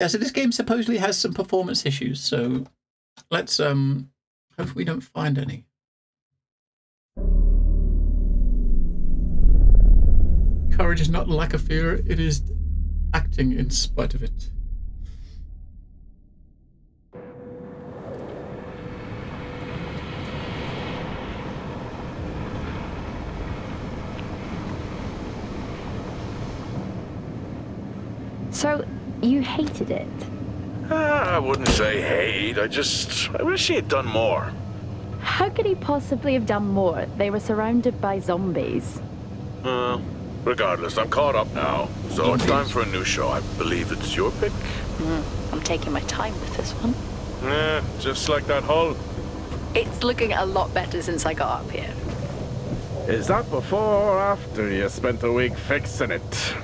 Yeah, so this game supposedly has some performance issues, so let's hope we don't find any. Courage is not lack of fear, it is acting in spite of it. So, you hated it? I wouldn't say hate. I wish he had done more. How could he possibly have done more? They were surrounded by zombies. Regardless, I'm caught up now. So it's time for a new show. I believe it's your pick. I'm taking my time with this one. Just like that hull. It's looking a lot better since I got up here. Is that before or after you spent a week fixing it?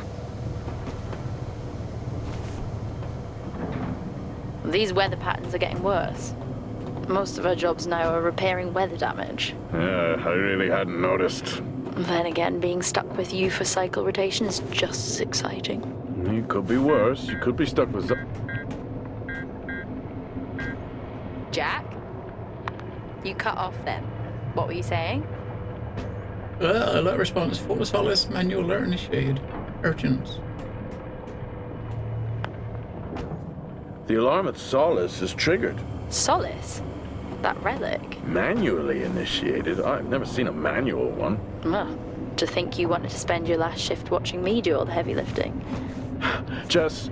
These weather patterns are getting worse. Most of our jobs now are repairing weather damage. Yeah, I really hadn't noticed. Then again, being stuck with you for cycle rotation is just as exciting. It could be worse. You could be stuck with... Jack? You cut off then. What were you saying? Alert response. Fort Solis, manual alert initiated. Urgent. The alarm at Solis is triggered. Solis? That relic? Manually initiated? I've never seen a manual one. To think you wanted to spend your last shift watching me do all the heavy lifting. Jess,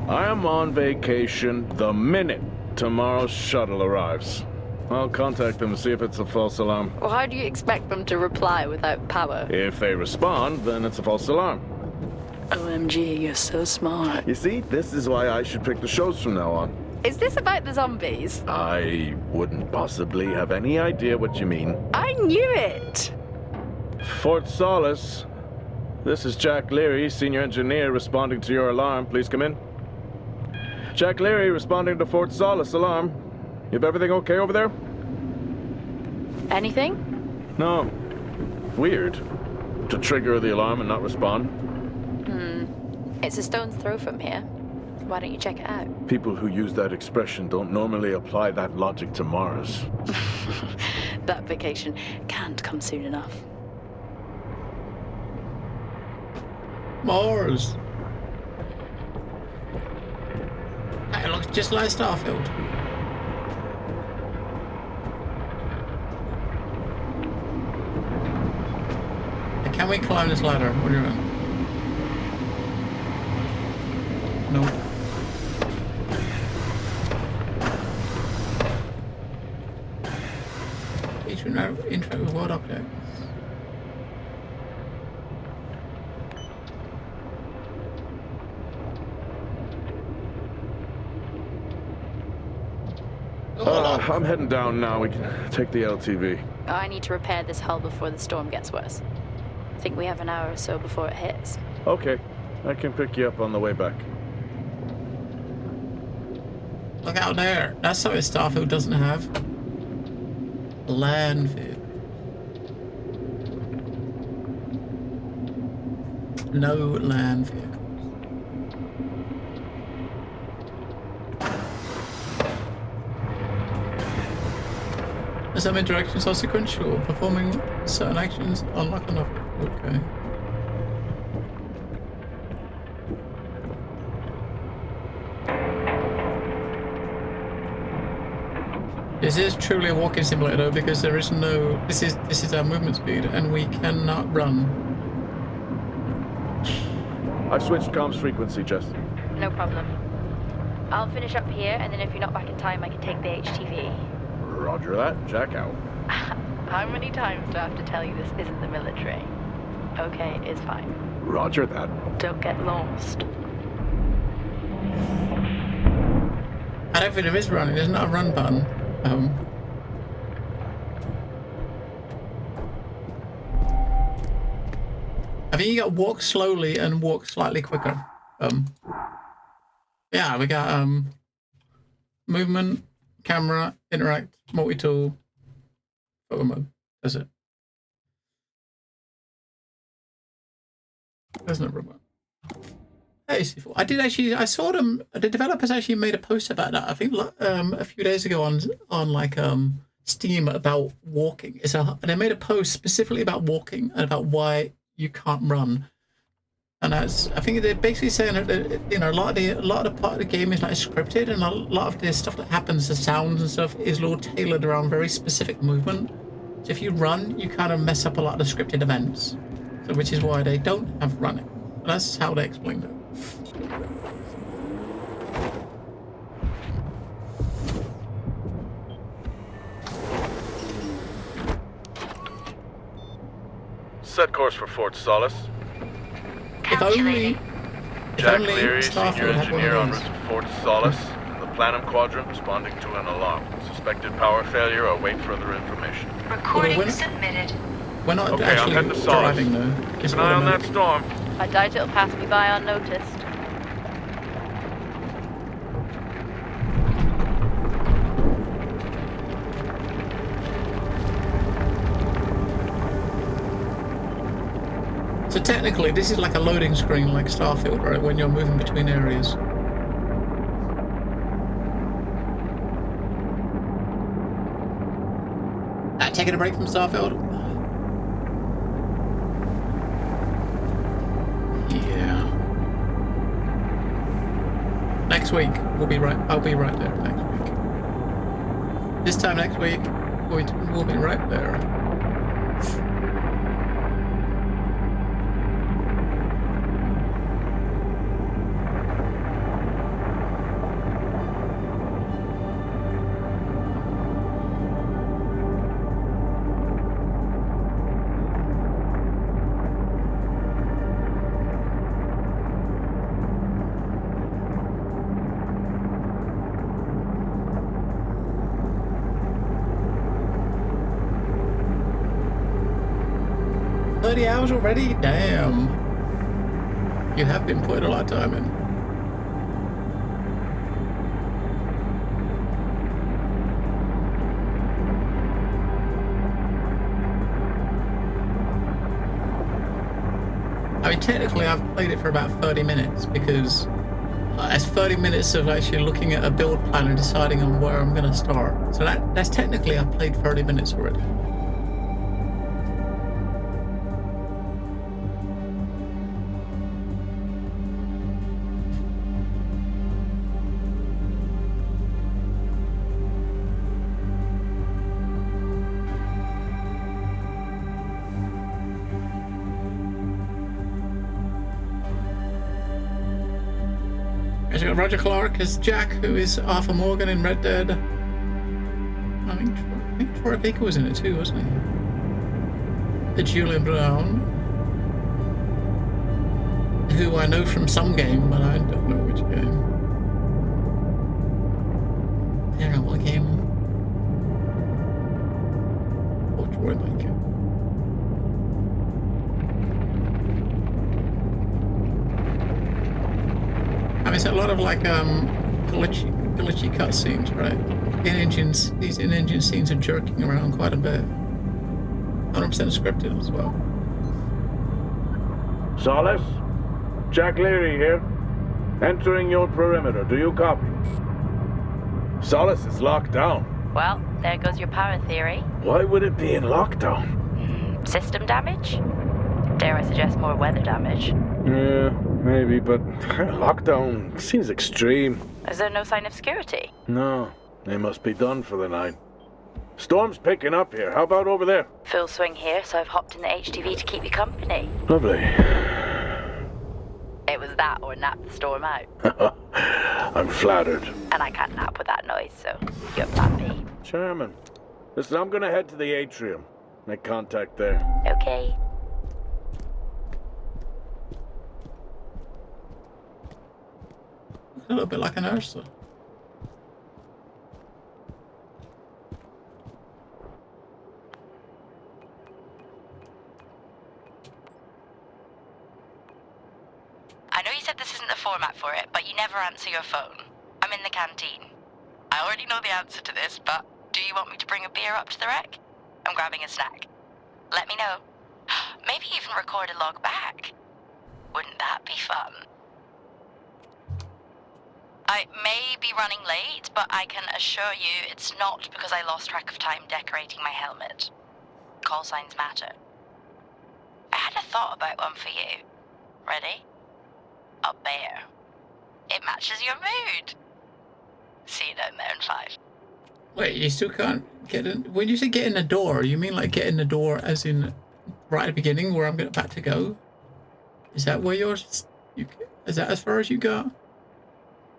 I am on vacation the minute tomorrow's shuttle arrives. I'll contact them and see if it's a false alarm. Well, how do you expect them to reply without power? If they respond, then it's a false alarm. OMG, you're so smart. You see, this is why I should pick the shows from now on. Is this about the zombies? I wouldn't possibly have any idea what you mean. I knew it! Fort Solis. This is Jack Leary, senior engineer, responding to your alarm. Please come in. Jack Leary, responding to Fort Solis alarm. You have everything okay over there? Anything? No. Weird. To trigger the alarm and not respond. It's a stone's throw from here. Why don't you check it out? People who use that expression don't normally apply that logic to Mars. That vacation can't come soon enough. Mars. It looks just like Starfield. Can we climb this ladder? What do you mean? No. Interact with world objects. I'm heading down now. We can take the LTV. I need to repair this hull before the storm gets worse. I think we have an hour or so before it hits. Okay. I can pick you up on the way back. Look out there. That's something Starfield doesn't have. Land vehicle. No land vehicles. Some interactions are sequential. Performing certain actions unlock enough. Okay. This is truly a walking simulator though, because there is no... This is our movement speed, and we cannot run. I've switched comms frequency, Jess. No problem. I'll finish up here, and then if you're not back in time, I can take the HTV. Roger that. Jack out. How many times do I have to tell you this isn't the military? Okay, it's fine. Roger that. Don't get lost. I don't think there is running. There's not a run button. I think you got walk slowly and walk slightly quicker. Yeah, we got movement, camera, interact, multi-tool, photo mode. That's it. There's no robot. I did actually. I saw them. The developers actually made a post about that. I think a few days ago on like Steam about walking. And they made a post specifically about walking and about why you can't run. And I think they're basically saying that a lot of the part of the game is like scripted, and a lot of the stuff that happens, the sounds and stuff, is all tailored around very specific movement. So if you run, you kind of mess up a lot of the scripted events. So which is why they don't have running. And that's how they explained it. Set course for Fort Solis. If only Jack Leary, Starfield senior had one engineer of on those. route to Fort Solis. The Planum Quadrant responding to an alarm. Suspected power failure. Await further information. Recording Well, submitted. We're not Okay, I'm actually heading to Solis. driving though. Keep an eye on that storm. I doubt it'll pass me by unnoticed. So technically, this is like a loading screen, like Starfield, right? When you're moving between areas. Taking a break from Starfield. Yeah. Next week we'll be right. I'll be right there next week. This time next week we'll be right there. Hours already? Damn. You have been putting a lot of time in. I mean, technically I've played it for about 30 minutes because that's 30 minutes of actually looking at a build plan and deciding on where I'm going to start. So that's technically I've played 30 minutes already. You got Roger Clark as Jack, who is Arthur Morgan in Red Dead. I think Troy Baker was in it too, wasn't he? The Julian Brown, who I know from some game, but I don't know which game. I don't know what game. Or Troy Baker. I mean, it's a lot of like glitchy cutscenes, right? These in-engine scenes are jerking around quite a bit. 100% scripted as well. Solis? Jack Leary here. Entering your perimeter. Do you copy? Solis is locked down. Well, there goes your power theory. Why would it be in lockdown? System damage? Dare I suggest more weather damage? Yeah, maybe, but lockdown seems extreme. Is there no sign of security? No, they must be done for the night. Storm's picking up here. How about over there? Full swing here, so I've hopped in the HTV to keep you company. Lovely. It was that or nap the storm out. I'm flattered. And I can't nap with that noise, so you're plan B. Chairman, listen, I'm gonna head to the atrium. Make contact there. Okay. A little bit like an Ursa. I know you said this isn't the format for it, but you never answer your phone. I'm in the canteen. I already know the answer to this, but do you want me to bring a beer up to the wreck? I'm grabbing a snack. Let me know. Maybe even record a log back. Wouldn't that be fun? I may be running late, but I can assure you it's not because I lost track of time decorating my helmet. Call signs matter. I had a thought about one for you. Ready? A bear. It matches your mood. See you down there in 5. Wait, you still can't get in? When you say get in the door, you mean like get in the door as in right at the beginning where I'm about to go? Is that where yours? Is that as far as you go?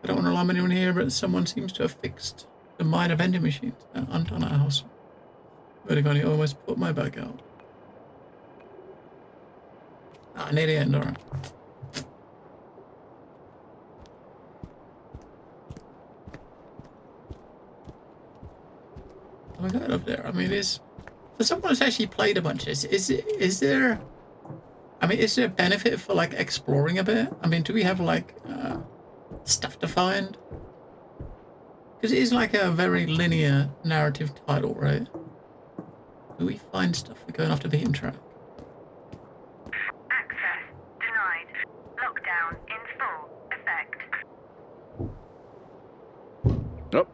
I don't want to alarm anyone here, but someone seems to have fixed the minor vending machine on our house. But I almost put my bag out. Ah, near the end, alright. Oh my god, up there. I mean, for someone who's actually played a bunch of this, is there a benefit for like exploring a bit? I mean, do we have like stuff to find? Because it is like a very linear narrative title, right? Do we find stuff we're going off the beaten track? Access denied. Lockdown in full effect. Oh.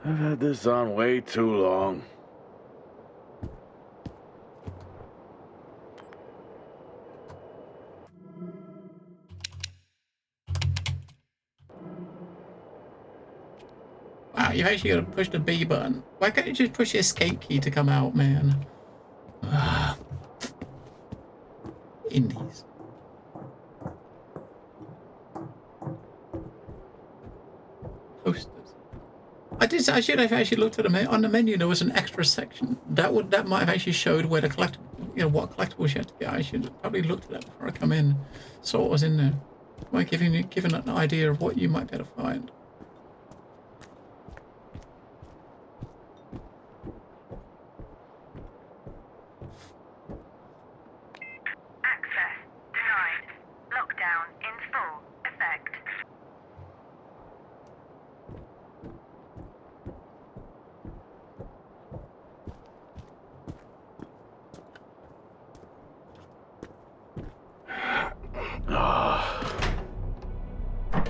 I've had this on way too long. Wow, you've actually got to push the B button. Why can't you just push the escape key to come out, man? Indies. Posters. I should have actually looked at on the menu. There was an extra section that might have actually showed where the what collectibles you had to get. I should have probably looked at that before I come in, saw what was in there. Might give you an idea of what you might be able to find. Access denied. Lockdown in full effect.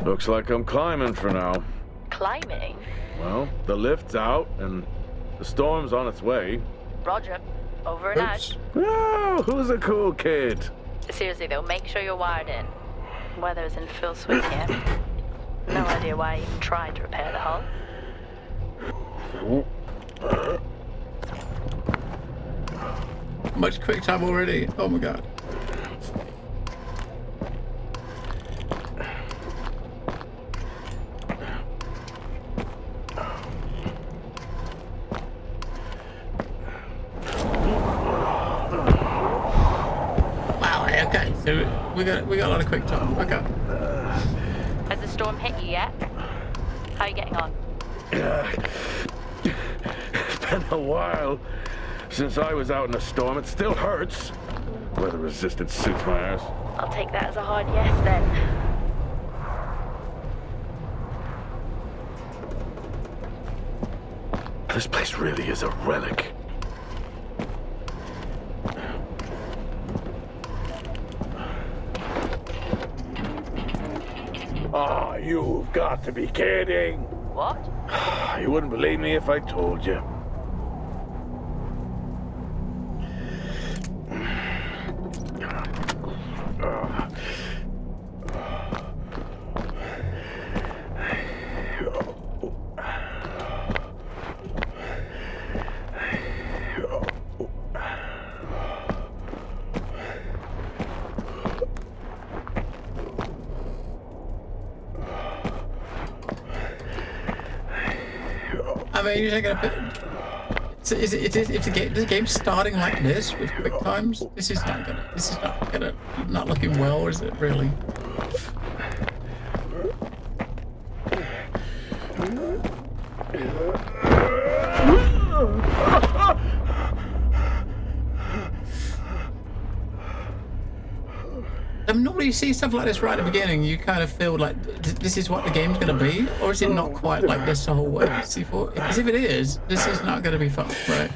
Looks like I'm climbing for now. Climbing? Well, the lift's out and the storm's on its way. Roger. Over and out. Oh, who's a cool kid? Seriously though, make sure you're wired in. Weather's in full swing here. No idea why I even tried to repair the hull. Much quick time already. Oh my god. Wow. Okay. So we got a lot of quick time. Okay. Has the storm hit you yet? How are you getting on? It's been a while since I was out in a storm. It still hurts. Weather resistance suits my ass. I'll take that as a hard yes then. This place really is a relic. Ah, you've got to be kidding. What? You wouldn't believe me if I told you. I mean, you're taking a bit. Is the game starting like this with quick times? This is not not looking well, is it really? Normally you see stuff like this right at the beginning, you kind of feel like this is what the game's going to be, or is it not quite like this the whole way? Because if it is, this is not going to be fun, right?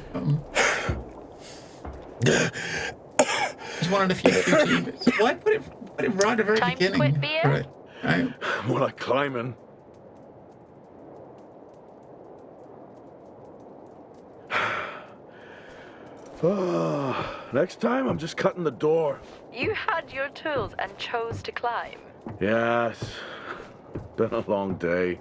It's one of the few TVs. Why put it right at the very Time to beginning? quit beer? Right. Right. More like climbing. Next time, I'm just cutting the door. You had your tools and chose to climb. Yes. Been a long day.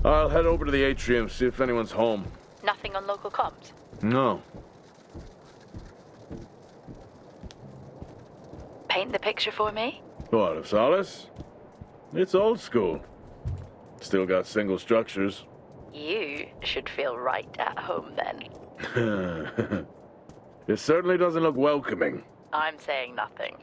I'll head over to the atrium, see if anyone's home. Nothing on local comms? No. Paint the picture for me? What, of Solis? It's old school. Still got single structures. You should feel right at home then. It certainly doesn't look welcoming. I'm saying nothing.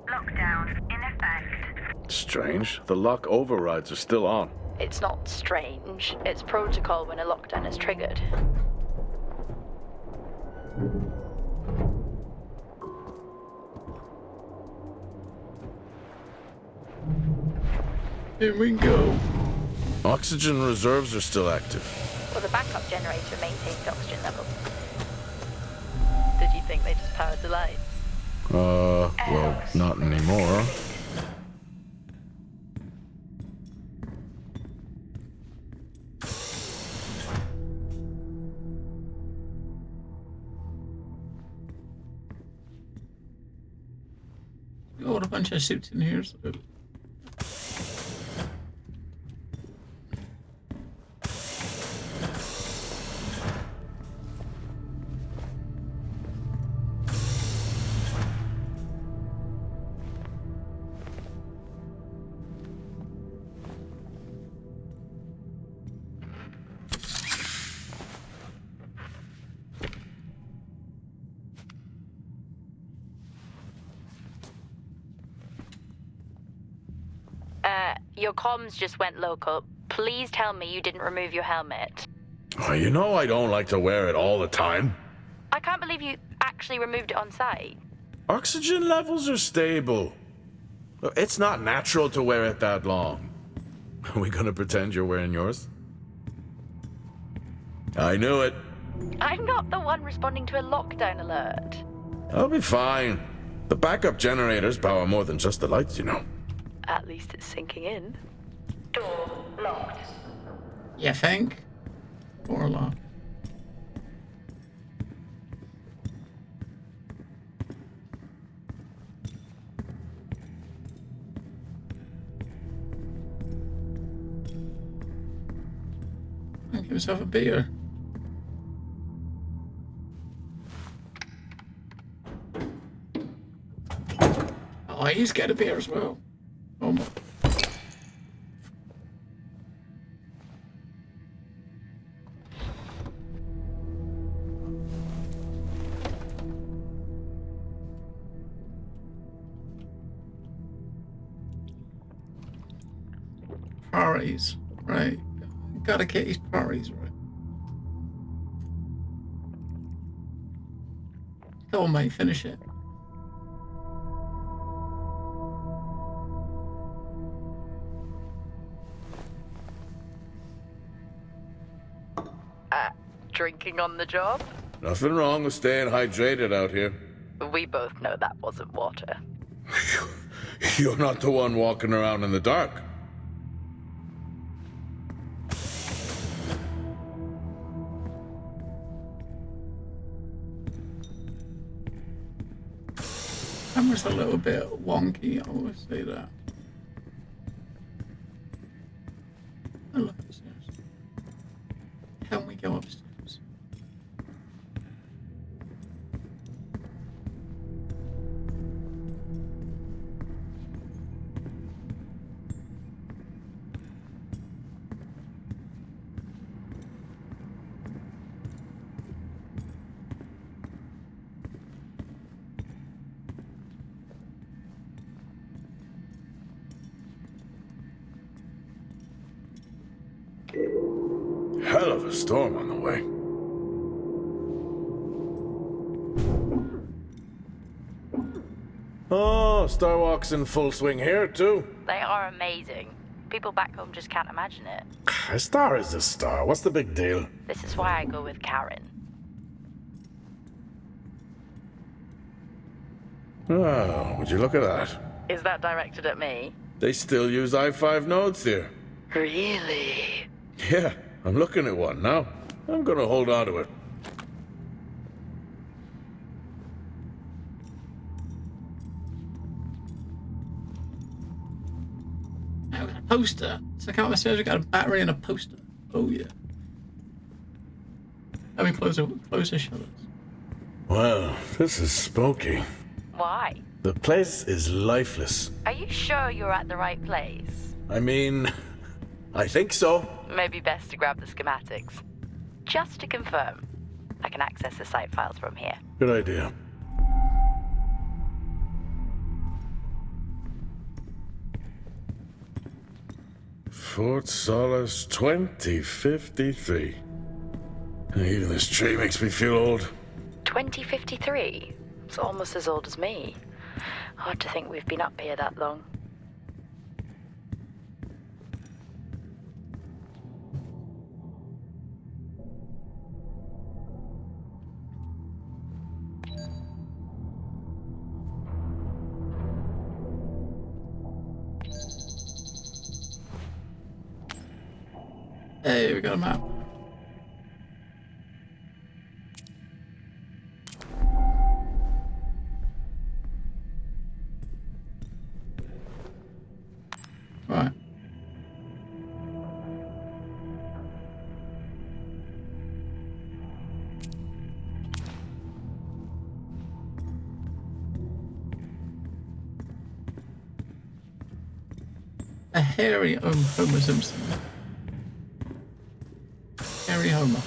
Lockdown in effect. Strange. The lock overrides are still on. It's not strange. It's protocol when a lockdown is triggered. Here we go. Oxygen reserves are still active. Well, the backup generator maintains oxygen levels. Did you think they just powered the lights? Well, not anymore. Got a bunch of suits in here. So. Your comms just went local. Please tell me you didn't remove your helmet. Oh, you know I don't like to wear it all the time. I can't believe you actually removed it on site. Oxygen levels are stable. It's not natural to wear it that long. Are we gonna pretend you're wearing yours? I knew it. I'm not the one responding to a lockdown alert. I'll be fine. The backup generators power more than just the lights, you know. At least it's sinking in. Door locked. You think? Or lock. Give himself a beer. Oh, he's got a beer as well. Oh my. Priorities, right? Gotta get his priorities right. Go on, mate, finish it. Drinking on the job? Nothing wrong with staying hydrated out here. We both know that wasn't water. You're not the one walking around in the dark. Camera's a little bit wonky, I always say that. I look upstairs. Can we go upstairs? hell of a storm on the way. Oh, Starwalk's in full swing here, too. They are amazing. People back home just can't imagine it. A star is a star. What's the big deal? This is why I go with Karen. Oh, would you look at that? Is that directed at me? They still use i5 nodes here. Really? Yeah, I'm looking at one now. I'm gonna hold on to it. Now we got a poster. So count my stairs, we got a battery and a poster. Oh yeah. Let me close the shutters. Well, this is spooky. Why? The place is lifeless. Are you sure you're at the right place? I mean, I think so. Maybe best to grab the schematics. Just to confirm, I can access the site files from here. Good idea. Fort Solis 2053. Even this tree makes me feel old. 2053? It's almost as old as me. Hard to think we've been up here that long. Hey, we got a map. Right. A hairy Homer Simpson. Hairy Homer.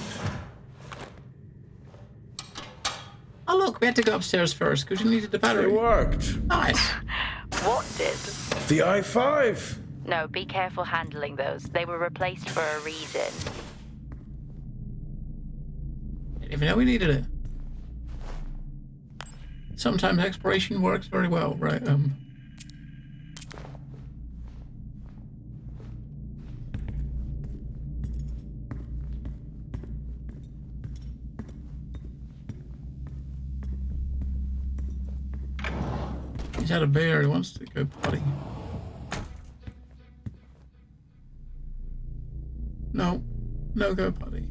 Oh look, we had to go upstairs first because we needed the battery. It worked. Nice. What did? The i5. No, be careful handling those. They were replaced for a reason. Didn't even know we needed it. Sometimes exploration works very well, right? He's had a bear, he wants to go potty. No, no go potty.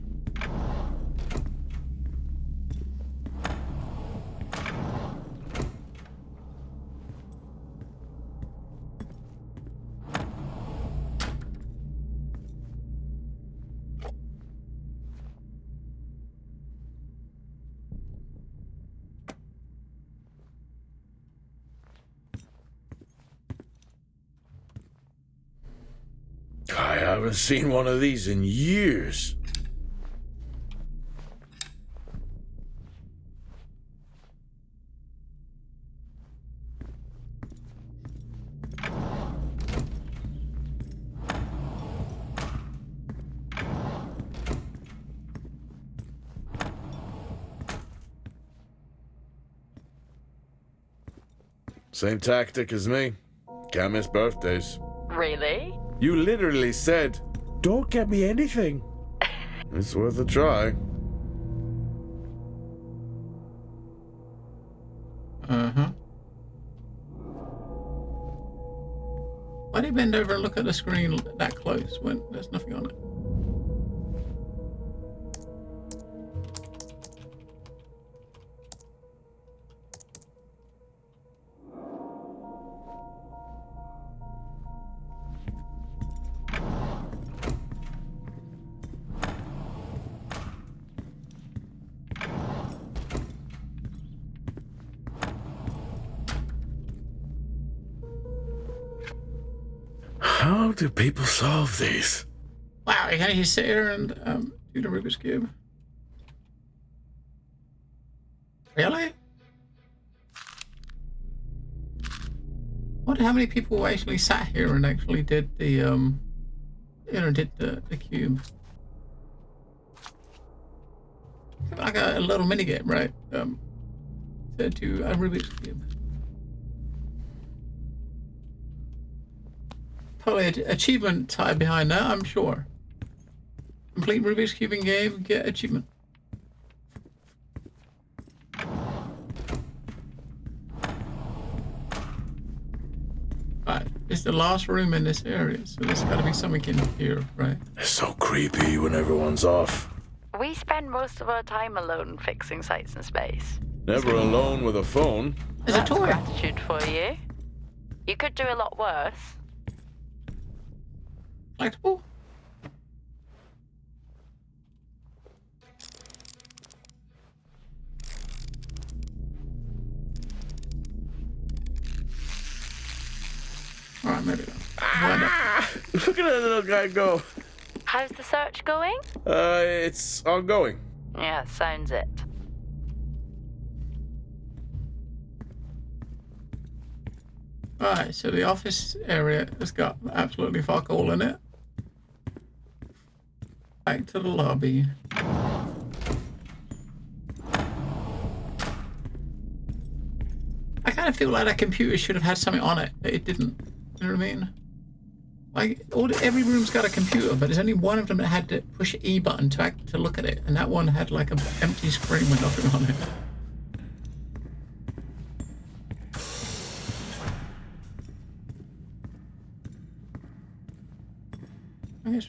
I haven't seen one of these in years. Same tactic as me. Can't miss birthdays. Really? You literally said, "Don't get me anything." It's worth a try. Uh-huh. Why do you bend over and look at the screen that close when there's nothing on it? How do people solve these? Wow, can you sit here and do the Rubik's Cube? Really? Wonder how many people actually sat here and actually did the did the cube. like a little mini game, right? To do a Rubik's Cube. Probably an achievement tied behind that, I'm sure. Complete Rubik's Cube in game, get achievement. Right, it's the last room in this area, so there's gotta be something in here, right? It's so creepy when everyone's off. We spend most of our time alone fixing sites in space. Never alone with a phone. There's a That's toy. gratitude for you. You could do a lot worse. Collectible? Alright, maybe not. Look at that little guy go. How's the search going? It's ongoing. Yeah, sounds it. Alright, so the office area has got absolutely fuck all in it. Back to the lobby. I kind of feel like that computer should have had something on it, but it didn't. You know what I mean? Like, every room's got a computer, but there's only one of them that had to push E button to look at it, and that one had like an empty screen with nothing on it. I guess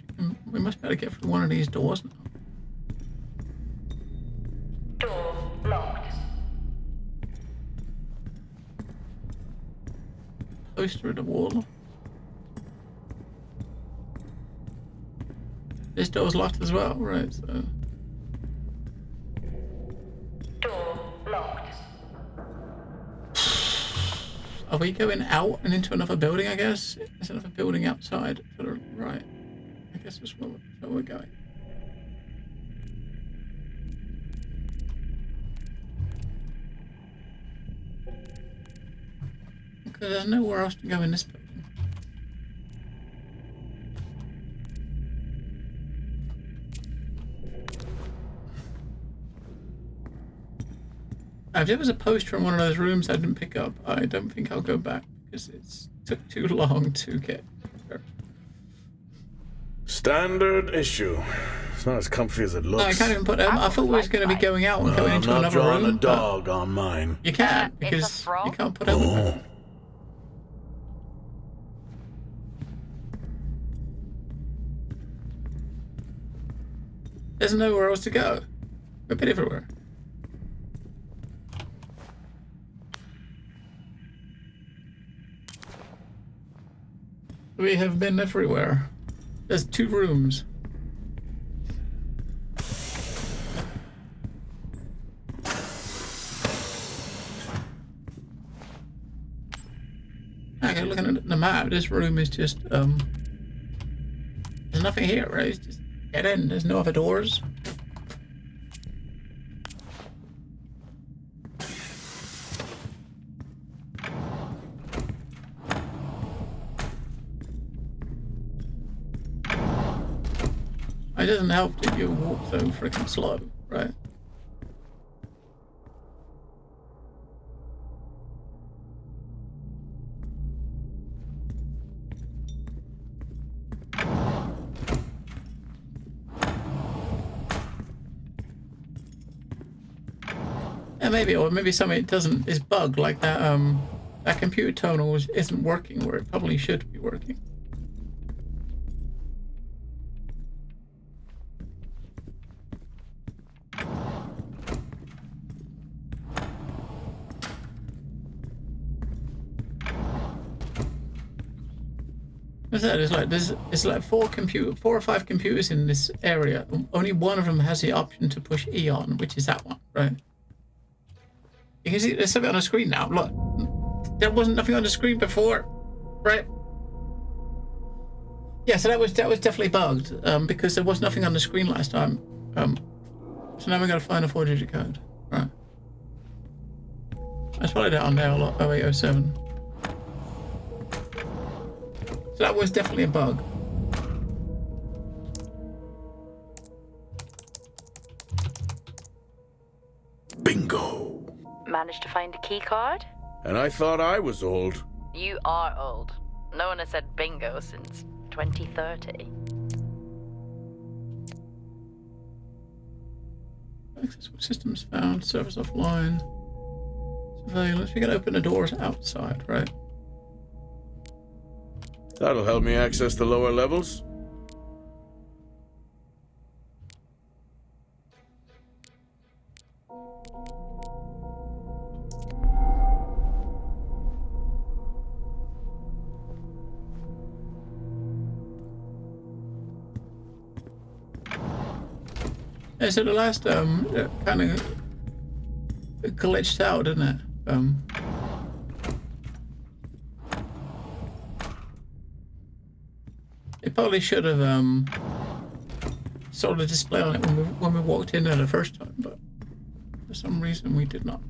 we must be able to get through one of these doors now. Door locked. Poster at the wall. This door's locked as well, right? So. Door locked. Are we going out and into another building, I guess? There's another building outside to the right. I guess that's where we're going. Because there's nowhere else to go in this building. If there was a poster in one of those rooms I didn't pick up, I don't think I'll go back because it took too long to get there. Standard issue. It's not as comfy as it looks. No, I can't even put it. I thought we was going to be going out and Well, going I'm into not another drawing room. a dog on mine. You can't It's a because throw. you can't put it. Oh. There's nowhere else to go. We've been everywhere. We have been everywhere. There's 2 rooms. Okay, looking at the map, this room is just, there's nothing here, right? It's just dead end. There's no other doors. It doesn't help that you walk so freaking slow, right? Yeah, maybe, or maybe something is bugged, like that that computer terminal isn't working where it probably should be working. What's that? It's like 4 or 5 computers in this area. Only one of them has the option to push E on, which is that one, right? You can see there's something on the screen now. Look, there wasn't nothing on the screen before, right? Yeah, so that was definitely bugged because there was nothing on the screen last time. So now we got to find a 4-digit code, right? I spotted that on there a lot. 0807. So that was definitely a bug. Managed to find a key card? And I thought I was old. You are old. No one has said bingo since 2030. Access systems found, service offline. Surveillance. We can open the doors outside, right? That'll help me access the lower levels. Yeah, so the last kind of glitched out, didn't it? It probably should have sort of display on it when we walked in there the first time, but for some reason we did not.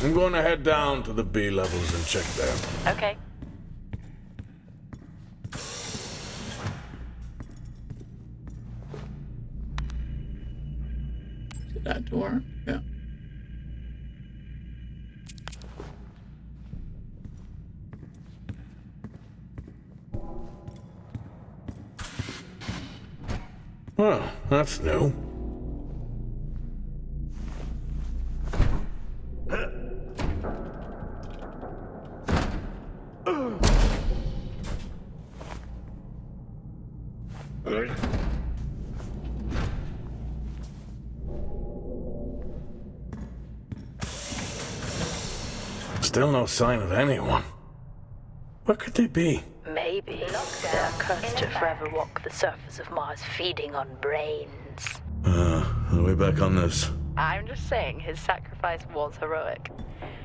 I'm going to head down to the B levels and check there. Okay. To that door, yeah. Well, that's new. Still no sign of anyone. Where could they be? Maybe they're cursed to forever walk the surface of Mars feeding on brains. Are we back on this? I'm just saying his sacrifice was heroic.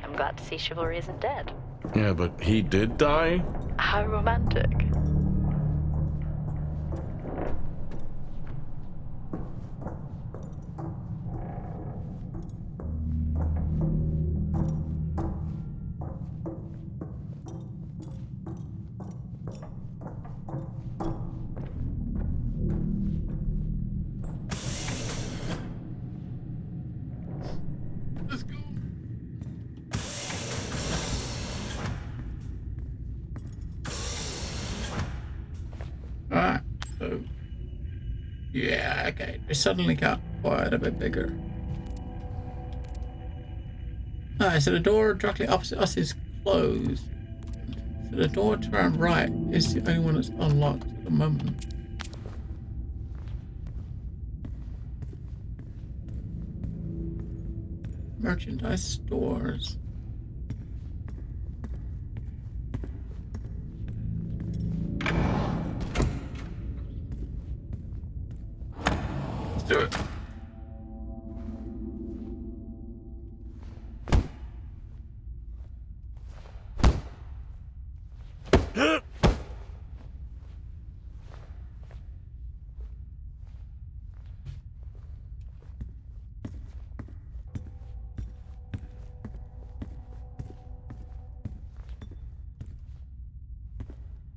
I'm glad to see chivalry isn't dead. Yeah, but he did die? How romantic. Let's go. Alright, so yeah, okay. It suddenly got quite a bit bigger. Alright, so the door directly opposite us is closed. So the door to our right is the only one that's unlocked at the moment. Merchandise stores. Let's do it.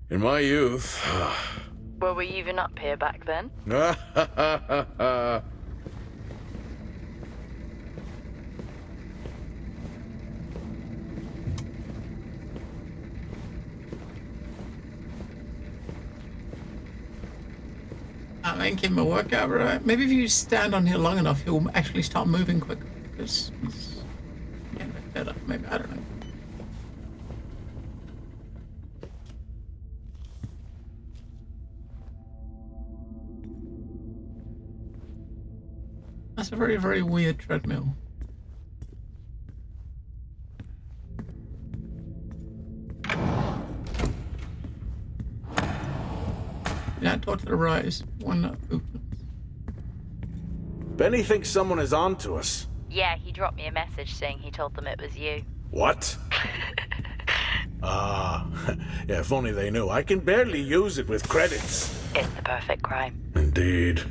In my youth... Were we even up here back then? I mean, give him a workout, right? Maybe if you stand on here long enough, he'll actually start moving quicker because he's getting a bit better. Maybe, I don't know. That's a very, very weird treadmill. That door to the right is one that opens. Benny thinks someone is on to us. Yeah, he dropped me a message saying he told them it was you. What? Ah, yeah, if only they knew. I can barely use it with credits. It's the perfect crime. Indeed.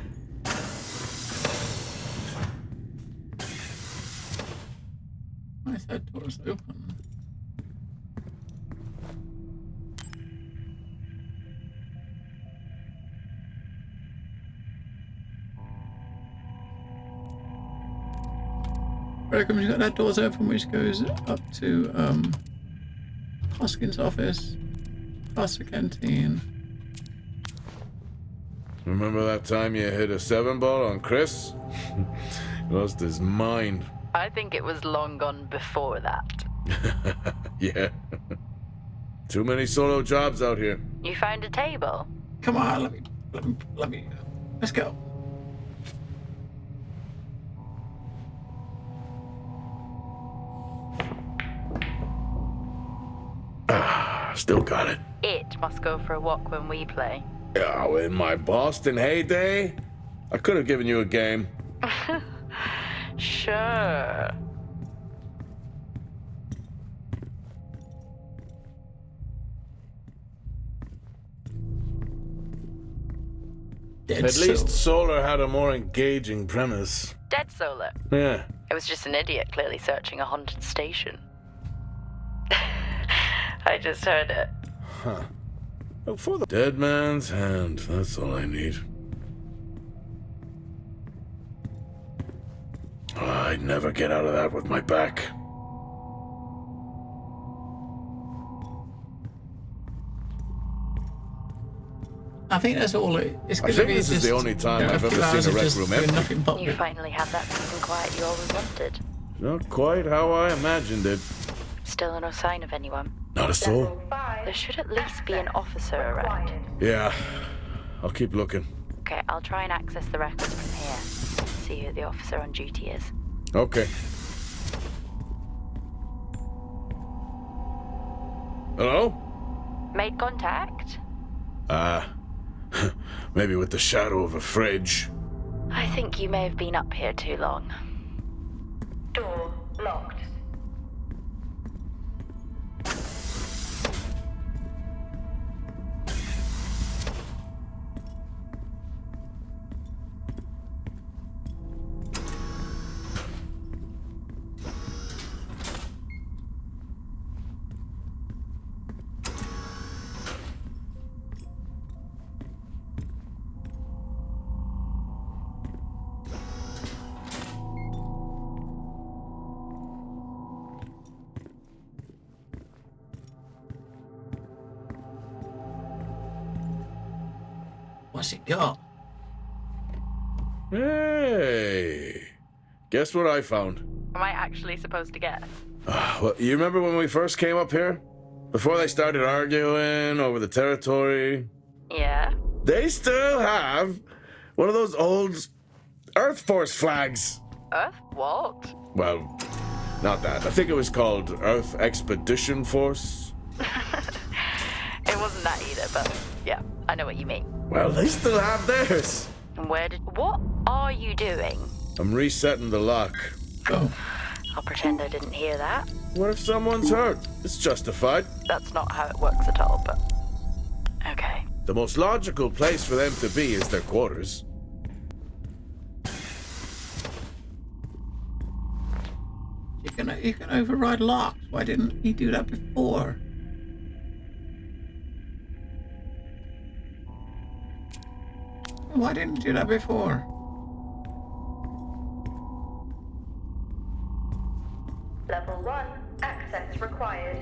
Why is that door's open? Welcome. You've got that door's open, which goes up to Hoskins' office, past the canteen. Remember that time you hit a 7-ball on Chris? He lost his mind. I think it was long gone before that. Yeah. Too many solo jobs out here. You found a table? Come on, let me. Let's go. Still got it. It must go for a walk when we play. Oh, in my Boston heyday, I could have given you a game. Sure. Dead At least Soul. Solar had a more engaging premise. Dead Solar. Yeah. It was just an idiot clearly searching a haunted station. I just heard it. Huh. Well, for the dead man's hand, that's all I need. Oh, I'd never get out of that with my back. I think that's all it is. I think this is the only time I've ever seen a rec room empty. Nothing but You finally had that peace and quiet you always wanted. Not quite how I imagined it. Still no sign of anyone. Not a soul. Level 5. There should at least be an officer around. Yeah, I'll keep looking. Okay, I'll try and access the records from here. See who the officer on duty is. Okay. Hello? Made contact? Maybe with the shadow of a fridge. I think you may have been up here too long. Door locked. what's it got? Hey. Guess what I found? Am I actually supposed to guess? Well, you remember when we first came up here? Before they started arguing over the territory? Yeah? They still have one of those old Earth Force flags. Earth what? Well, not that. I think it was called Earth Expedition Force. It wasn't that either, but yeah, I know what you mean. Well, they still have theirs. And what are you doing? I'm resetting the lock. Oh, I'll pretend I didn't hear that. What if someone's hurt? It's justified. That's not how it works at all, but okay. The most logical place for them to be is their quarters. you can override locks. Why didn't he do that before? Why didn't he do that before? Level 1, access required.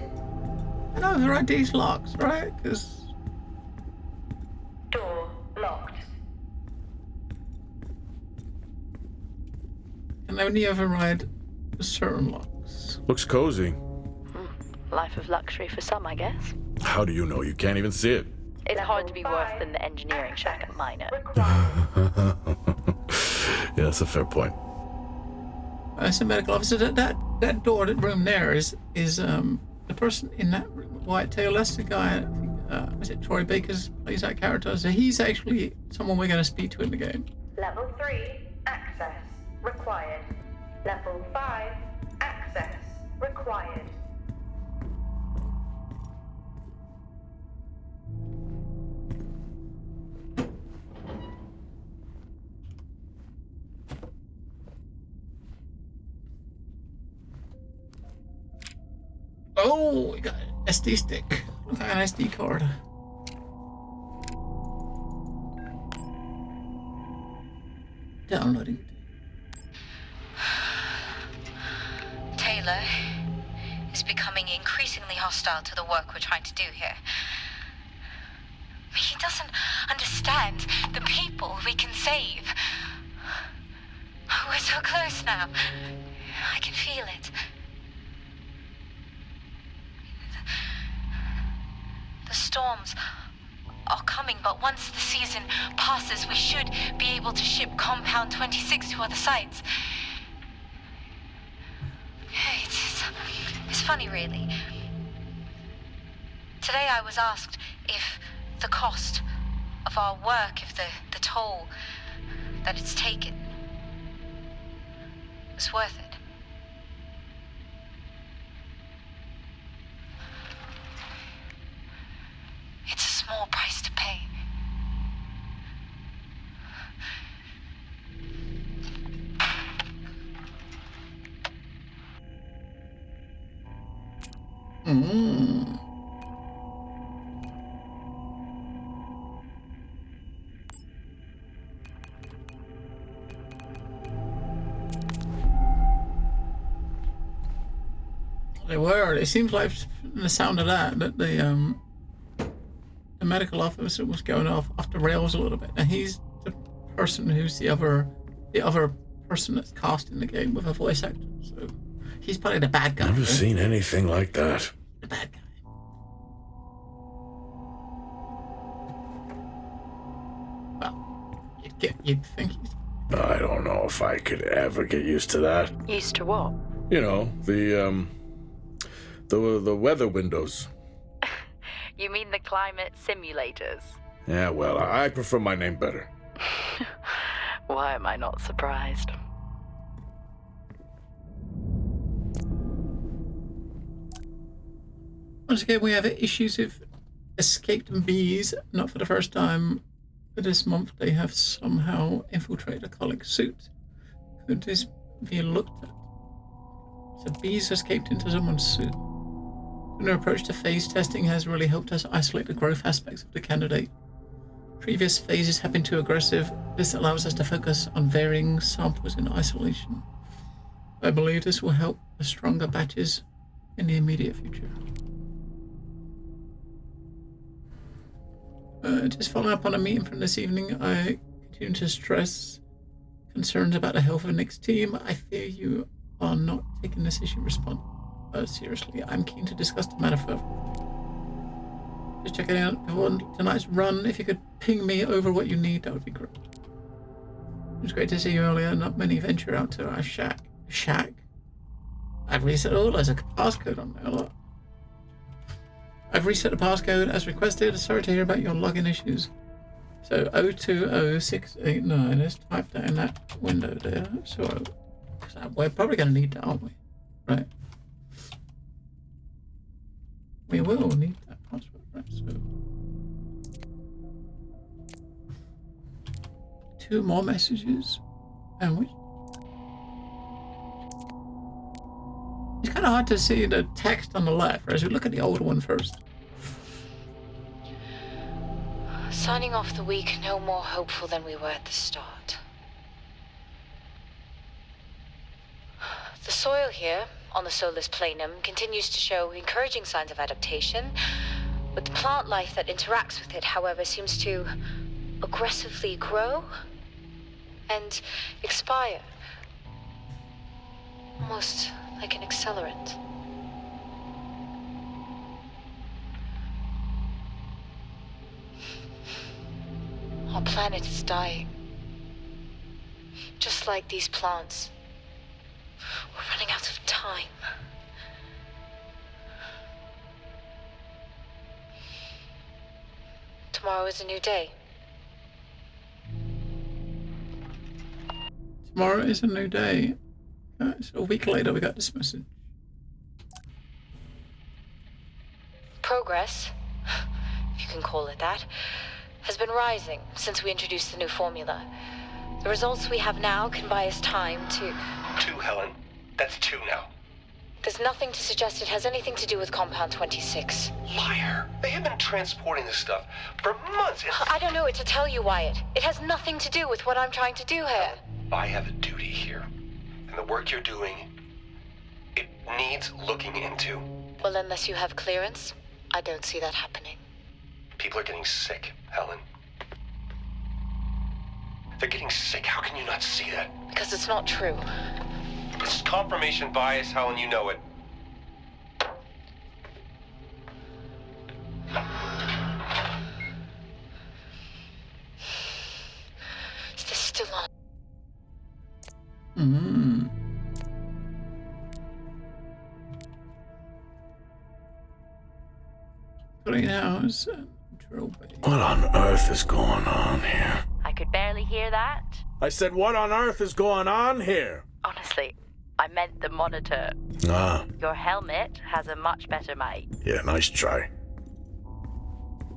And override these locks, right? Because Door locked. can only override certain locks. Looks cozy. Life of luxury for some, I guess. How do you know? You can't even see it. It's hard to be worse than the engineering shack at Minor. Required. Yeah, that's a fair point. As a medical officer, that door, that room there is the person in that room, white tail. That's the guy. I think, was it Troy Baker's plays that character? So he's actually someone we're going to speak to in the game. Level 3, access required. Level 5, access required. Oh, we got an SD stick. Look at an SD card. Downloading. jailer is becoming increasingly hostile to the work we're trying to do here. He doesn't understand the people we can save. We're so close now. I can feel it. The storms are coming, but once the season passes, we should be able to ship Compound 26 to other sites. It's funny, really. Today I was asked if the cost of our work, if the toll that it's taken was worth it. It's a small price to pay. They were. It seems like from the sound of that the medical officer was going off the rails a little bit, and he's the person who's the other person that's cast in the game with a voice actor. So he's probably the bad guy. Never seen anything like that. The bad guy. Well, you'd think he's. I don't know if I could ever get used to that. Used to what? You know, the weather windows. You mean the climate simulators? Yeah, well, I prefer my name better. Why am I not surprised? Once again, we have issues with escaped bees. Not for the first time this month. They have somehow infiltrated a colleague's suit. Could this be looked at? So bees escaped into someone's suit. Their approach to phase testing has really helped us isolate the growth aspects of the candidate. Previous phases have been too aggressive. This allows us to focus on varying samples in isolation. I believe this will help the stronger batches in the immediate future. Just following up on a meeting from this evening, I continue to stress concerns about the health of Nick's team. I fear you are not taking this issue seriously. I'm keen to discuss the matter further. Just checking out before tonight's run. If you could ping me over what you need, that would be great. It was great to see you earlier. Not many venture out to our shack. I've reset. Oh, there's a passcode on there. Look. I've reset the passcode as requested. Sorry to hear about your login issues. So 020689. Let's type that in that window there. So we're probably going to need that, aren't we? Right. We will need that password, right? So 2 more messages, and it's kind of hard to see the text on the left, right? So look at the older one first. Signing off the week no more hopeful than we were at the start. The soil here on the Solis planum continues to show encouraging signs of adaptation, but the plant life that interacts with it, however, seems to aggressively grow and expire, almost like an accelerant. Our planet is dying, just like these plants. We're running out of time. Tomorrow is a new day. Tomorrow is a new day. So a week later we got this message. Progress, if you can call it that, has been rising since we introduced the new formula. The results we have now can buy us time to... 2, Helen. That's 2 now. There's nothing to suggest it has anything to do with Compound 26. Liar. They have been transporting this stuff for months. I don't know what to tell you, Wyatt. It has nothing to do with what I'm trying to do here. I have a duty here. And the work you're doing, it needs looking into. Well, unless you have clearance, I don't see that happening. People are getting sick, Helen. They're getting sick. How can you not see that? Because it's not true. This is confirmation bias, Helen. You know it. Is this still on? Hmm. 3 hours. Drill bait. What on earth is going on here? I could barely hear that. I said, what on earth is going on here? Honestly, I meant the monitor. Ah, Your helmet has a much better mic. yeah, nice try.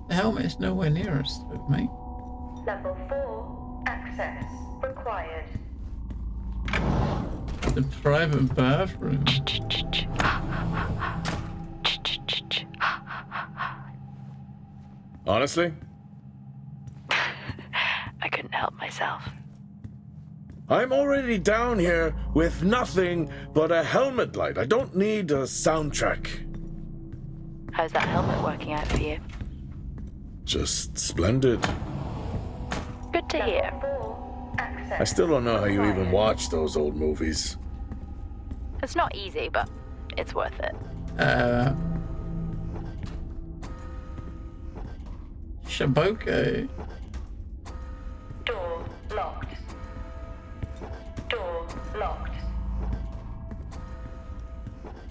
The helmet's nowhere near us, though, mate. Level 4, access required. The private bathroom. Honestly? I couldn't help myself. I'm already down here with nothing but a helmet light. I don't need a soundtrack. How's that helmet working out for you? Just splendid. Good to hear. Level 4, access I still don't know how you even required. watch those old movies. It's not easy, but it's worth it. Shaboke. Door locked. Door locked.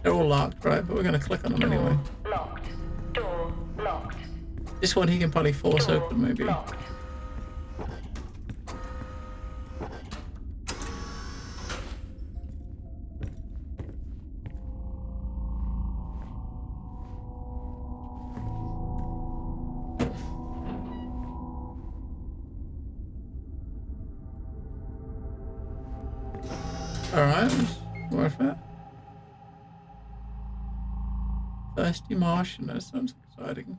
They're all locked, right? But we're gonna click on them anyway. Door locked. Door locked. This one he can probably force Door open, maybe. locked. Alright, worth it. Thirsty Martian, that sounds exciting.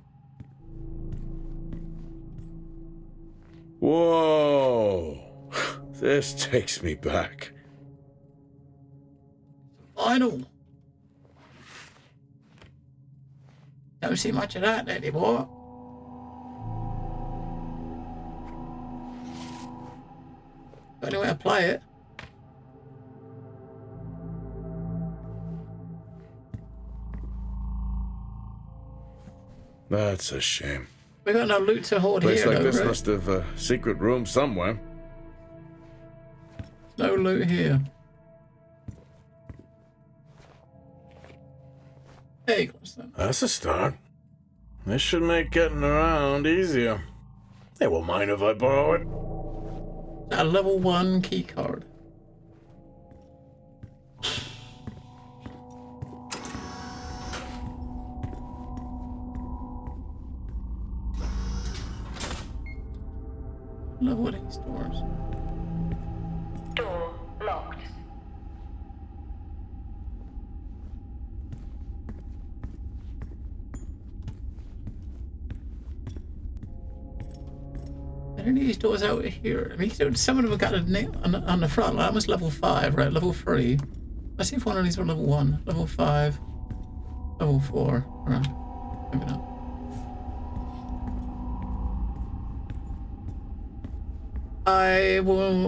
Whoa. This takes me back. Final! Don't see much of that anymore. Got any way to play it? That's a shame. We got no loot to hoard Place here, like though, this right? must have a secret room somewhere. No loot here. Hey, close that. That's a start. This should make getting around easier. They won't mind if I borrow it. A level 1 key card. Level 8 stores. Door locked. Any of these doors out here? I mean, some of them have got a name on the front. Like, that was level 5, right? Level 3. Let's see if one of these are level 1. Level 5. Level 4. Right. Maybe not.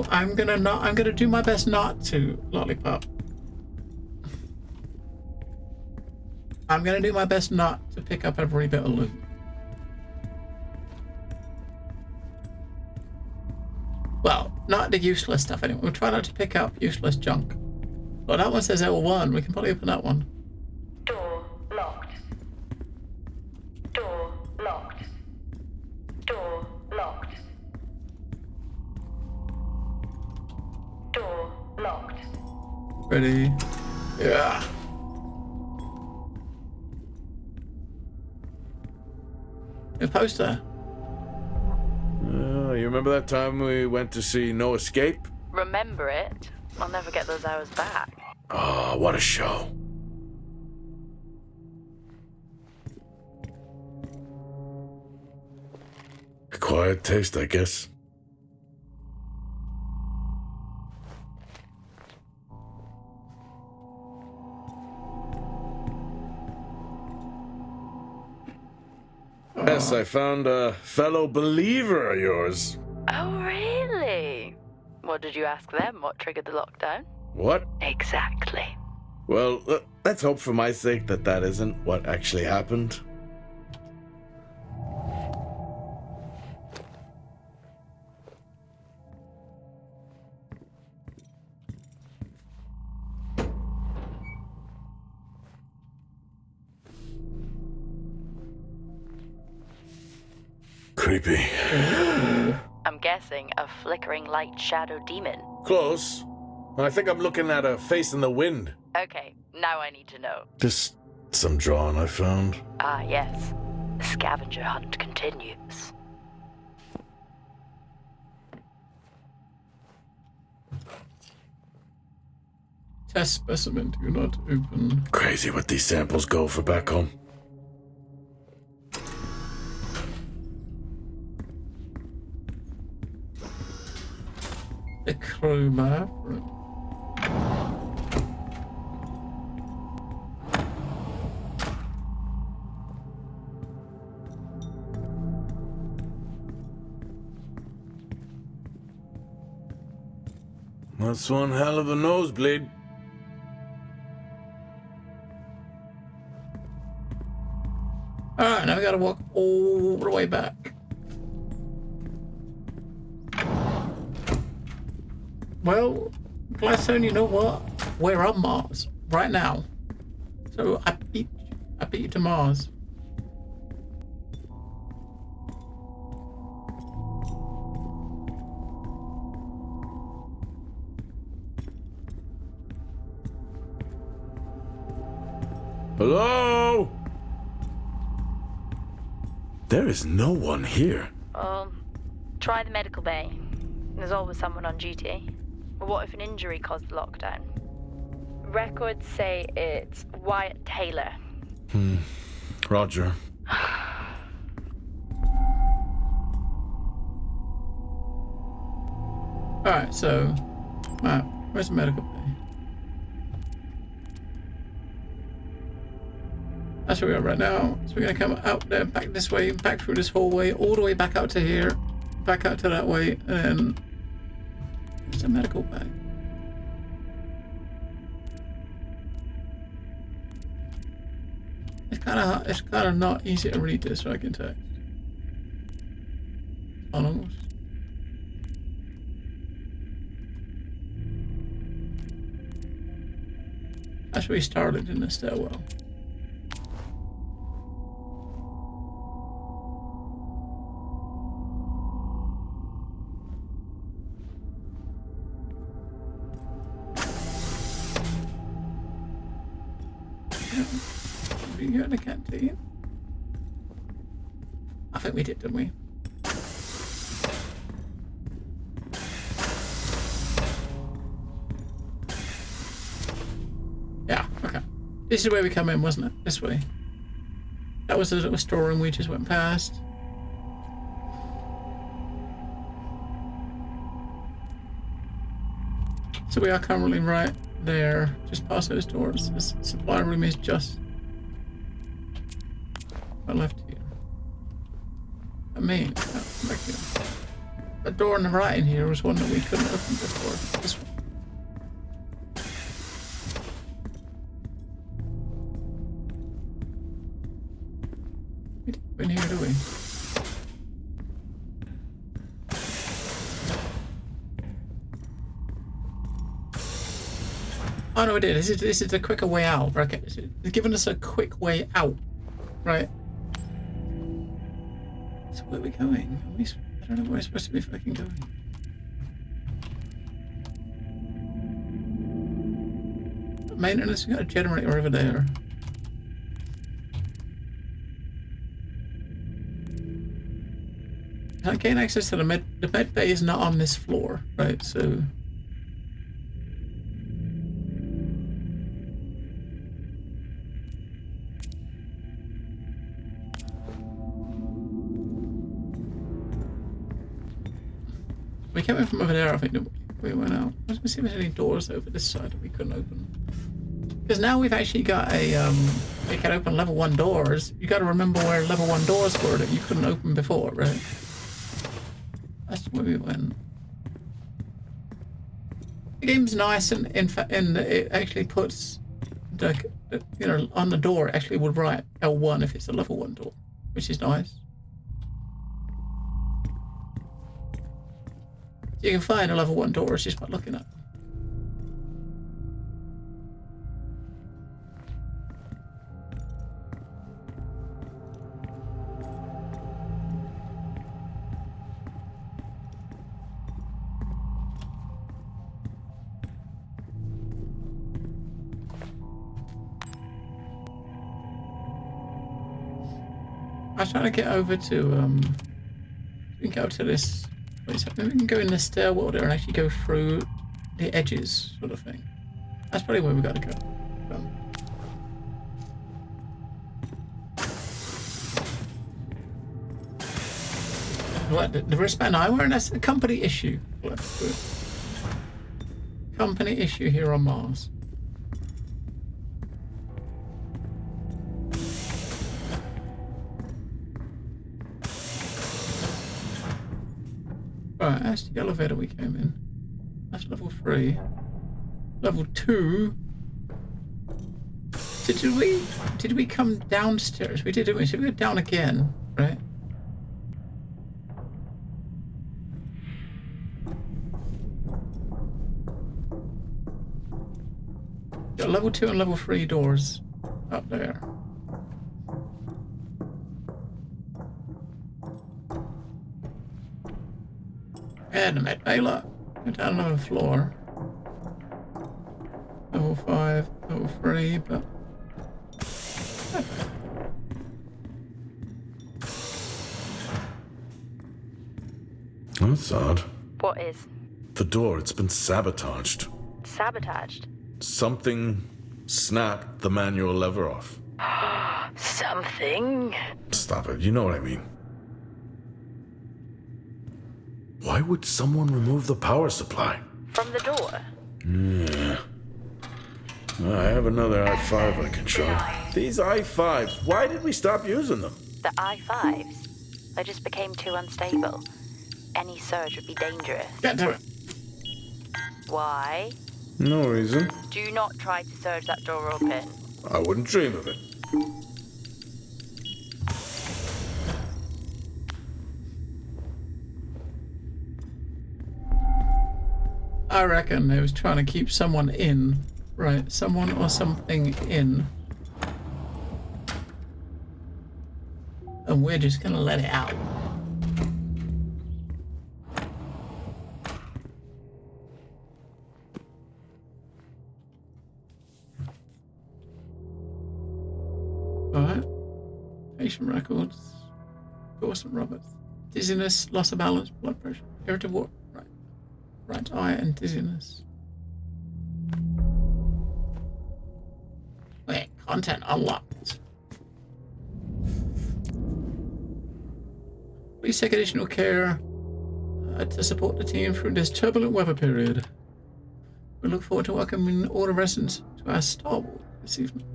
I'm gonna do my best not to, Lollipop. I'm gonna do my best not to pick up every bit of loot. Well, not the useless stuff anyway. We'll try not to pick up useless junk. Well, that one says L1. We can probably open that one. Door locked. Door locked. Door locked. Door locked. Ready? Yeah. A poster. You remember that time we went to see No Escape? Remember it? I'll never get those hours back. Oh, what a show. Acquired taste, I guess. Yes, I found a fellow believer of yours. Oh, really? What did you ask them? What triggered the lockdown? What? Exactly. Well, let's hope for my sake that that isn't what actually happened. Creepy. I'm guessing a flickering light shadow demon. Close. I think I'm looking at a face in the wind. Okay, now I need to know. Just some drawing I found. Ah, yes. The scavenger hunt continues. Test specimen, do not open. Crazy what these samples go for back home. The crew map. That's one hell of a nosebleed. Alright, now we gotta walk all the way back. Well, Gladstone, you know what? We're on Mars right now. So I beat you to Mars. Hello? There is no one here. Try the medical bay. There's always someone on duty. But what if an injury caused the lockdown? Records say it's Wyatt Taylor. Roger. Alright, so map. Where's the medical bay? That's where we are right now. So we're gonna come out there, back this way, back through this hallway, all the way back out to here, back out to that way, and then where's the medical bag? It's kinda not easy to read this, so I can text. Almost. That's where we started in the stairwell. Did we go in the canteen? I think we did, didn't we? Yeah, okay. This is where we come in, wasn't it? This way. That was the little storeroom we just went past. So we are currently right there, just past those doors. The supply room is just left here. I mean, back here. The door on the right in here was one that we couldn't open before. This one. We didn't go in here, do we? Oh no, we did. This is the quicker way out. Okay, it's giving us a quick way out, right? So where are we going? I don't know where we're supposed to be fucking going. Maintenance, we got a generator over there. I gain access to the med bay is not on this floor, right? So we came in from over there, I think we went out. I was gonna see if there's any doors over this side that we couldn't open. Because now we've actually got a we can open level 1 doors. You got to remember where level 1 doors were that you couldn't open before, right? That's where we went. The game's nice, and in fact, it actually puts the, you know, on the door. It actually would write L1 if it's a level 1 door, which is nice. You can find a level 1 door just by looking at them. I was trying to get over to, we can go to this, maybe we can go in the stairwell there and actually go through the edges, sort of thing. That's probably where we got to go. What, the wristband I wear, and that's a company issue. Company issue here on Mars. Right, that's the elevator we came in. That's level 3. Level 2. Did we come downstairs? We did, didn't we? Should we go down again, right? Got level 2 and level 3 doors up there. And a med bay, look. Go down another floor. Level 5, level 3, but... That's odd. What is? The door, it's been sabotaged. Sabotaged? Something snapped the manual lever off. Something? Stop it, you know what I mean. Why would someone remove the power supply? From the door? Yeah. I have another i5 I can try. These i5s, why did we stop using them? The i5s? They just became too unstable. Any surge would be dangerous. Get to it. Why? No reason. Do not try to surge that door open. I wouldn't dream of it. I reckon they was trying to keep someone in. Right, someone or something in. And we're just gonna let it out. Alright. Patient records. Dawson Roberts. Dizziness, loss of balance, blood pressure, irritable right eye, and dizziness. Wait, content unlocked. Please take additional care to support the team through this turbulent weather period. We look forward to welcoming all the residents to our Star Wars this evening.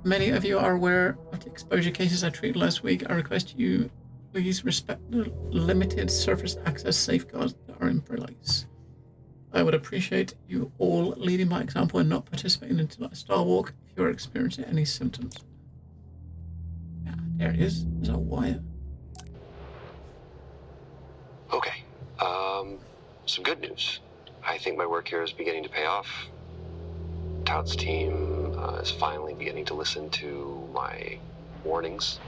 Many of you are aware of the exposure cases I treated last week. I request you please respect the limited surface access safeguards that are in place. I would appreciate you all leading by example and not participating in tonight's Star Walk if you are experiencing any symptoms. Yeah, there it is. There's a wire. Okay. Some good news. I think my work here is beginning to pay off. Tout's team is finally beginning to listen to my warnings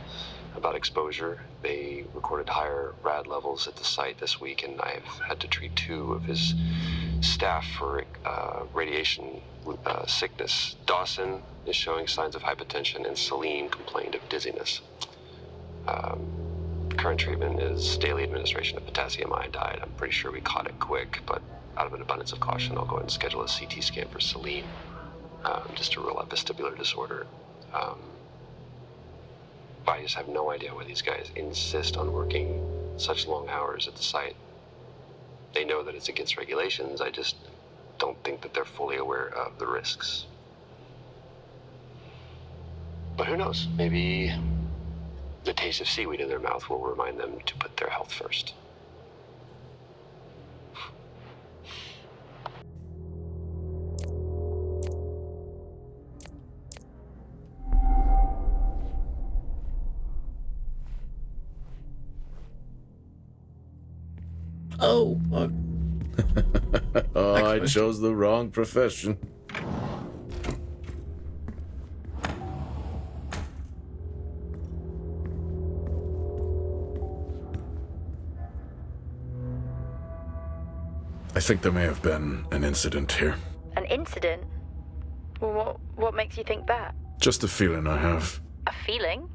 about exposure. They recorded higher rad levels at the site this week, and I've had to treat 2 of his staff for radiation sickness. Dawson is showing signs of hypotension, and Celine complained of dizziness. Current treatment is daily administration of potassium iodide. I'm pretty sure we caught it quick, but out of an abundance of caution, I'll go ahead and schedule a CT scan for Celine, just to rule out vestibular disorder. I just have no idea why these guys insist on working such long hours at the site. They know that it's against regulations. I don't think that they're fully aware of the risks. But who knows? Maybe the taste of seaweed in their mouth will remind them to put their health first. Oh, fuck. Oh, I chose the wrong profession. I think there may have been an incident here. An incident? Well, what makes you think that? Just a feeling I have. A feeling?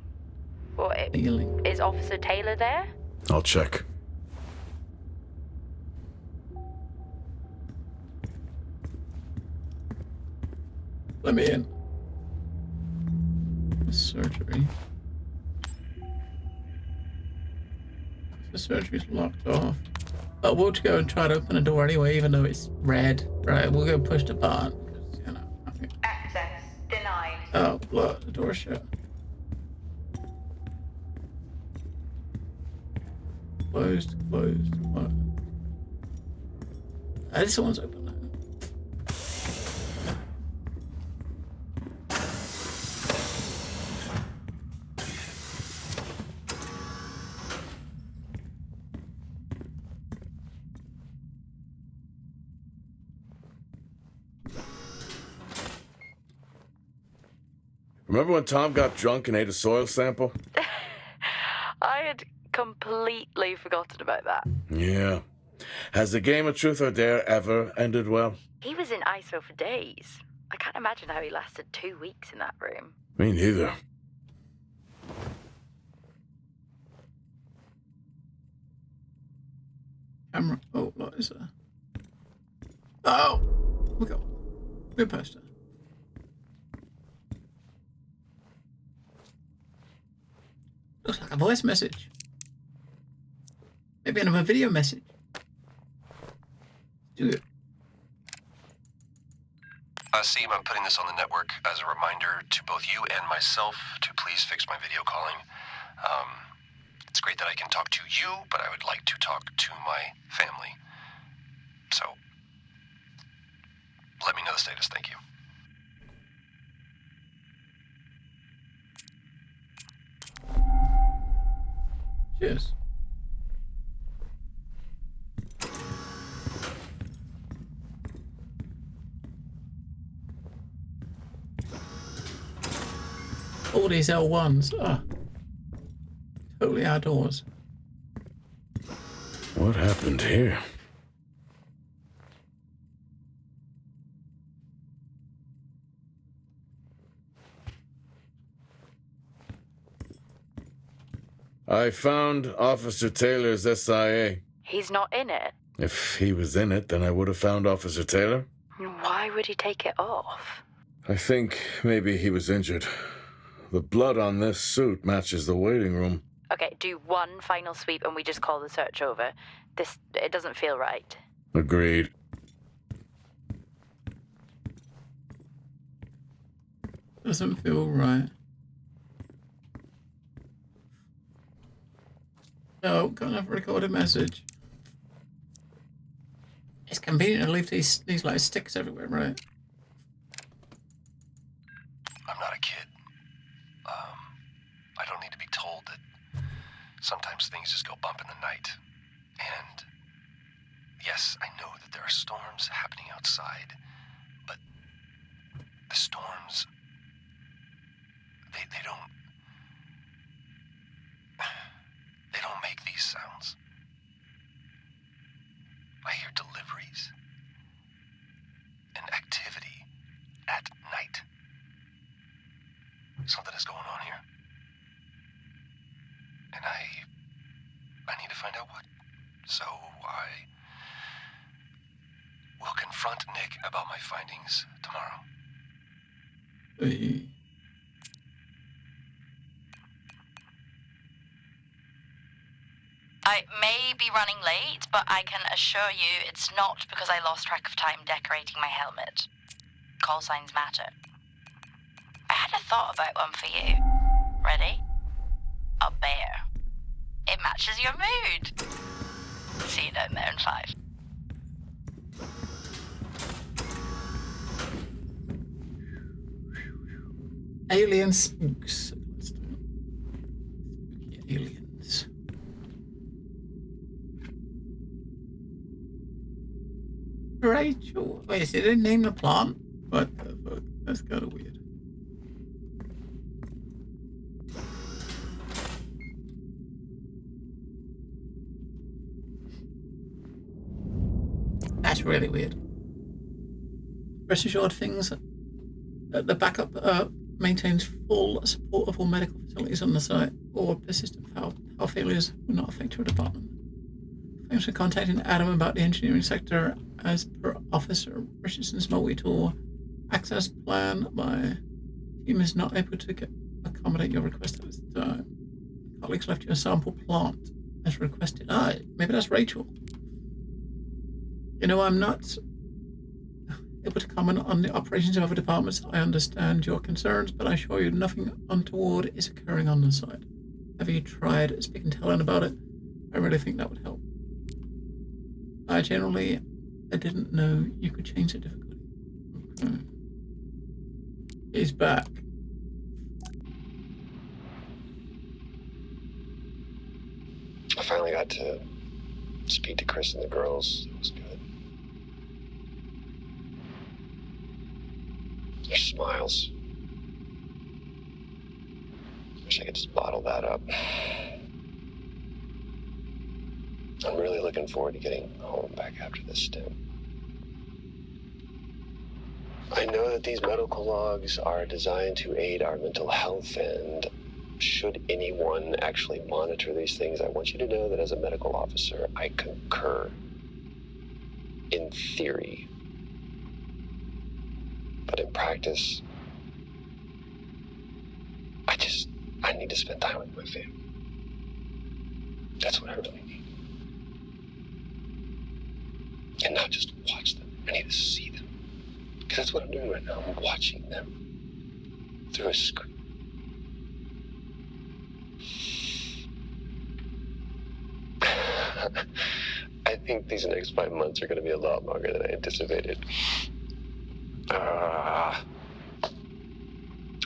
What, Feeling. is Officer Taylor there? I'll check. Let me in. Surgery. The surgery's locked off. But we'll just go and try to open the door anyway, even though it's red. Right, we'll go push the button. You know, Access denied. oh, look, the door's shut. Closed, closed. What? This one's open now. Remember when Tom got drunk and ate a soil sample? I had completely forgotten about that. Yeah. Has the game of Truth or Dare ever ended well? He was in ISO for days. I can't imagine how he lasted 2 weeks in that room. Me neither. Camera. Oh, what is that? Oh! We got good poster. Looks like a voice message. Maybe another video message. Do it. Seem, I'm putting this on the network as a reminder to both you and myself to please fix my video calling. It's great that I can talk to you, but I would like to talk to my family. So, let me know the status. Thank you. Cheers. All these L1s. Ah. Totally outdoors. What happened here? I found Officer Taylor's SIA. He's not in it. If he was in it, then I would have found Officer Taylor. Why would he take it off? I think maybe he was injured. The blood on this suit matches the waiting room. Okay, do one final sweep and we just call the search over. It doesn't feel right. Agreed. Doesn't feel right. No, can't have a recorded message. It's convenient to leave these like sticks everywhere, right? I'm not a kid. I don't need to be told that sometimes things just go bump in the night. And yes, I know that there are storms happening outside, but the storms, they don't make these sounds. I hear deliveries and activity at night. Something is going on here. And I need to find out what. So I will confront Nick about my findings tomorrow. Hey. I may be running late, but I can assure you it's not because I lost track of time decorating my helmet. Call signs matter. I had a thought about one for you. Ready? A bear. It matches your mood. See you down there in 5. Alien spooks. Spooky aliens. Rachel. Wait, did they name the plant? What the fuck? That's kind of weird. That's really weird. Rest assured, things. The backup maintains full support of all medical facilities on the site. Or persistent power failures will not affect your department. Thanks for contacting Adam about the engineering sector. As per Officer Richardson's multi-tool access plan, my team is not able to accommodate your request at this time. Colleagues left you a sample plant as requested. Maybe that's Rachel. You know, I'm not able to comment on the operations of other departments. I understand your concerns, but I assure you nothing untoward is occurring on the site. Have you tried speaking to Helen about it? I really think that would help. I didn't know you could change the difficulty. Okay. He's back. I finally got to speak to Chris and the girls. It was good. Their smiles. Wish I could just bottle that up. I'm really looking forward to getting home back after this stint. I know that these medical logs are designed to aid our mental health, and should anyone actually monitor these things, I want you to know that as a medical officer, I concur. In theory. But in practice, I need to spend time with my family. That's what I really need. And not just watch them. I need to see them. Because that's what I'm doing right now. I'm watching them through a screen. I think these next 5 months are going to be a lot longer than I anticipated.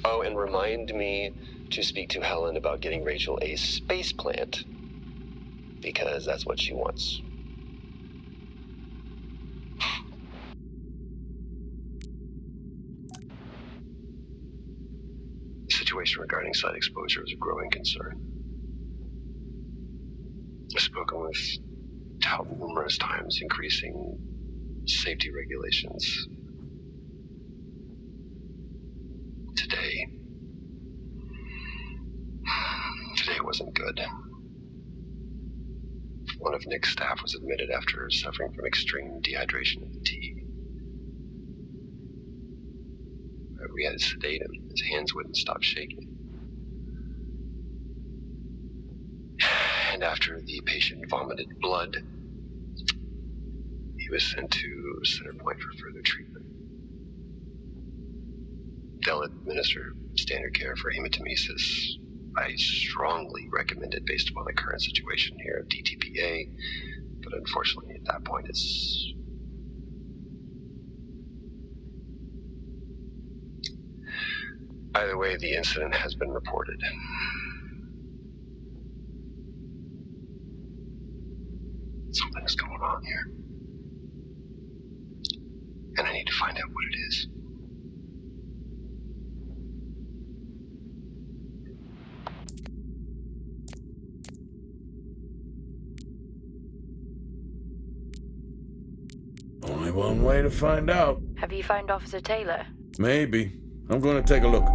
Oh, and remind me to speak to Helen about getting Rachel a space plant. Because that's what she wants. The situation regarding site exposure is a growing concern. I've spoken with Tout numerous times, increasing safety regulations. Today wasn't good. One of Nick's staff was admitted after suffering from extreme dehydration and fatigue. We had to sedate him. His hands wouldn't stop shaking. And after the patient vomited blood, he was sent to Center Point for further treatment. They'll administer standard care for hematemesis. I strongly recommend it based upon the current situation here of DTPA, but unfortunately at that point it's... Either way, the incident has been reported. Something's going on here. And I need to find out what it is. Only one way to find out. Have you found Officer Taylor? Maybe. I'm going to take a look.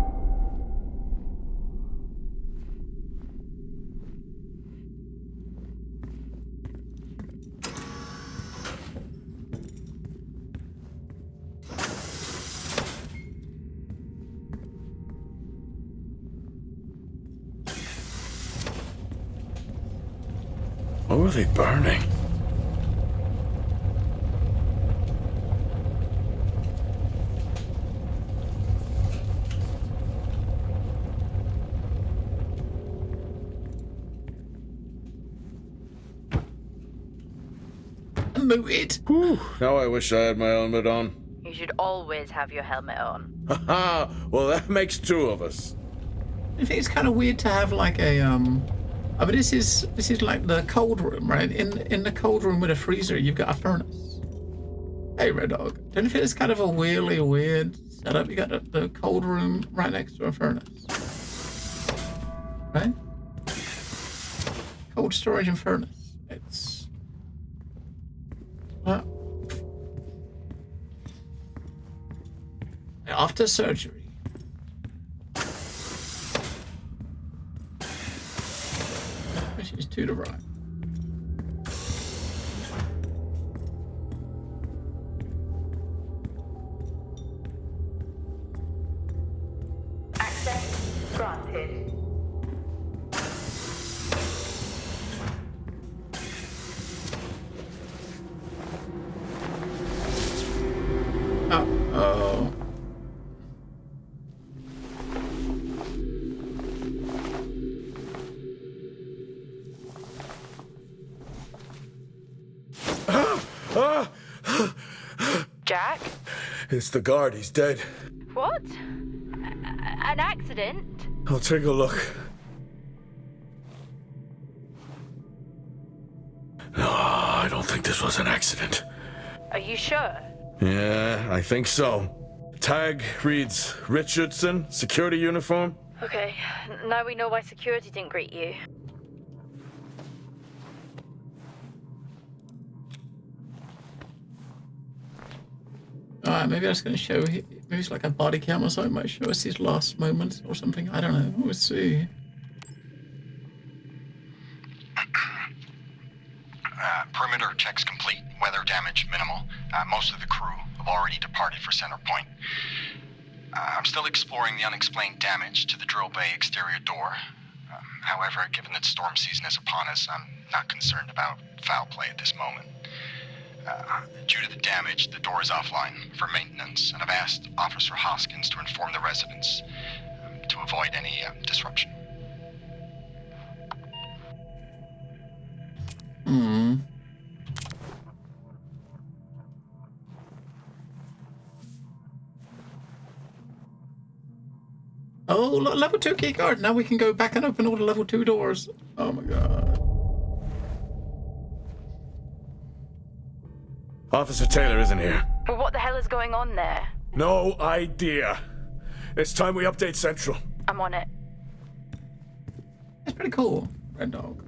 What are they burning? Mooted. Whew, now I wish I had my helmet on. You should always have your helmet on. Haha, well that makes two of us. I think it's kind of weird to have like a I mean, this is like the cold room, right? In the cold room with a freezer, you've got a furnace. Hey, Red Dog. Don't you think it's kind of a weirdly weird setup? You got the cold room right next to a furnace, right? Cold storage and furnace. It's well, after surgery. Which is to the right. Access granted. Oh. Jack? It's the guard, he's dead. What? An accident? I'll take a look. No, I don't think this was an accident. Are you sure? Yeah, I think so. Tag reads Richardson, security uniform. Okay, now we know why security didn't greet you. Alright, maybe I was going to show, maybe it's like a body cam or something, might show us his last moments or something. I don't know. We'll see. Perimeter checks complete. Weather damage minimal. Most of the crew have already departed for Center Point. I'm still exploring the unexplained damage to the drill bay exterior door. However, given that storm season is upon us, I'm not concerned about foul play at this moment. Due to the damage, the door is offline for maintenance, and I've asked Officer Hoskins to inform the residents to avoid any disruption. Oh, look, level 2 key card. Now we can go back and open all the level 2 doors. Oh my god. Officer Taylor isn't here. But what the hell is going on there? No idea. It's time we update Central. I'm on it. That's pretty cool, Red Dog.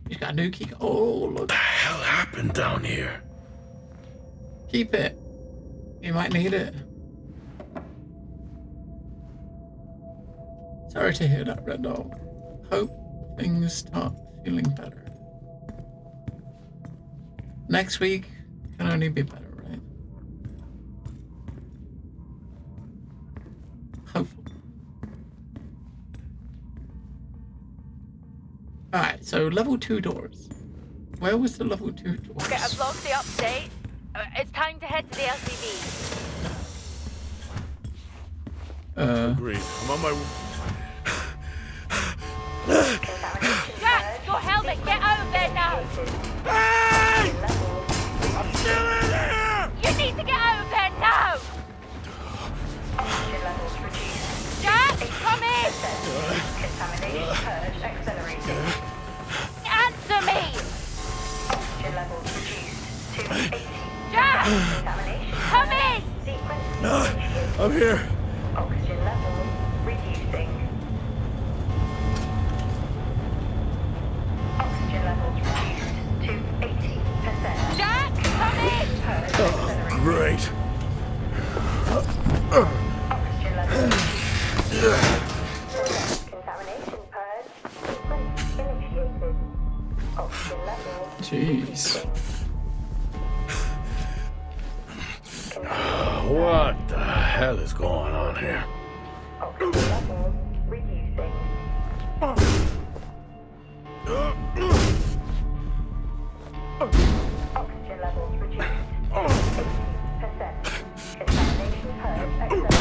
He's got a new key card. Oh, look. What the hell happened down here? Keep it. You might need it. Sorry to hear that, Red Dog. Hope things start feeling better. Next week can only be better, right? Hopefully. Alright, so level 2 doors. Where was the level 2 doors? Okay, I've logged the update. It's time to head to the LCV. Agreed. I'm on my... Jack, your helmet, get out of there now! Hey! I'm still in here! You need to get out of there now! Oxygen levels reduced. Jack, come in! Contamination purge accelerating. Answer me! Oxygen levels reduced to 80. Jack, Contamination come in! sequence. I'm here. Oxygen levels reducing. Oxygen levels reduced to 80%. Jack, come in! Purge Oh, accelerating. great. Oxygen levels reduced. Contamination purge sequence initiated. Oxygen levels Jeez. What the hell is going on here? Oxygen levels reducing. Oxygen levels reduced. 80%. Contamination purge accelerated.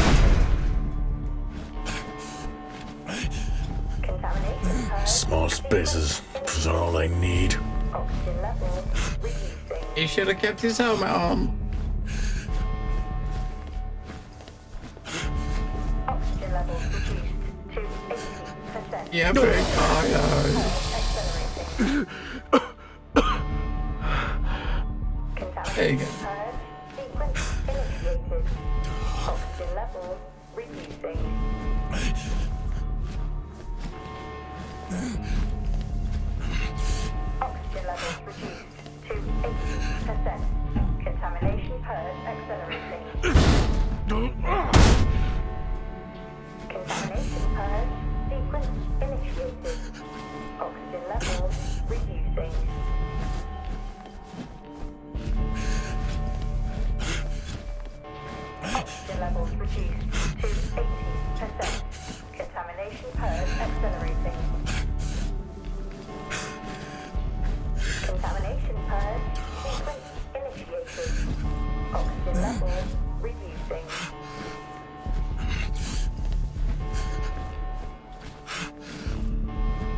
Contamination purge. Small spaces. Those are all I need. Oxygen levels reducing. He should have kept his helmet on. Oxygen levels reduced to 80%. Yeah, big. Accelerating. There you go. Purge sequence initiated. Oxygen levels reducing. Oxygen levels reduced to 80%. Contamination purge accelerating. Contamination purge sequence initiated. Oxygen levels reducing. Oxygen levels reduced to 80%. Contamination purge accelerating. Contamination purge sequence initiated. Oxygen levels reducing.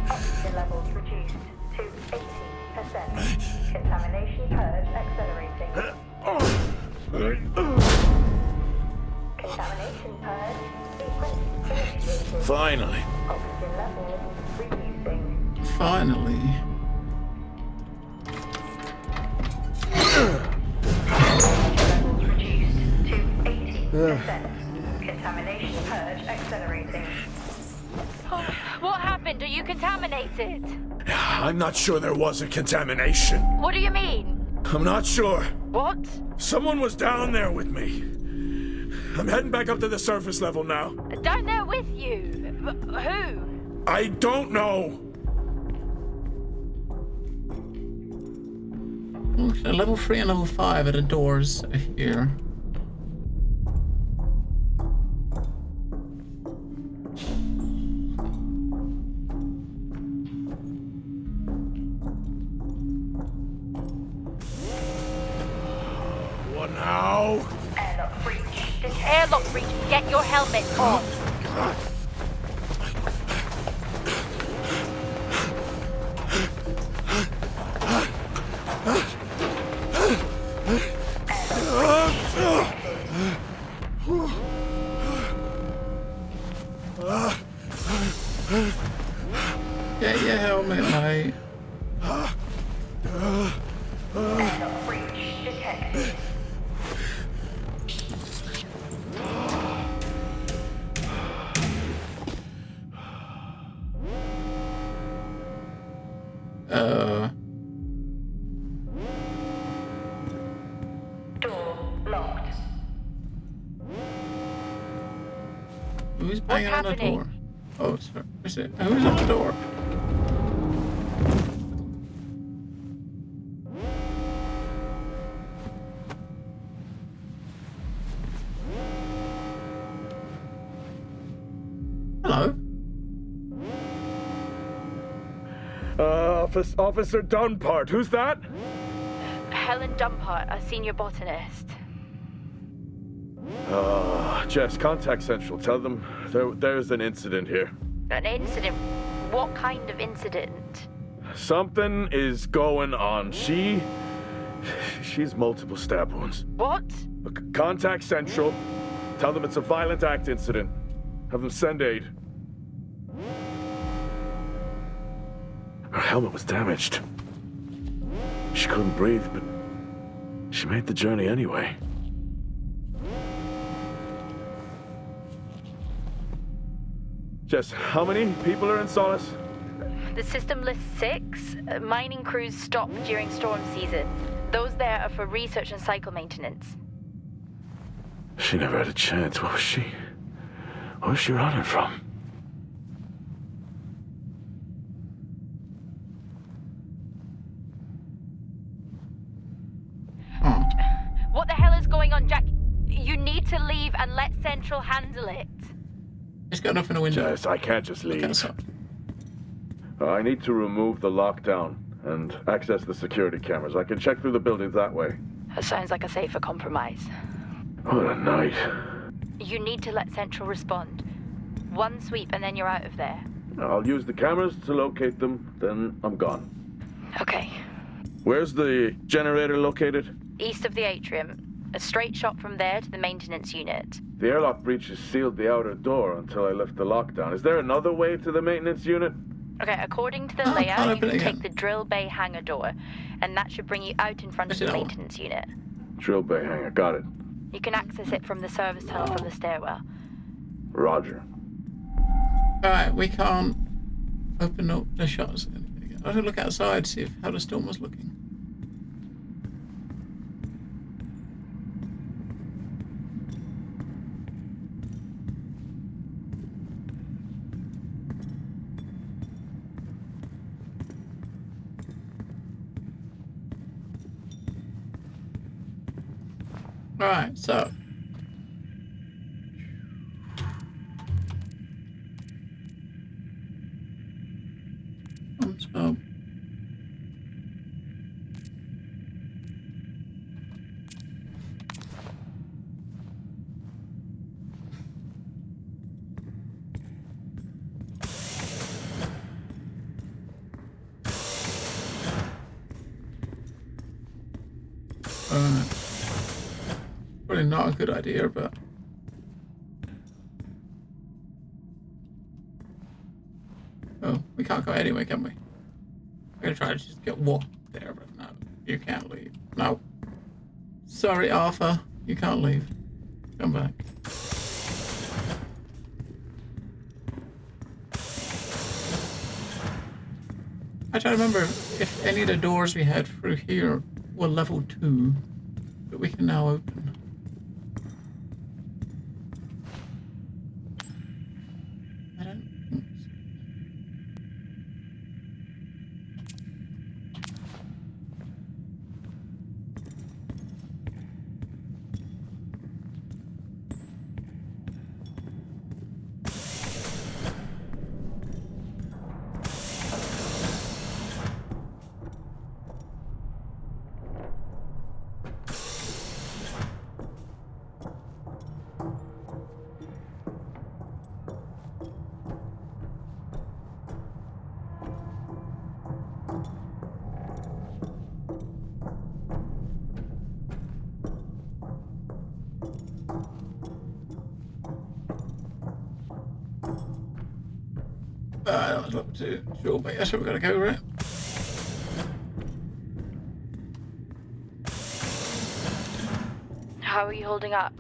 Oxygen levels reduced to 80%. Contamination purge accelerating. Contamination purge sequence initiated. Finally. Oxygen levels reducing. Finally. Levels reduced to 80%. Contamination purge accelerating. What happened? Are you contaminated? I'm not sure there was a contamination. What do you mean? I'm not sure. What? Someone was down there with me. I'm heading back up to the surface level now. Down there with you? Who? I don't know. Okay, level 3 and level 5 are the doors here. What now? Airlock breach detected. Airlock breach. Get your helmet on. Get your helmet, mate. Airlock breach detected. Door locked. Who's banging on the happening? door? Oh, sorry. Who's it? Who's on the door? Hello. Officer Dunpart, who's that? Helen Dumpart, a senior botanist. Jess, contact Central. Tell them there's an incident here. An incident? What kind of incident? Something is going on. She's multiple stab wounds. What? Look, contact Central. Tell them it's a violent act incident. Have them send aid. Her helmet was damaged. She couldn't breathe, but she made the journey anyway. Jess, how many people are in Solis? The system lists 6. Mining crews stop during storm season. Those there are for research and cycle maintenance. She never had a chance. What was she running from? What the hell is going on, Jack? You need to leave and let Central handle it. He's got nothing to window. Jess, I can't just leave. Okay, so. I need to remove the lockdown and access the security cameras. I can check through the buildings that way. That sounds like a safer compromise. What a night. You need to let Central respond. One sweep and then you're out of there. I'll use the cameras to locate them, then I'm gone. Okay. Where's the generator located? East of the atrium. A straight shot from there to the maintenance unit. The airlock breaches sealed the outer door until I lift the lockdown. Is there another way to the maintenance unit? Okay, according to the layout, you can take the drill bay hangar door, and that should bring you out in front of the maintenance unit. Drill bay hangar, got it. You can access it from the service tunnel from the stairwell. Roger. Alright, we can't open up the shutters. I have to look outside, see how the storm was looking. Alright, so. Probably not a good idea, but oh, we can't go anyway, can we? We're gonna try to just get walk there, but no, you can't leave. No. Sorry, Arthur, you can't leave. Come back. I try to remember if any of the doors we had through here were level 2 that we can now open. I don't think so. That was up to sure, but that's where we're gonna go, right? How are you holding up?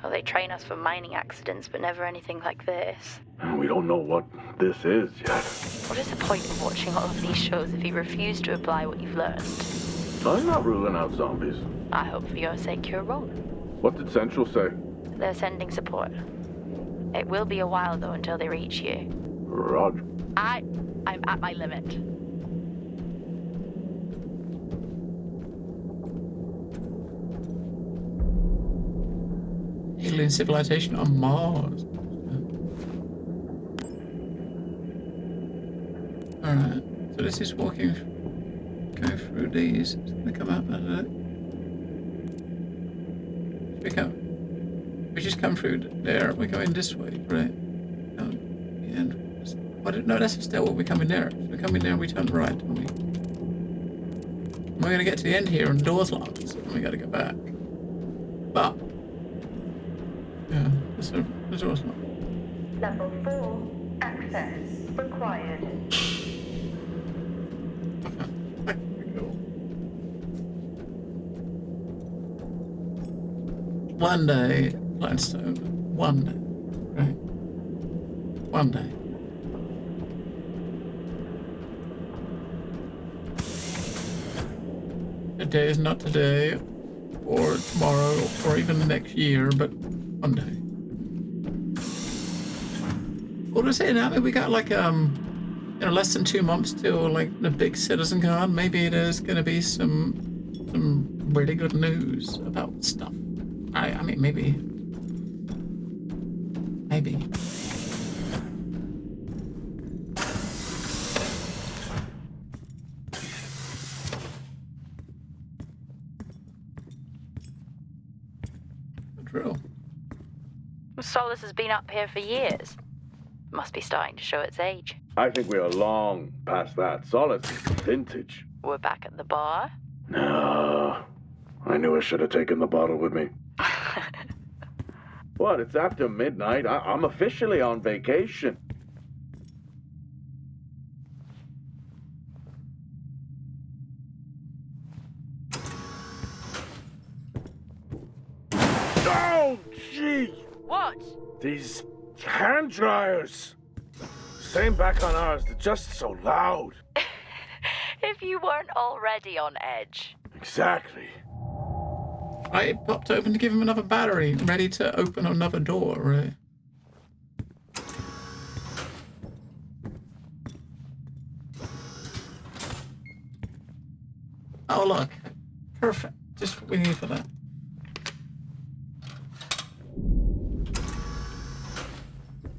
Well, they train us for mining accidents, but never anything like this. We don't know what this is yet. What is the point of watching all of these shows if you refuse to apply what you've learned? I'm not ruling out zombies. I hope for your sake you're wrong. What did Central say? They're sending support. It will be a while, though, until they reach you. Roger. I'm at my limit. Alien civilization on Mars. Alright, so this is walking, go through these. It's gonna come up, we just come through there. We're going this way, right? No, that's a stairwell. We're coming there. We're coming there and we turn right, don't we? And we're gonna get to the end here and the door's locked, so we gotta go back. But yeah, the door's locked. Level 4, access required. Okay, back we go. One day, Gladstone. One day, right? One day. Today is not today, or tomorrow, or even next year, but one day. What was it now? We got like less than 2 months till like the big CitizenCon. Maybe there's gonna be some really good news about stuff. I mean, maybe. drill. Solis has been up here for years. Must be starting to show its age. I think we are long past that. Solis is vintage. We're back at the bar. No. I knew I should have taken the bottle with me. What? It's after midnight. I'm officially on vacation. Oh, gee! What? These hand dryers. Same back on ours. They're just so loud. If you weren't already on edge. Exactly. I popped open to give him another battery, ready to open another door, right? Oh, look. Perfect. Just what we need for that.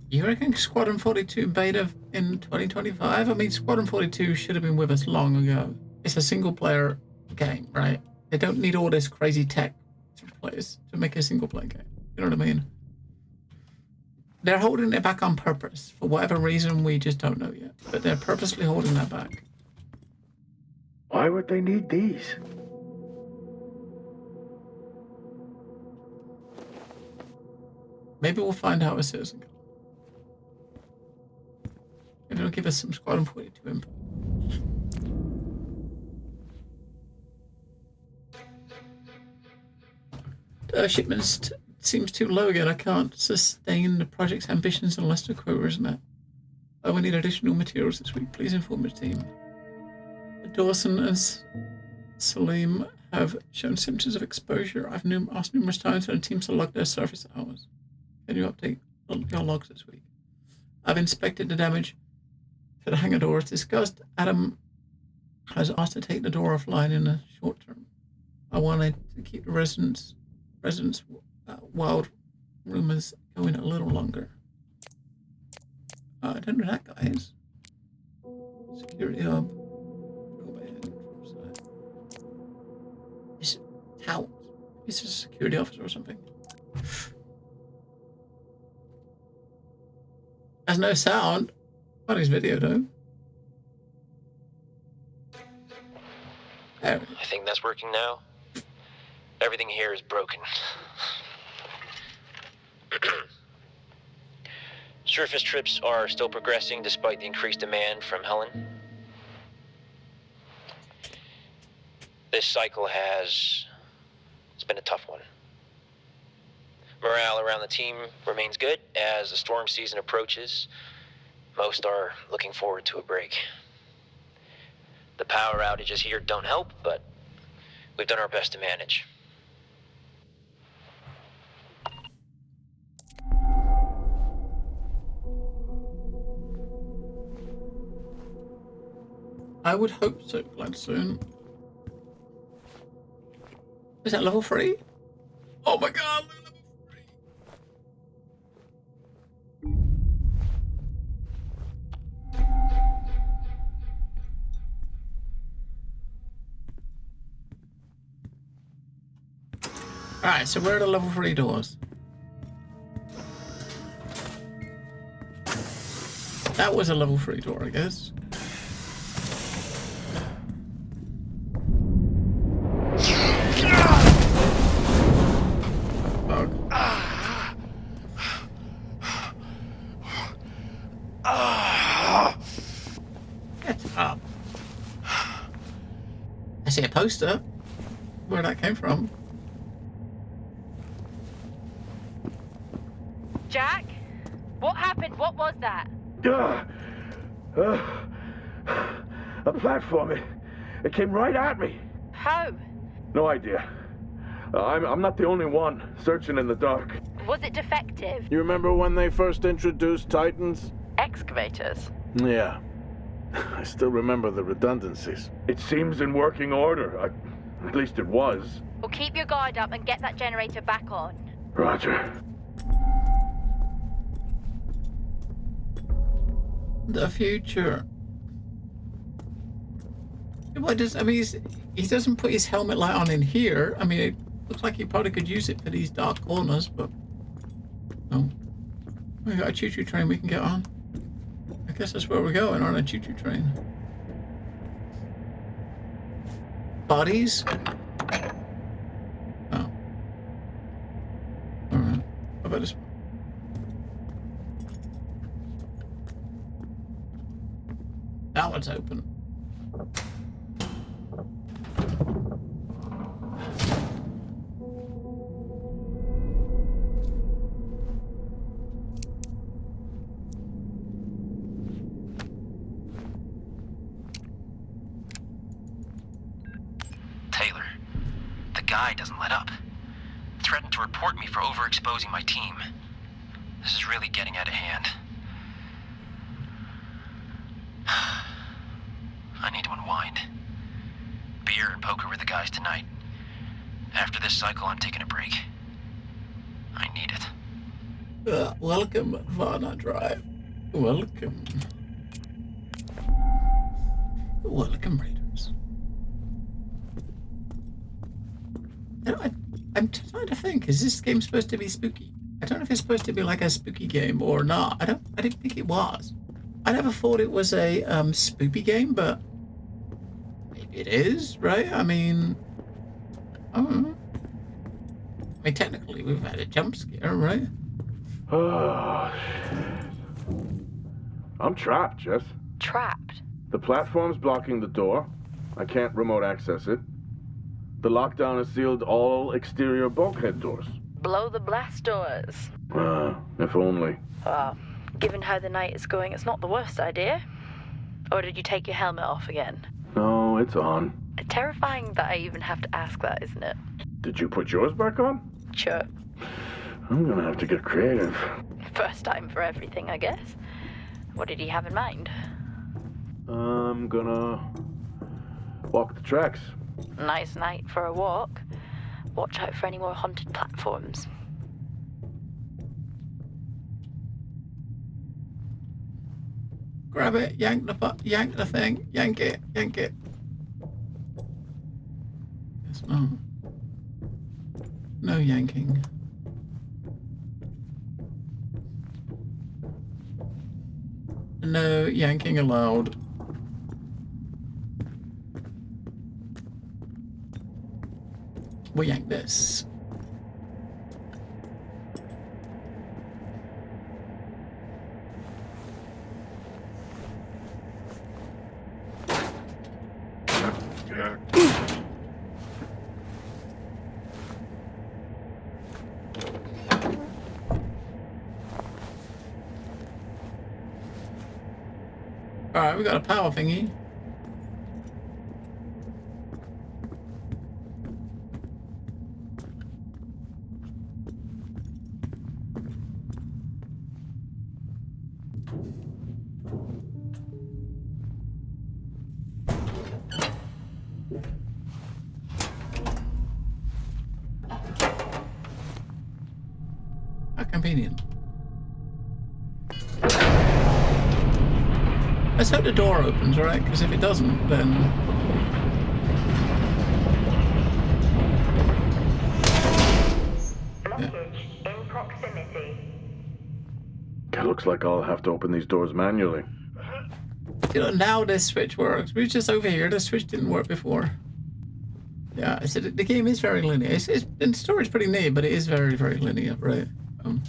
You reckon Squadron 42 beta in 2025? I mean, Squadron 42 should have been with us long ago. It's a single-player game, right? They don't need all this crazy tech to make a single-player game. You know what I mean? They're holding it back on purpose. For whatever reason, we just don't know yet. But they're purposely holding that back. Why would they need these? Maybe we'll find out as Citizen. Maybe it'll give us some Squadron 42 input. Shipments seems too low again. I can't sustain the project's ambitions unless the quota is met. I will need additional materials this week. Please inform the team. Dawson and Salim have shown symptoms of exposure. I've asked numerous times for the teams to log their surface hours. Can you update your logs this week? I've inspected the damage to the hangar door as discussed. Adam has asked to take the door offline in the short term. I wanted to keep the residents' wild rumors going a little longer. I don't know who that guy is. Security hub. It's Tout. He's a security officer or something. Has no sound. Got his video though. There. I think that's working now. Everything here is broken. Surface trips are still progressing despite the increased demand from Helen. This cycle it's been a tough one. Morale around the team remains good as the storm season approaches. Most are looking forward to a break. The power outages here don't help, but we've done our best to manage. I would hope so, Gladstone. Is that level 3? Oh my god, level 3! Alright, so where are the level 3 doors? That was a level 3 door, I guess. I see a poster. Where that came from? Jack? What happened? What was that? A platform. It came right at me. How? No idea. I'm not the only one searching in the dark. Was it defective? You remember when they first introduced Titans? Excavators. Yeah. I still remember the redundancies. It seems in working order. At least it was. Well, keep your guard up and get that generator back on. Roger. The future. What does, I mean, he doesn't put his helmet light on in here. I mean, Looks like you probably could use it for these dark corners, but no. We got a choo-choo train we can get on. I guess that's where we're going, on a choo-choo train. Bodies? Oh. Alright. How about this one? That one's open. Taylor, the guy doesn't let up. Threatened to report me for overexposing my team. This is really getting out of hand. I need to unwind. Beer and poker with the guys tonight. After this cycle, I'm taking a break. I need it. Welcome, Varna Drive. Welcome. Welcome, Raiders. I'm trying to think, is this game supposed to be spooky? I don't know if it's supposed to be like a spooky game or not. I didn't think it was. I never thought it was a spoopy game, but maybe it is, right? I mean, I don't know. I mean, technically, we've had a jump scare, right? I'm trapped, Jess. Trapped? The platform's blocking the door. I can't remote access it. The lockdown has sealed all exterior bulkhead doors. Blow the blast doors. If only. Given how the night is going, it's not the worst idea. Or did you take your helmet off again? No, it's on. Terrifying that I even have to ask that, isn't it? Did you put yours back on? Sure. I'm gonna have to get creative. First time for everything, I guess. What did he have in mind? I'm gonna walk the tracks. Nice night for a walk. Watch out for any more haunted platforms. Grab it, yank the thing, yank it. Yes, no. No yanking. No yanking allowed. We'll yank this. Alright, we got a power thingy. How convenient. Let's hope the door opens, right? Because if it doesn't, then... Blockage in proximity. It looks like I'll have to open these doors manually. You know, now this switch works. We were just over here. The switch didn't work before. Yeah, I said the game is very linear. And the story's pretty neat, but it is very, very linear, right? Wait,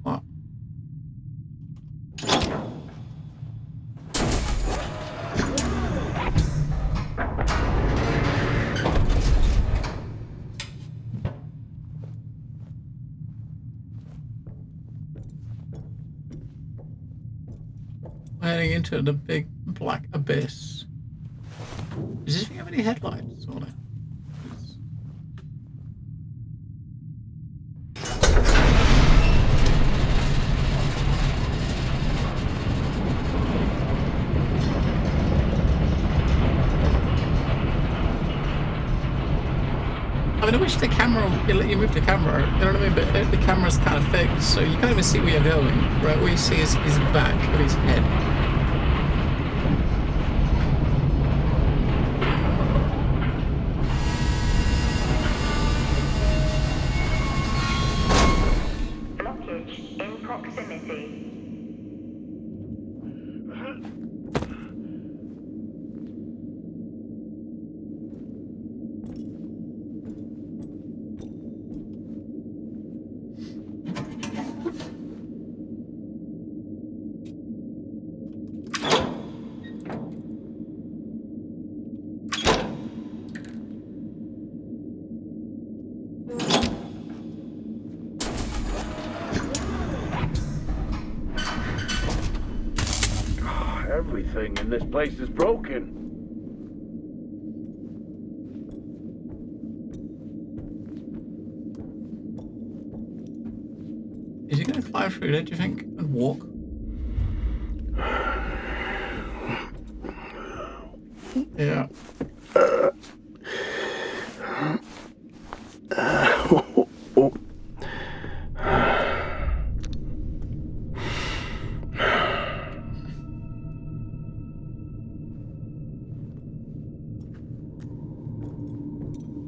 what? Heading into the big black abyss. Does this thing have any headlights on it? I mean, I wish the camera, you move the camera, you know what I mean? But the camera's kind of fixed, so you can't even see where you're going, right? All you see is his back of his head. Blockage in proximity. Everything in this place is broken. Is he going to climb through there, do you think, and walk? Yeah.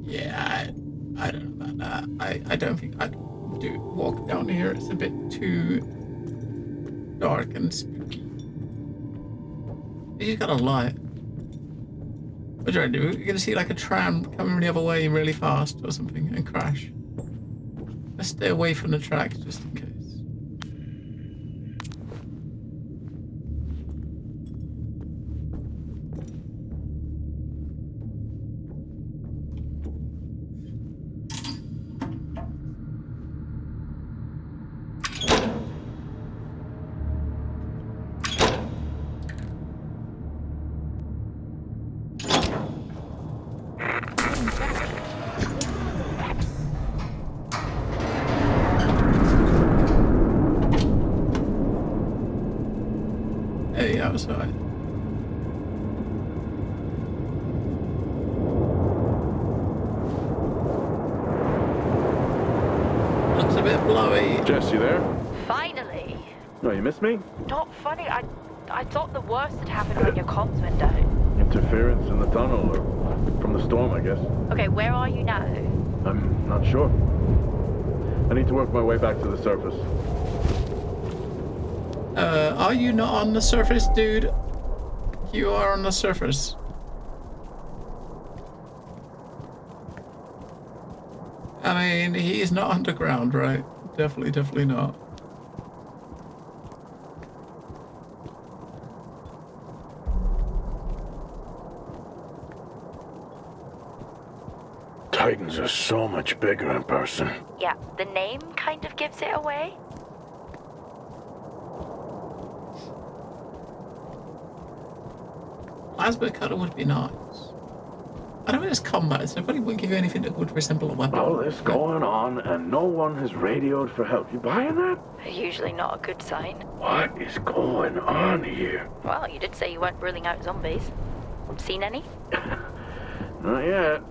Yeah, I don't know about that. I don't think I'd do walk down here. It's a bit too dark and spooky. He's got a light. What do you do? You're gonna see like a tram coming the other way really fast or something and crash. Let's stay away from the tracks just in case. Hey, outside. Looks a bit blowy. Jess, you there? Finally. No, you missed me? Not funny. I thought the worst had happened when your comms went out. Interference in the tunnel, or from the storm, I guess. Okay, where are you now? I'm not sure. I need to work my way back to the surface. Are you not on the surface, dude? You are on the surface. I mean, he is not underground, right? Definitely not. Titans are so much bigger in person. Yeah, the name kind of gives it away. Plasma cutter would be nice. I don't think it's combat, so nobody would give you anything that would resemble a weapon. All this going on and no one has radioed for help. You buying that? Usually not a good sign. What is going on here? Well, you did say you weren't ruling out zombies. Seen any? Not yet.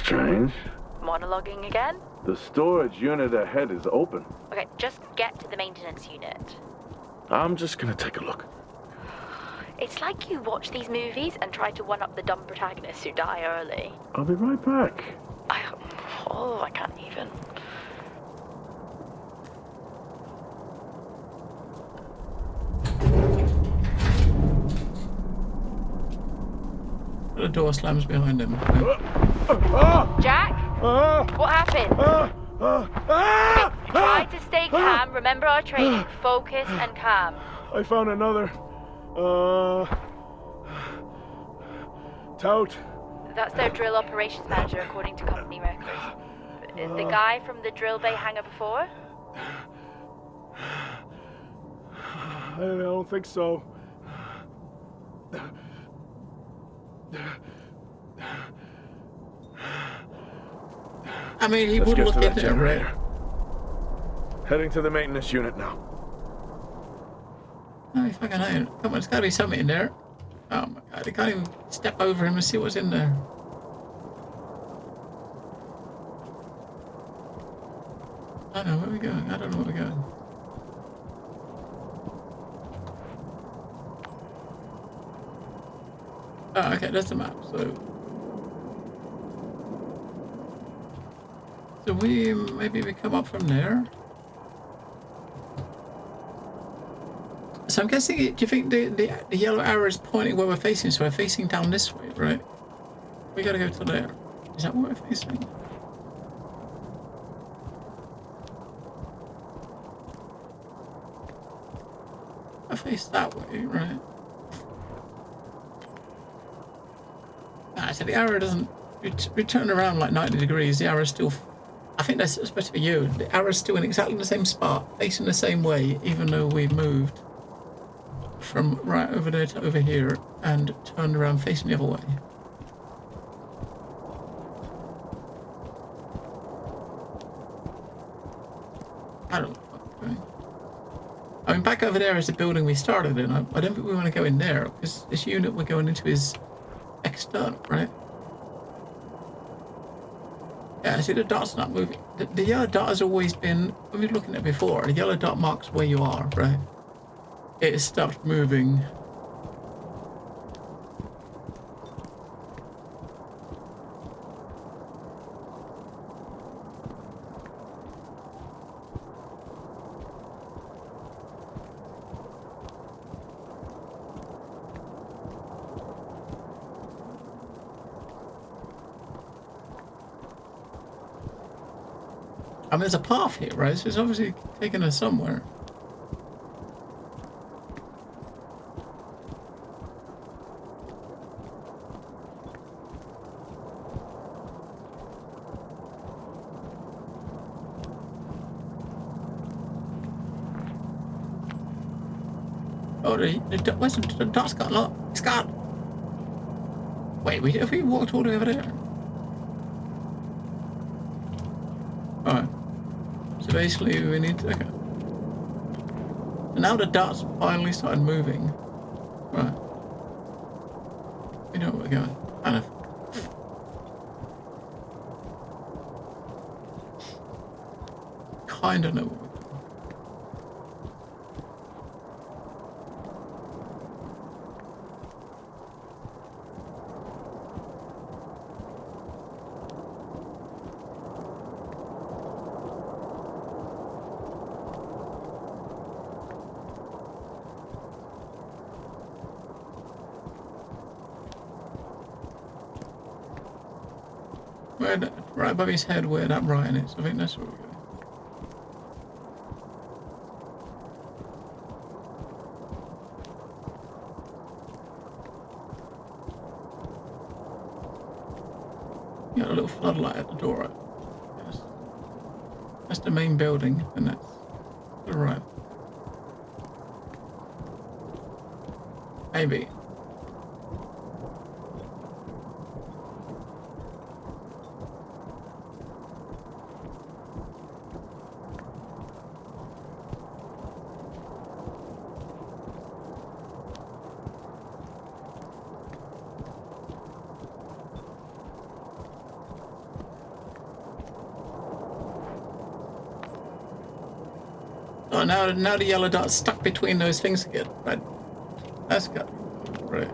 Strange. Monologuing again? The storage unit ahead is open. Okay, just get to the maintenance unit. I'm just gonna take a look. It's like you watch these movies and try to one-up the dumb protagonists who die early. I'll be right back. I can't even. The door slams behind him. Jack? What happened? Try to stay calm. Remember our training. Focus and calm. I found another. Tout. That's their drill operations manager, according to company records. The guy from the drill bay hangar before? I don't think so. I mean, he Let's would get look to that into it, right? generator. Heading to the maintenance unit now. No, he fucking ain't. Come on, there's gotta be something in there. Oh my god, I can't even step over him and see what's in there. I don't know where we're going. I don't know where we're going. Oh, okay, that's the map. So maybe we come up from there. So I'm guessing. Do you think the yellow arrow is pointing where we're facing? So we're facing down this way, right? We gotta go to there. Is that where we're facing? I face that way, right? Ah, so the arrow doesn't return around like 90 degrees. The arrow's still. I think that's supposed to be you. The arrow's still in exactly the same spot, facing the same way, even though we moved from right over there to over here and turned around facing the other way. I don't know what I'm doing. I mean, back over there is the building we started in. I don't think we want to go in there because this unit we're going into is external, right? Yeah, see the dot's not moving. The yellow dot has always been, when we were looking at it before, the yellow dot marks where you are, right? It has stopped moving. I mean, there's a path here, right? So it's obviously taking us somewhere. Oh, the dot's got a lot. It's got. Wait, have we walked all the way over there? Alright. So basically we need to, okay. So now the dot's finally started moving. Right. We know where we're going. Kind of. Kind of know where we're going. Right above his head where that Ryan is. I think that's where we're going. You got a little floodlight at the door, right? Yes. That's the main building, and that's to the right. Maybe. Oh, now the yellow dot's stuck between those things again. Right. That's good. Right.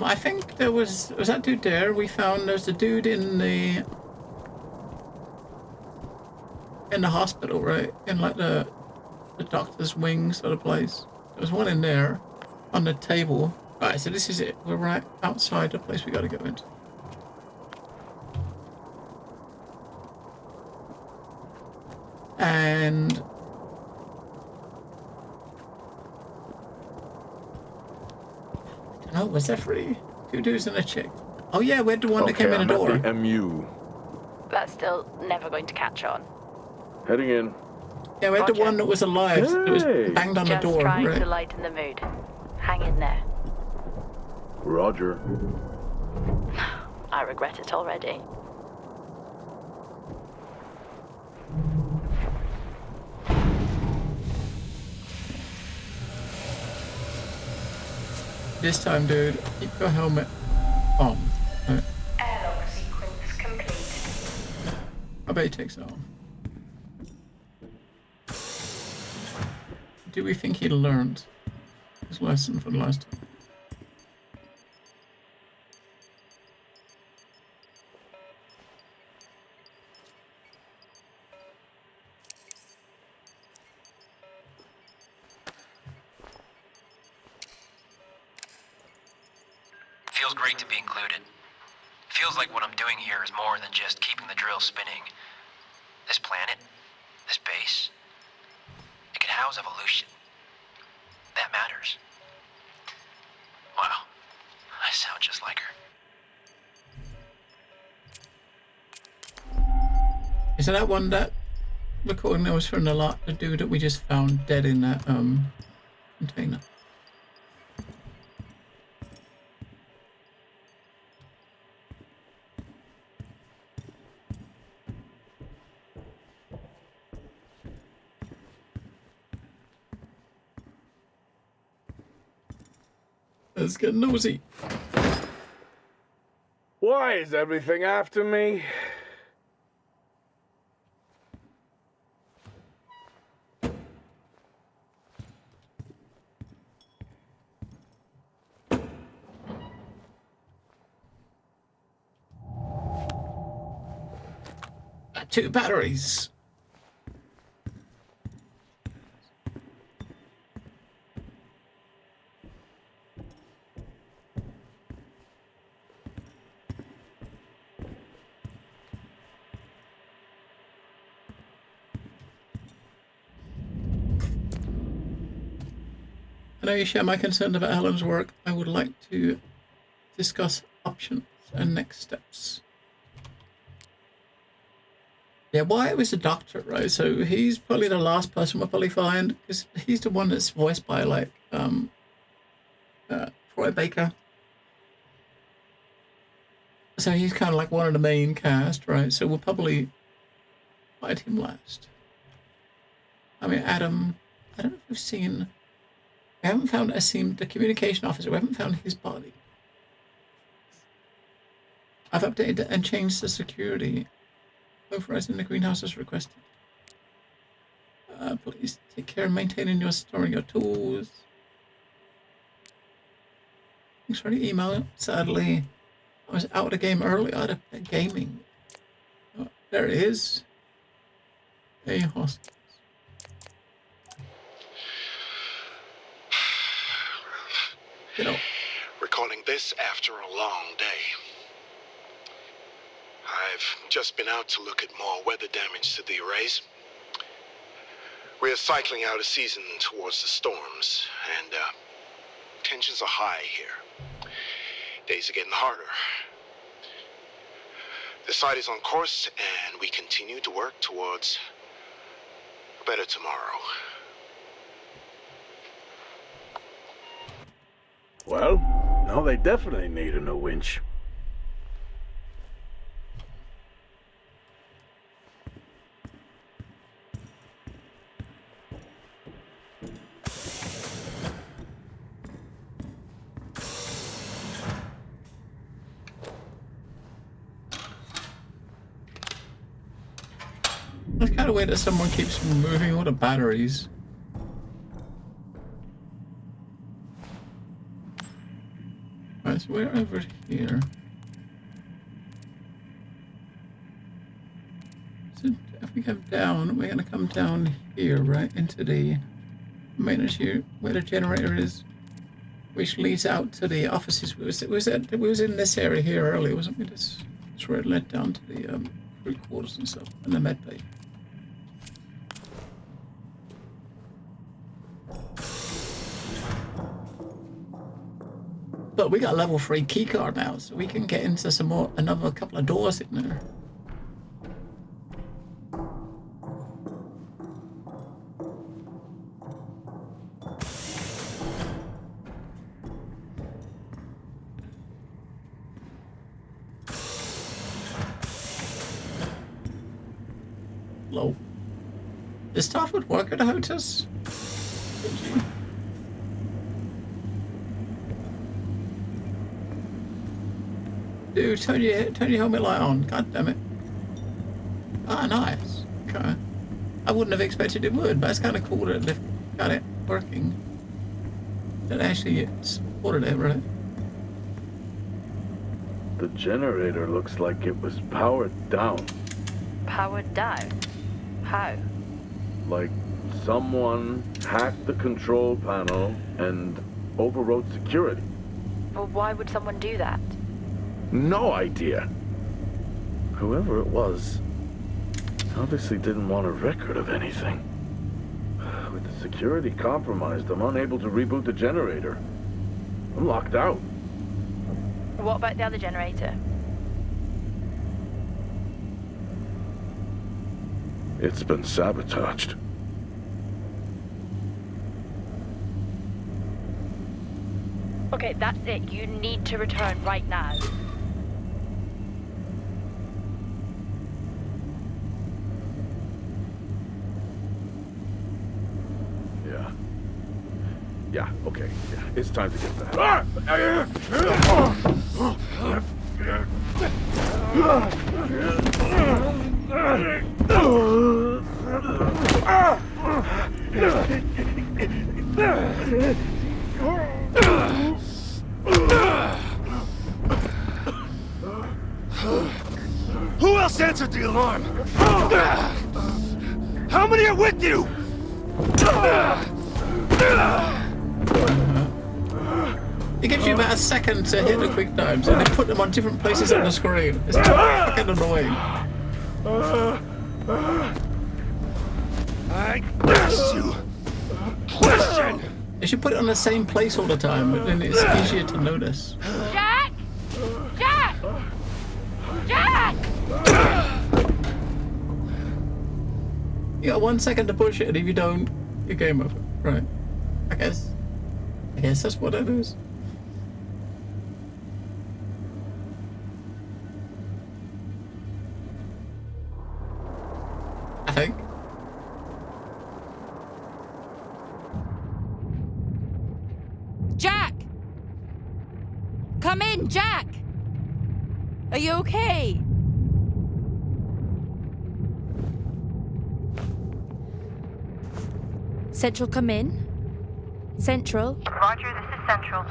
I think there was that dude there? We found there's a dude in the hospital, right? In like the doctor's wing sort of place. There was one in there on the table. Right, so this is it. We're right outside the place we gotta go into. And I don't know, was there free? 2 dudes and a chick. Oh yeah, we had the one that came in I'm the door. at the MU. That's still never going to catch on. Heading in. Yeah, we had the Roger. one that was alive. That was banged on Just the door, trying right? to lighten the mood. Hang in there. Roger. I regret it already. This time, dude, keep your helmet on. Right. Airlock sequence complete. I bet he takes it off. Do we think he learned his lesson for the last time? Feels great to be included. Feels like what I'm doing here is more than just keeping the drill spinning. This planet, this base, it can house evolution. That matters. Wow, I sound just like her. Is that one that recording that was from the dude that we just found dead in that container? Let's get nosy. Why is everything after me? Two batteries. I know you share my concern about Helen's work. I would like to discuss options and next steps. Yeah, Wyatt was a doctor, right? So he's probably the last person we'll probably find, because he's the one that's voiced by, like, Troy Baker. So he's kind of like one of the main cast, right? So we'll probably find him last. I mean, Adam, I don't know if we've seen... We haven't found the communication officer. We haven't found his body. I've updated and changed the security. Overriding the greenhouse as requested. Please take care of maintaining your storing your tools. Thanks for the email. Sadly, I was out of the game early. Out of gaming. Oh, there it is. Hey, hostiles. Recording this after a long day. I've just been out to look at more weather damage to the arrays. We're cycling out of season towards the storms, and tensions are high here. Days are getting harder. The site is on course, and we continue to work towards a better tomorrow. Well, now they definitely need a new winch. It's kind of weird that someone keeps removing all the batteries. Right, so we're over here. So if we come down, we're going to come down here, right, into the maintenance unit where the generator is, which leads out to the offices. We was in this area here earlier, wasn't we? This where it led down to the crew quarters and stuff, and the med bay. But we got a level 3 keycard now, so we can get into another couple of doors in there. Low. Does Starford work at the hotels? Dude, turn your helmet light on. God damn it. Ah, nice. Okay. I wouldn't have expected it would, but it's kind of cool that they've got it working. That actually supported it, right? The generator looks like it was powered down. Powered down? How? Like someone hacked the control panel and overrode security. Well, why would someone do that? No idea. Whoever it was obviously didn't want a record of anything. With the security compromised, I'm unable to reboot the generator. I'm locked out. What about the other generator? It's been sabotaged. Okay, that's it. You need to return right now. Yeah, okay. Yeah, it's time to get back. Who else answered the alarm? How many are with you? It gives you about a second to hit the quick times, and they put them on different places on the screen. It's fucking annoying. I asked you question. They should put it on the same place all the time, but then it's easier to notice. Jack! Jack! Jack! You got 1 second to push it, and if you don't, your game over. Right. I guess that's what it is. I think. Jack! Come in, Jack! Are you okay? Central, come in. Central. Roger, this is Central.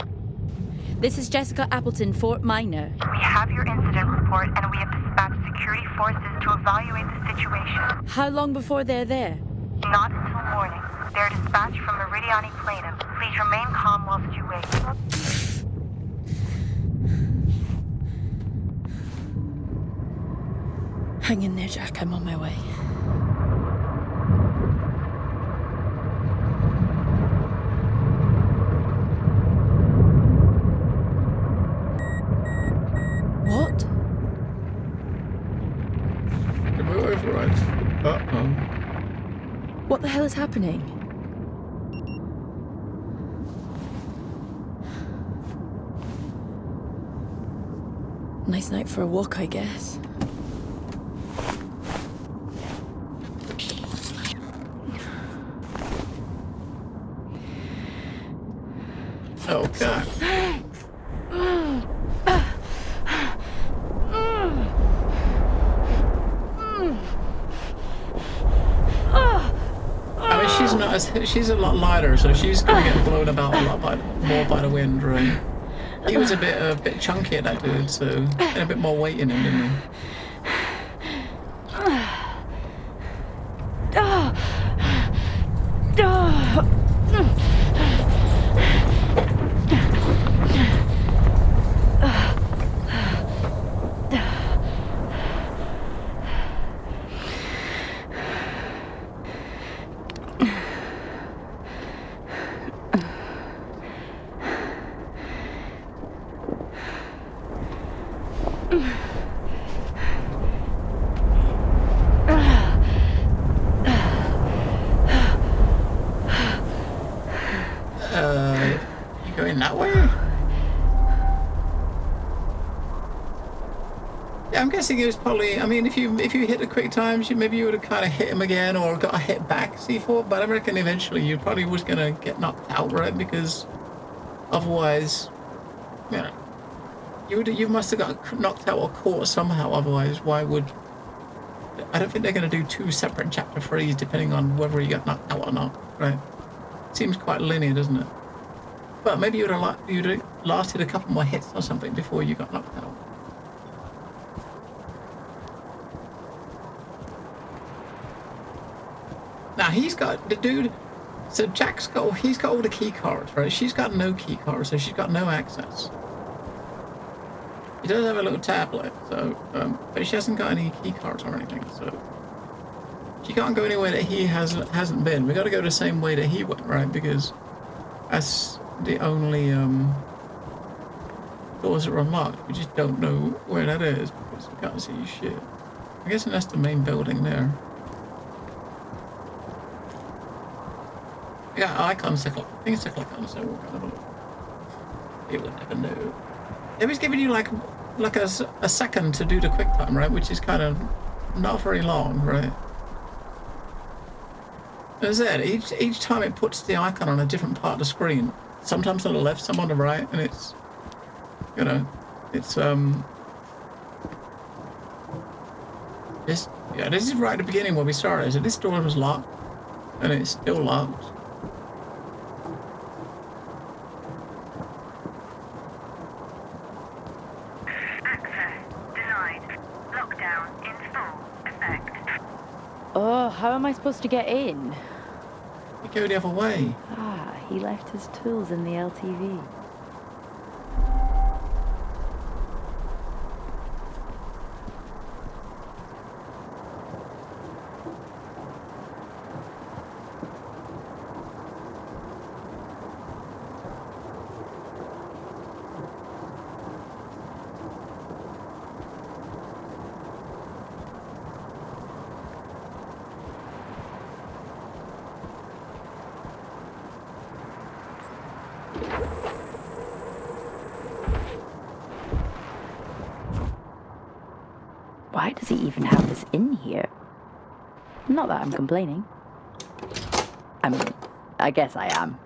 This is Jessica Appleton, Fort Minor. We have your incident report and we have dispatched security forces to evaluate the situation. How long before they're there? Not until morning. They're dispatched from Meridiani Planum. Please remain calm whilst you wait. Hang in there, Jack. I'm on my way. What? Uh-oh. What the hell is happening? Nice night for a walk, I guess. Oh, God. I mean, she's a lot lighter, so she's gonna get blown about a lot more by the wind, right? He was a bit chunky, that dude, so had a bit more weight in him, didn't he? guessing it was probably. I mean, if you hit the quick times, maybe you would have kind of hit him again or got a hit back, C4. But I reckon eventually you probably was gonna get knocked out, right? Because otherwise, you know, you must have got knocked out or caught somehow. Otherwise, why would? I don't think they're gonna do 2 separate chapter 3s depending on whether you got knocked out or not, right? Seems quite linear, doesn't it? But maybe you'd have lasted a couple more hits or something before you got knocked out. Now he's got the dude. So he's got all the key cards, right? She's got no key cards, so she's got no access. He does have a little tablet, so but she hasn't got any key cards or anything, so she can't go anywhere that he hasn't been. We got to go the same way that he went, right? Because that's the only doors that are unlocked. We just don't know where that is because we can't see shit. I guess that's the main building there. Yeah, icons look like, I think it's look like icons, so we'll kind of look. You would never know. It was giving you like a second to do the quick time, right? Which is kind of not very long, right? As I said, each time it puts the icon on a different part of the screen. Sometimes on the left, some on the right, and it's, you know, it's this is right at the beginning where we started. So this door was locked, and it's still locked. Oh, how am I supposed to get in? You go the other way. Ah, he left his tools in the LTV. Why does he even have this in here? Not that I'm complaining. I mean, I guess I am.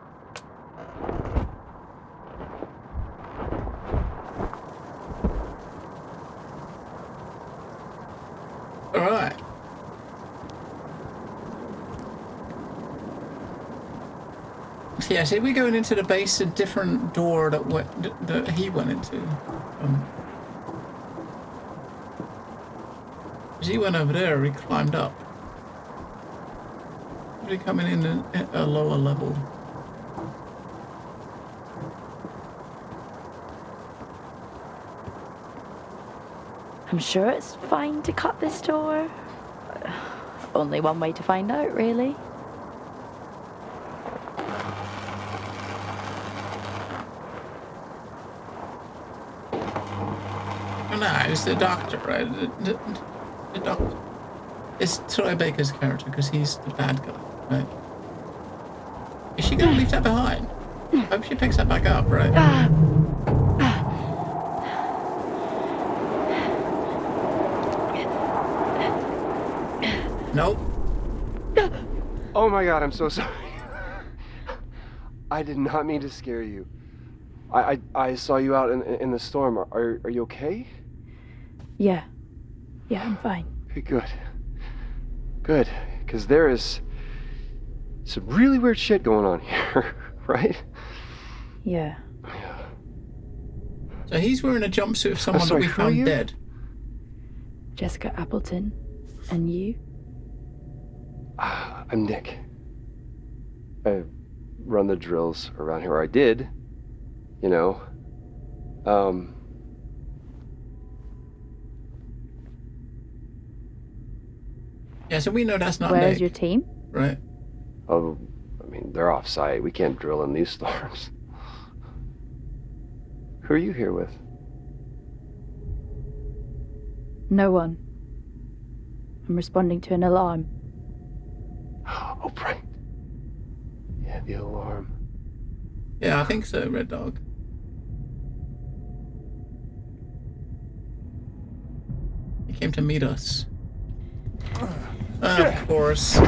All right. Yeah, see, we're going into the base, a different door that he went into. He went over there, he climbed up. Probably coming in at a lower level. I'm sure it's fine to cut this door. Only one way to find out, really. No, it's the doctor, right? The doctor. It's Troy Baker's character because he's the bad guy, right? Is she gonna leave that behind? I hope she picks that back up, right? Nope. Oh my god, I'm so sorry. I did not mean to scare you. I saw you out in the storm. Are you okay? Yeah. Yeah, I'm fine. Okay, good. Good. Because there is some really weird shit going on here, right? Yeah. So he's wearing a jumpsuit of someone that we found dead. Jessica Appleton. And you? I'm Nick. I run the drills around here, or I did. You know. Yeah, so we know that's not Where's Nick. your team? Right. Oh, I mean, they're off site. We can't drill in these storms. Who are you here with? No one. I'm responding to an alarm. Oh, right. Yeah, the alarm. Yeah, I think so, Red Dog. came to meet us. Of course.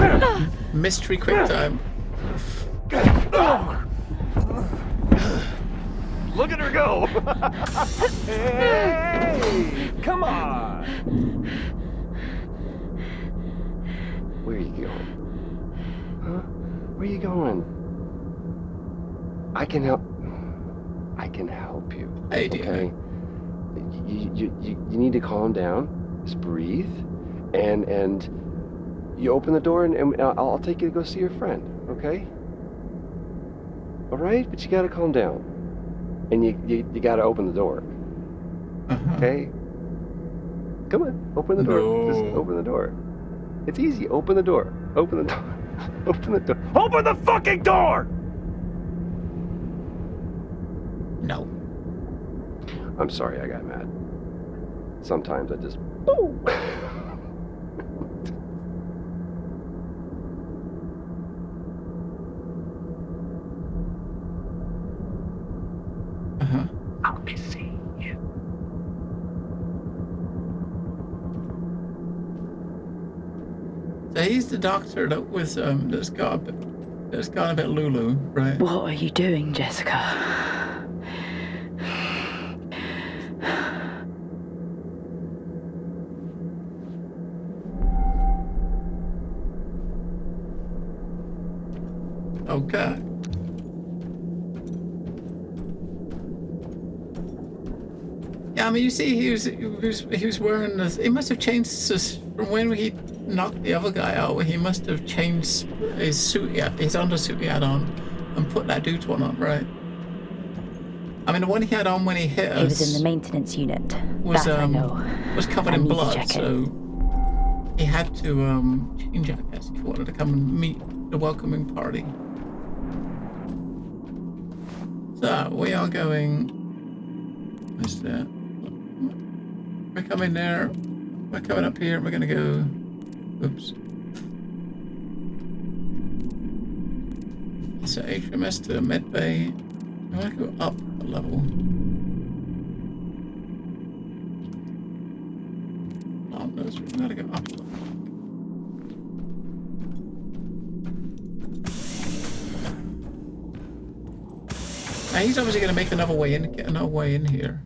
Mystery quick time. Look at her go! Hey! Come on! Where are you going? Huh? Where are you going? I can help. I can help you. Hey, dear. Okay? You need to calm down. Just breathe. And you open the door and I'll take you to go see your friend, okay? All right? But you gotta calm down. And you gotta open the door. Okay? Come on, open the door. No. Just open the door. It's easy. Open the door. Open the door. Open the door. Open the fucking door! No. I'm sorry I got mad. Sometimes I just... Boom! I'll be seeing you. So he's the doctor that was that's got a bit Lulu, right? What are you doing, Jessica? Okay. Yeah, I mean, you see, he was wearing this. He must have changed this from when he knocked the other guy out. He must have changed his suit, his undersuit he had on, and put that dude's one on, right? I mean, the one he had on when he hit us. He was in the maintenance unit. Was that I know. Was covered I in need to blood, check it. so he had to change it, I guess, if he wanted to come and meet the welcoming party. So we are going. What's that? We're coming there. We're coming up here. We're gonna go. Oops. So HMS to med bay. I want to go up a level. Oh no, we gotta go up a level. Now he's obviously gonna make another way in, get another way in here.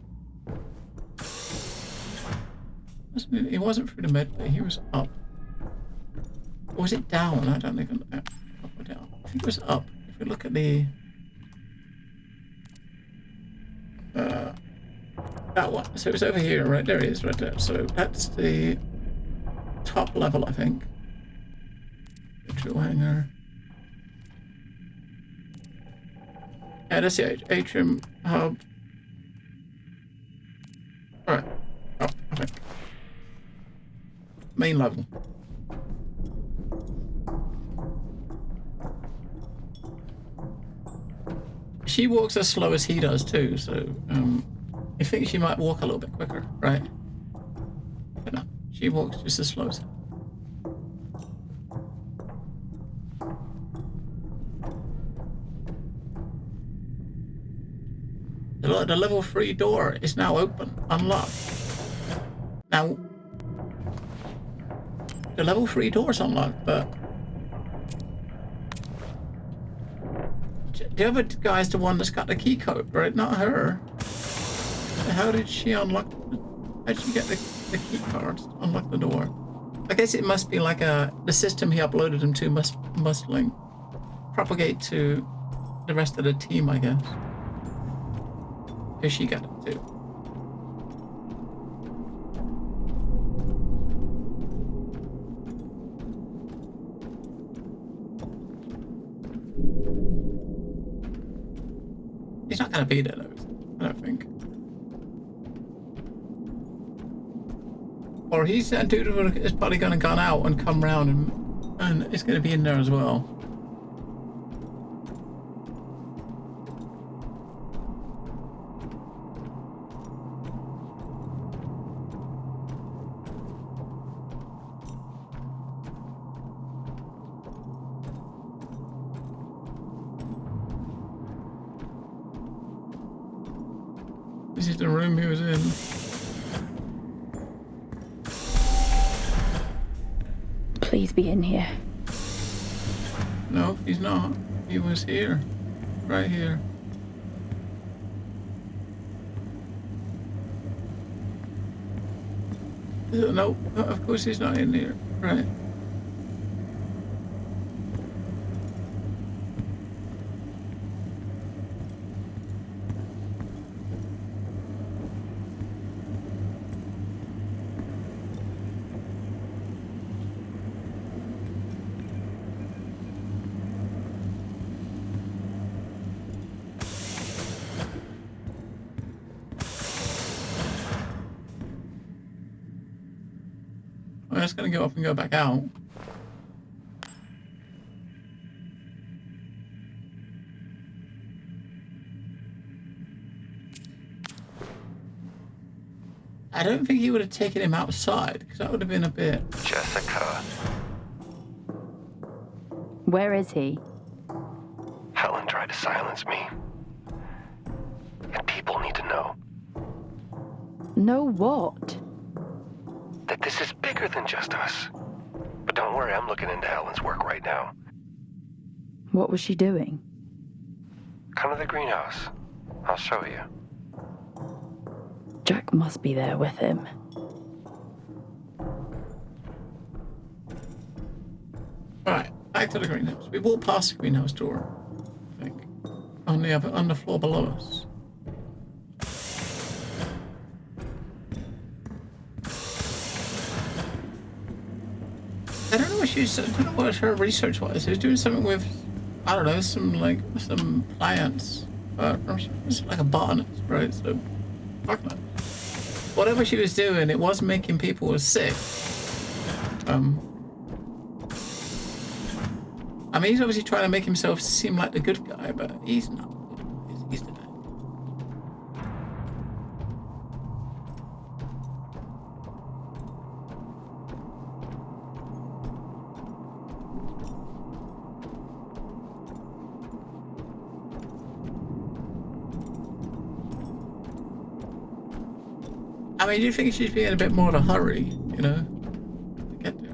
He wasn't through the med bay, he was up. Or was it down? I don't even know. Up or down? I think it was up. If we look at the that one. So it was over here, right? There it is, right there. So that's the top level, I think. Drill hangar. Yeah, that's the atrium hub. Alright. Oh, I think. Main level. She walks as slow as he does too, so I think she might walk a little bit quicker, right? But no, she walks just as slow as him. The level 3 door is now open, unlocked. Now, the level 3 door is unlocked, but the other guy's the one that's got the key code, right? Not her. How did she unlock? How did she get the key card to unlock the door? I guess it must be like the system he uploaded them to must like propagate to the rest of the team, I guess. Because she got it too. He's not gonna be there though, I don't think. Or he's that dude who is probably gonna gone out and come round and it's gonna be in there as well. This is the room he was in. please be in here. No, he's not. He was here. Right here. No, of course he's not in here. Right. I'm just gonna go up and go back out. I don't think he would have taken him outside, because that would have been a bit... Jessica. Where is he? Helen tried to silence me. And people need to know Know what? that this is bigger than just us. But don't worry, I'm looking into Helen's work right now. What was she doing? Come to the greenhouse. I'll show you. Jack must be there with him. Right, back to the greenhouse. We walked past the greenhouse door, I think. On the floor below us. I don't know what I don't know what her research was. She was doing something with, I don't know, some plants. It's like a botanist, right? So, fuck no. Whatever she was doing, it was making people sick. I mean, he's obviously trying to make himself seem like the good guy, but he's not. He's the bad. I mean, do you think she's being a bit more of a hurry, you know, to get there?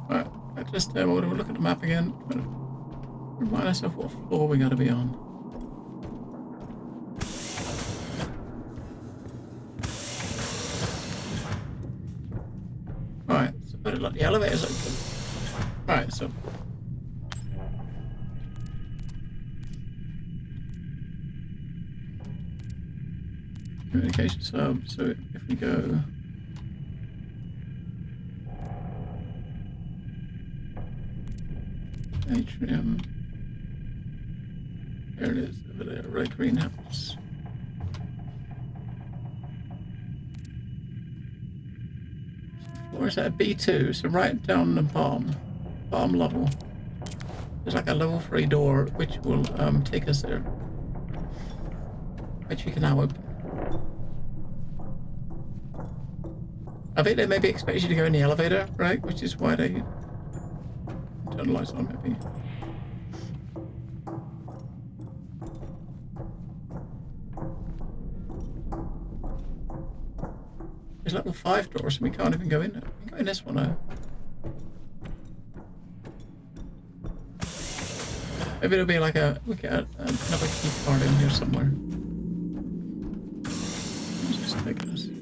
Alright, let's just we'll look at the map again. Remind us of what floor we gotta be on. The elevator's open. Alright, so. Communications hub, so if we go. Atrium. There it is, over there, right, greenhouse. Or is that B2? So right down the bottom level. There's like a level 3 door which will take us there. Which we can now open. I think they maybe expect you to go in the elevator, right? Which is why they turn the lights on, maybe. There's level 5 doors, and we can't even go in there. We can go in this one now. Maybe it'll be like we get another key card in here somewhere.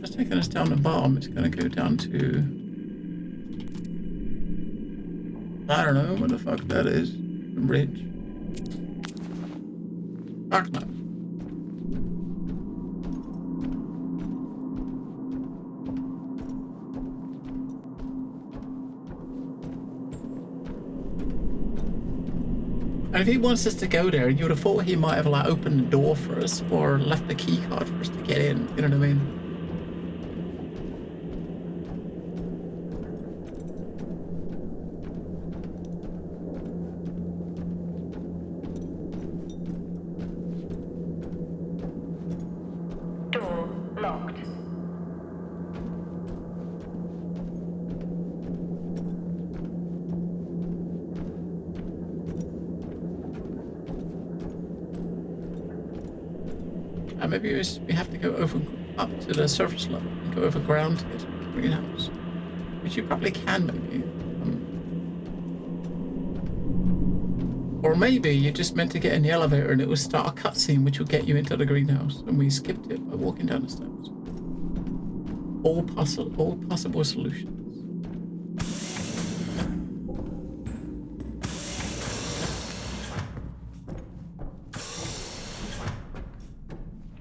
It's taking us down the bottom. It's going to go down to... I don't know what the fuck that is. The bridge. Fuck no. And if he wants us to go there, you would have thought he might have like opened the door for us or left the key card for us to get in. You know what I mean? Door locked. maybe we have to go up to the surface level and go over ground to get to the greenhouse. Which you probably can, maybe. Or maybe you just meant to get in the elevator and it would start a cutscene which would get you into the greenhouse, and we skipped it by walking down the steps. All possible solutions.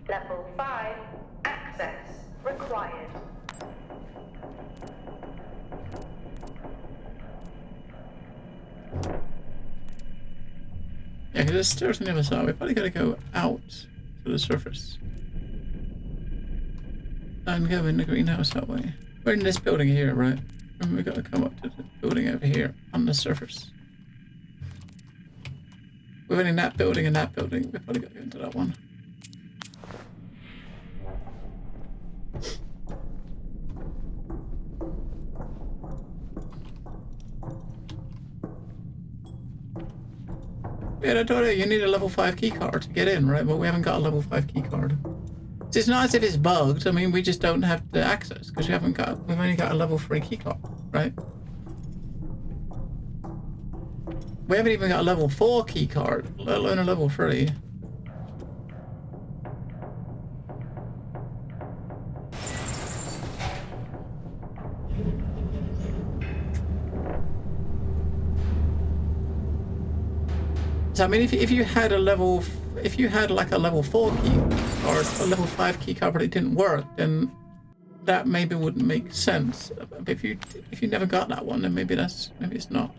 Level 5, access required. Yeah, because there's stairs on the other side. We probably gotta go out to the surface. And go in the greenhouse that way. We're in this building here, right? And we gotta come up to the building over here on the surface. We're in that building and that building. We probably gotta go into that one. Yeah, I told you need a level 5 key card to get in, right? But we haven't got a level 5 key card. So it's not as if it's bugged. I mean, we just don't have the access because we've only got a level 3 key card, right? We haven't even got a level 4 key card, let alone a level 3. So I mean, if you had a level, if you had like a level 4 key or a level 5 key card but it didn't work, then that maybe wouldn't make sense. But if you never got that one, then maybe it's not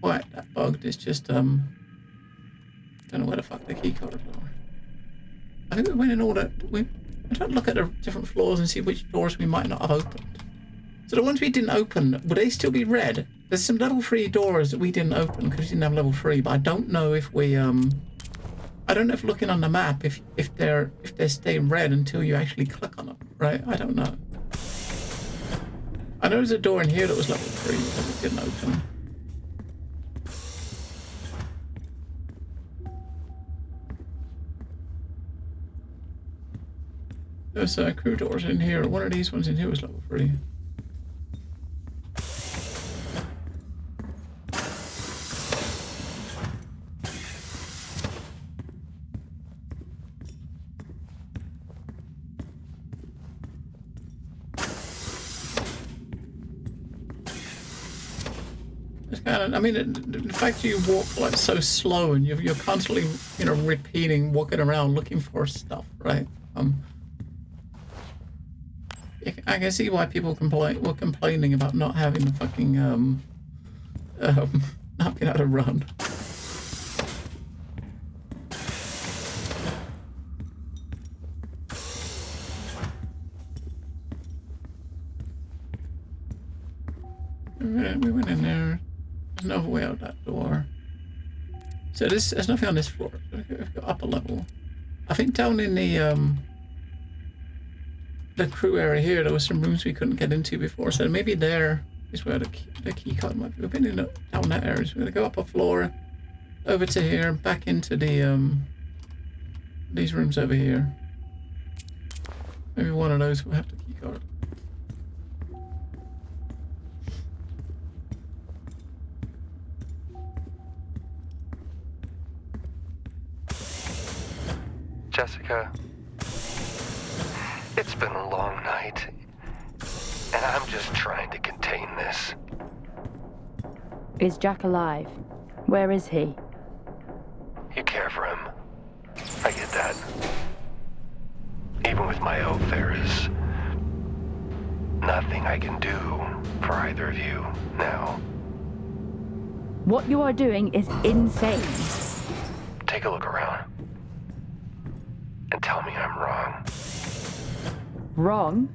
quite that bugged. It's just don't know where the fuck the key cards are. I think we went in order. We tried to look at the different floors and see which doors we might not have opened. So the ones we didn't open, would they still be red? There's some level 3 doors that we didn't open because we didn't have level 3, but I don't know if we I don't know if looking on the map if they're staying red until you actually click on them, right? I don't know. I know there's a door in here that was level 3 that we didn't open. There's crew doors in here. One of these ones in here was level 3. I mean, the fact you walk like so slow and you're constantly, you know, repeating, walking around looking for stuff, right? I can see why people were complaining about not having the fucking not being able to run. We went in there. There's no way out that door. So there's nothing on this floor. We've got upper level. I think down in the crew area here, there was some rooms we couldn't get into before. So maybe there is where the key card might be. We've been down that area. So we're gonna go up a floor, over to here, back into the these rooms over here. Maybe one of those will have the key card. Jessica, it's been a long night, and I'm just trying to contain this. Is Jack alive? Where is he? You care for him. I get that. Even with my oath, there is nothing I can do for either of you now. What you are doing is insane. Take a look around. And tell me I'm wrong. Wrong?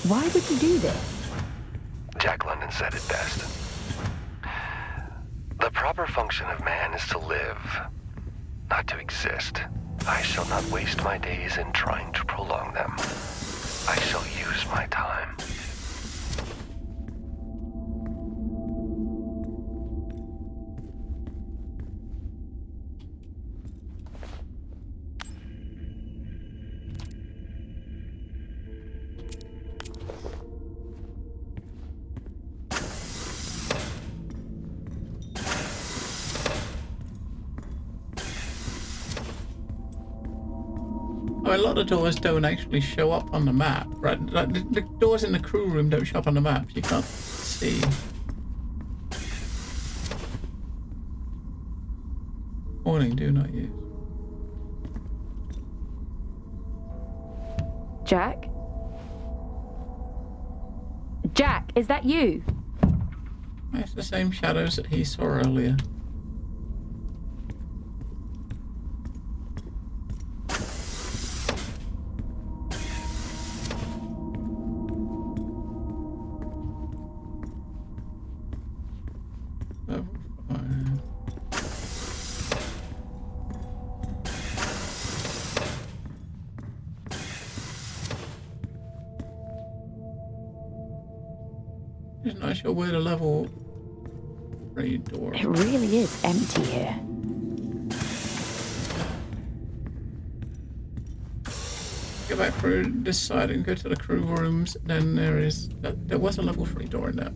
Why would you do this? Jack London said it best. The proper function of man is to live, not to exist. I shall not waste my days in trying to prolong them. I shall use my time. a lot of doors don't actually show up on the map, right? Like the doors in the crew room don't show up on the map. You can't see. Warning, do not use. Jack? Jack, is that you? It's the same shadows that he saw earlier. Just not sure where the level 3 door. It really is empty here. Go back through this side and go to the crew rooms. Then there was a level 3 door in there.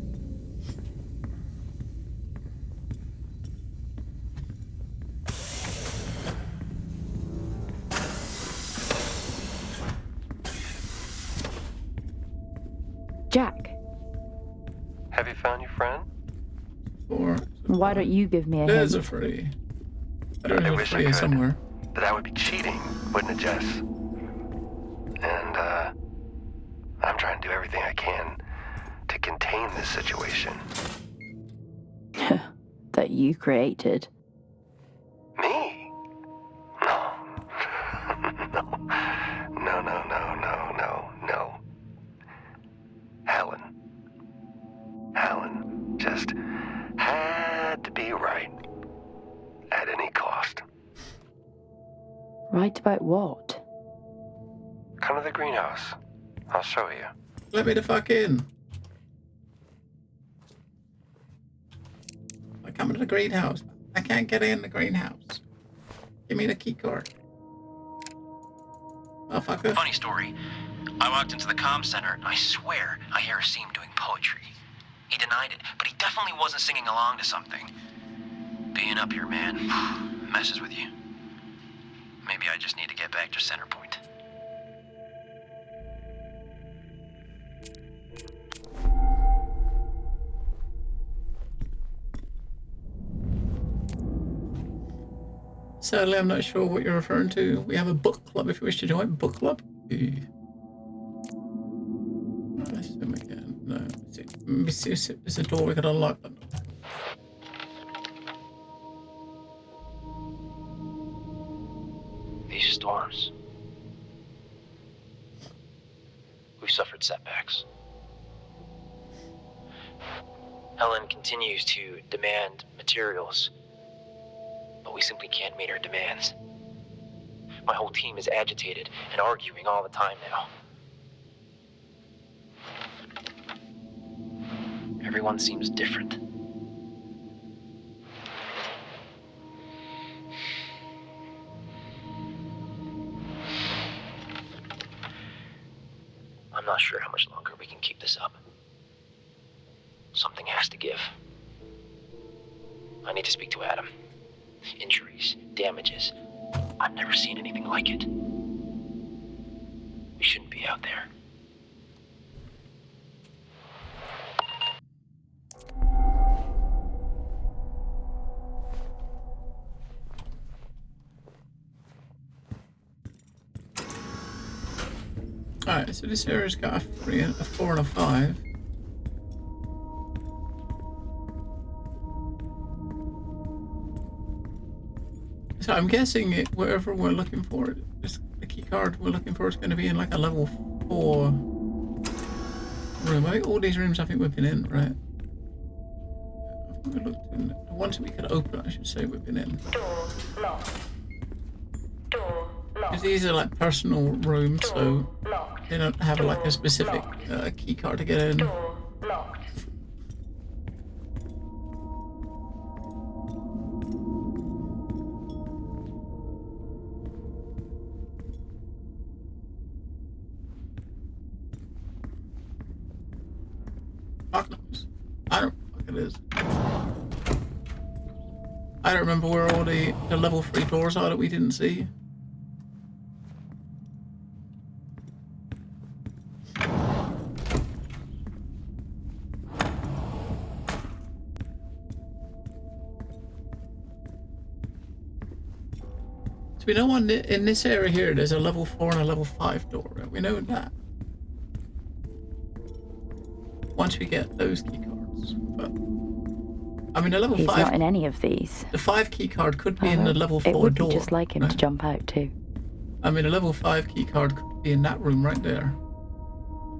Jack. Have you found your friend? Why don't you give me a There's hint? a free. There's I a wish I free could. somewhere. But that would be cheating, wouldn't it, Jess? And, I'm trying to do everything I can to contain this situation. That you created. Me? No. No. Helen just had to be right at any cost. Right about what? Come to the greenhouse. I'll show you. Let me the fuck in. I come to the greenhouse. I can't get in the greenhouse. Give me the key card. Motherfucker. Funny story. I walked into the comm center and I swear I hear Asim doing poetry. He denied it, but he definitely wasn't singing along to something. Being up here, man, messes with you. Maybe I just need to get back to center point. Sadly, I'm not sure what you're referring to. We have a book club if you wish to join. Book club? I assume again. No. Let me see if there's a door we can unlock. These storms. We've suffered setbacks. Helen continues to demand materials, but we simply can't meet her demands. My whole team is agitated and arguing all the time now. Everyone seems different. I'm not sure how much longer we can keep this up. Something has to give. I need to speak to Adam. Injuries, damages. I've never seen anything like it. We shouldn't be out there. Alright, so this area's got a 3, a 4, and a 5. So I'm guessing wherever we're looking for it, the key card we're looking for is going to be in like a level 4 room. I think all these rooms I think we've been in, right? I think we looked in the ones that we could open, I should say we've been in. Door locked. Door locked. Because these are like personal rooms, so locked. they don't have like a specific key card to get in. Door locked. Fuck knows. I don't know what it is. I don't remember where all the level 3 doors are that we didn't see. We know in this area here, there's a level 4 and a level 5 door. Right? We know that. Once we get those key cards, but I mean, a level 5. He's not in any of these. The 5 key card could be in the level 4 door. It would door. be just like him right? to jump out too. I mean, a level 5 key card could be in that room right there.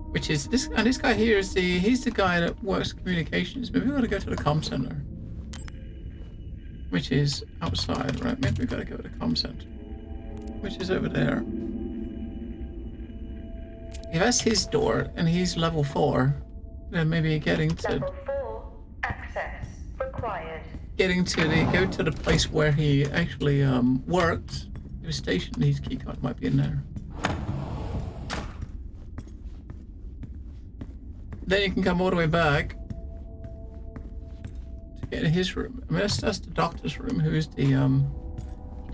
Which is this, and this guy here is he's the guy that works communications. Maybe we got to go to the comm center, which is outside, right? Maybe we got to go to the comm center, which is over there. If that's his door and he's level 4, then maybe getting to level 4 access required. Getting to go to the place where he actually worked. He was stationed. His key card might be in there. Then you can come all the way back to get in his room. I mean, that's the doctor's room. Who's the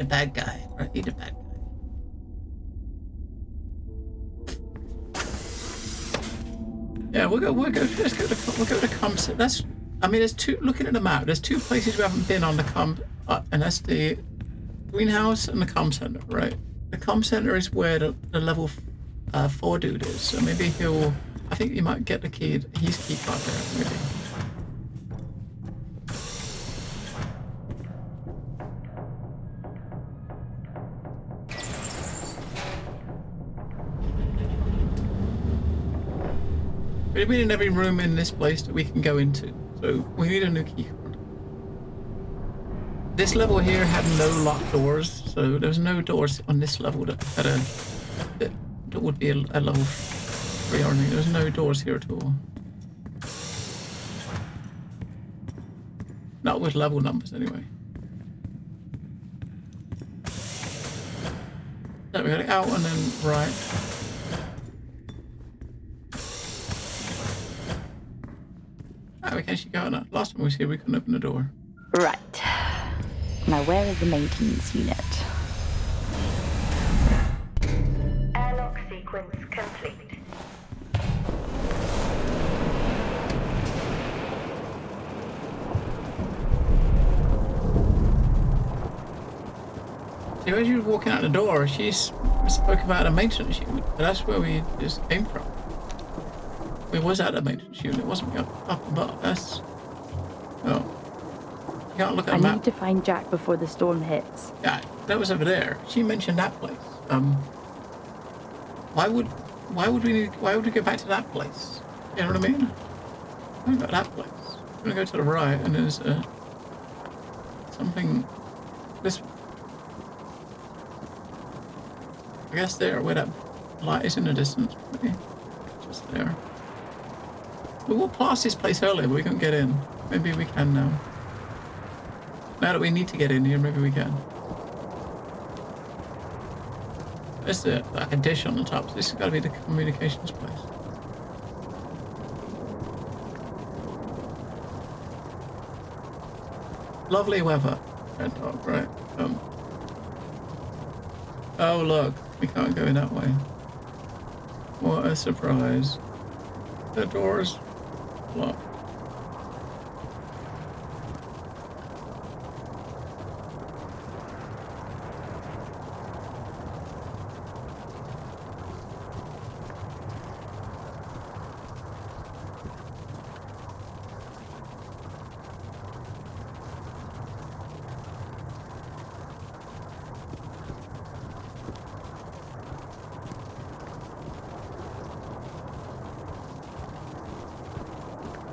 bad guy, right? He's the bad guy. Yeah, we'll go to the comm center. That's. I mean, there's two. Looking at the map, there's 2 places we haven't been on the comm, and that's the greenhouse and the comm center, right? The comm center is where the level 4 dude is. So maybe he'll. I think you might get the key, his key card there, maybe. We've been in every room in this place that we can go into, so we need a new key card. This level here had no locked doors, so there's no doors on this level that would be a level 3 or anything. There's no doors here at all. Not with level numbers, anyway. So we got it out and then right. Ah, we can actually go out now. Last time we was here, we couldn't open the door. Right. Now, where is the maintenance unit? Airlock sequence complete. See, as you were walking out the door, she spoke about a maintenance unit. That's where we just came from. We was at a maintenance unit, wasn't we? Up above. That's. Oh. You can't look at I a map. need to find Jack before the storm hits. Yeah, that was over there. She mentioned that place. Why would we go back to that place? You know what I mean? Why about that place? We're gonna go to the right, and there's something. This. I guess there, where that light is in the distance, maybe. Just there. We walked past this place earlier, but we couldn't get in. Maybe we can now. Now that we need to get in here, maybe we can. There's like a dish on the top, so this has got to be the communications place. Lovely weather. Red dog, right. Oh look, we can't go in that way. What a surprise. The door's locked.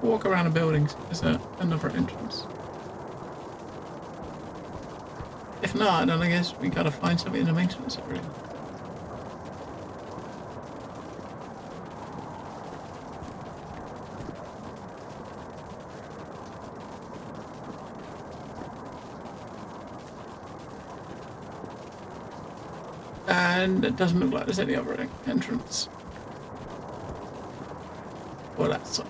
Walk around the buildings. Is there another entrance? If not, then I guess we gotta find something in the maintenance area. And it doesn't look like there's any other entrance. Well, that sucks.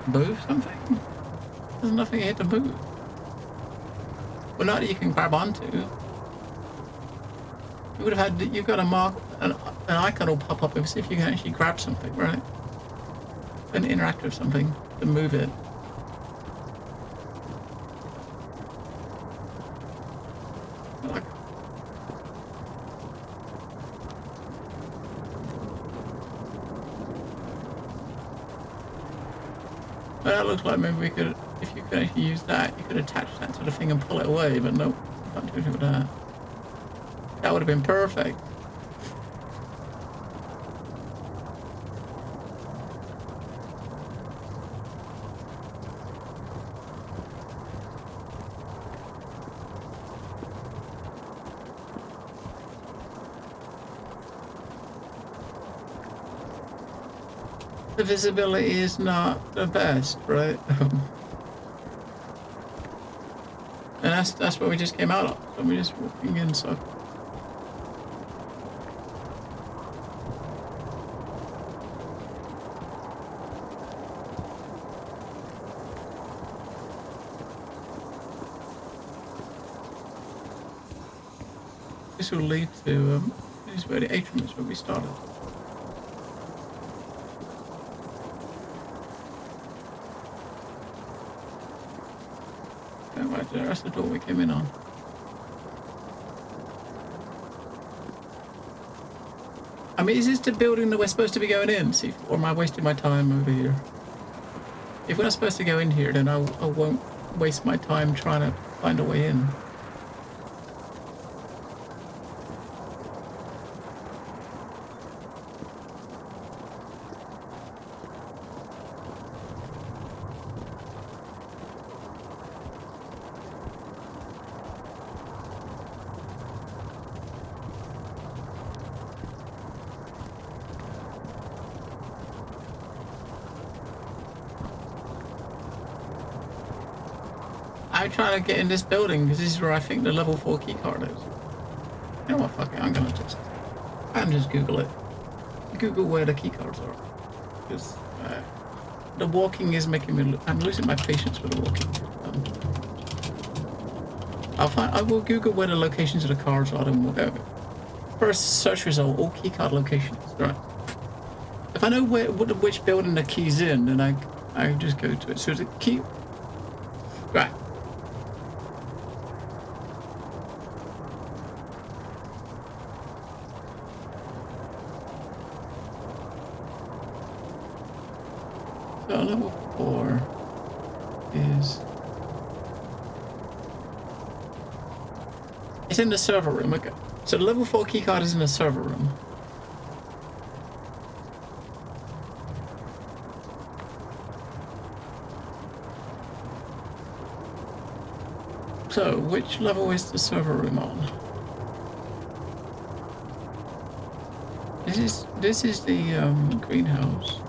Move something? There's nothing here to move. Well, not that you can grab onto. You would have had, you've got a mark, an icon will pop up if you can actually grab something, right? And interact with something to move it. Well, that looks like maybe we could, if you could actually use that, you could attach that to the thing and pull it away, but no, can't do anything with that. That would have been perfect. The visibility is not the best, right? And that's what we just came out of. So we're just walking in, so. This will lead to, this is where the atrium is where we started. That's the door we came in on. I mean, is this the building that we're supposed to be going in? See, or am I wasting my time over here? If we're not supposed to go in here, then I won't waste my time trying to find a way in. I'm trying to get in this building because this is where I think the level 4 keycard is. You know what, fuck it, I'm just Google it. Google where the keycards are. Because the walking is making me, I'm losing my patience with the walking. I will Google where the locations of the cards are and whatever. First search result, all keycard locations, right. If I know which building the key's in, then I just go to it. So the key, right. So level 4 is... It's in the server room, okay. So the level 4 keycard is in the server room. So, which level is the server room on? This is the greenhouse.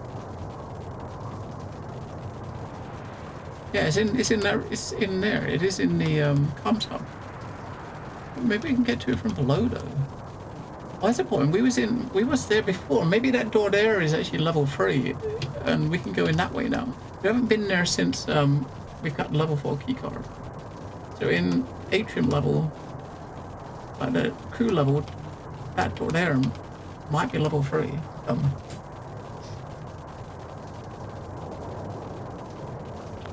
Yeah, it's in there. It's in there. It is in the comms hub. Maybe we can get to it from below though. What's the point? We was there before. Maybe that door there is actually level 3, and we can go in that way now. We haven't been there since we've got level 4 keycard. So in atrium level, like the crew level, that door there might be level 3.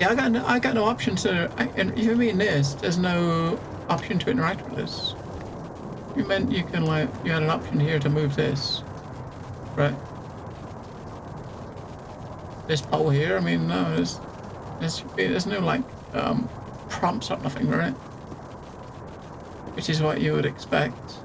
Yeah, I got no option to. And if you mean this, there's no option to interact with this. You meant you can you had an option here to move this, right? This pole here. I mean, no, there's no prompts or nothing, right? Which is what you would expect.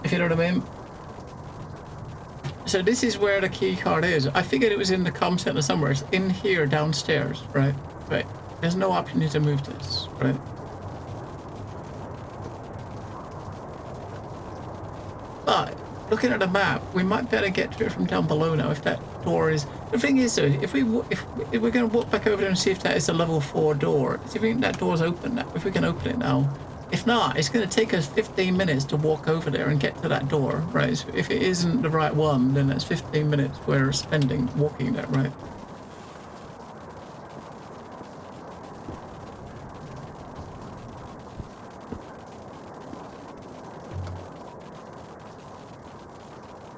If you know what I mean. So this is where the key card is. I figured it was in the comm center somewhere. It's in here downstairs, right? Right. There's no option here to move this, right? But looking at the map, we might better get to it from down below now. If that door is, the thing is though, if we're going to walk back over there and see if that is a level 4 door, see if that door's open now. If we can open it now, If not, it's going to take us 15 minutes to walk over there and get to that door, right? So if it isn't the right one, then that's 15 minutes we're spending walking there, right?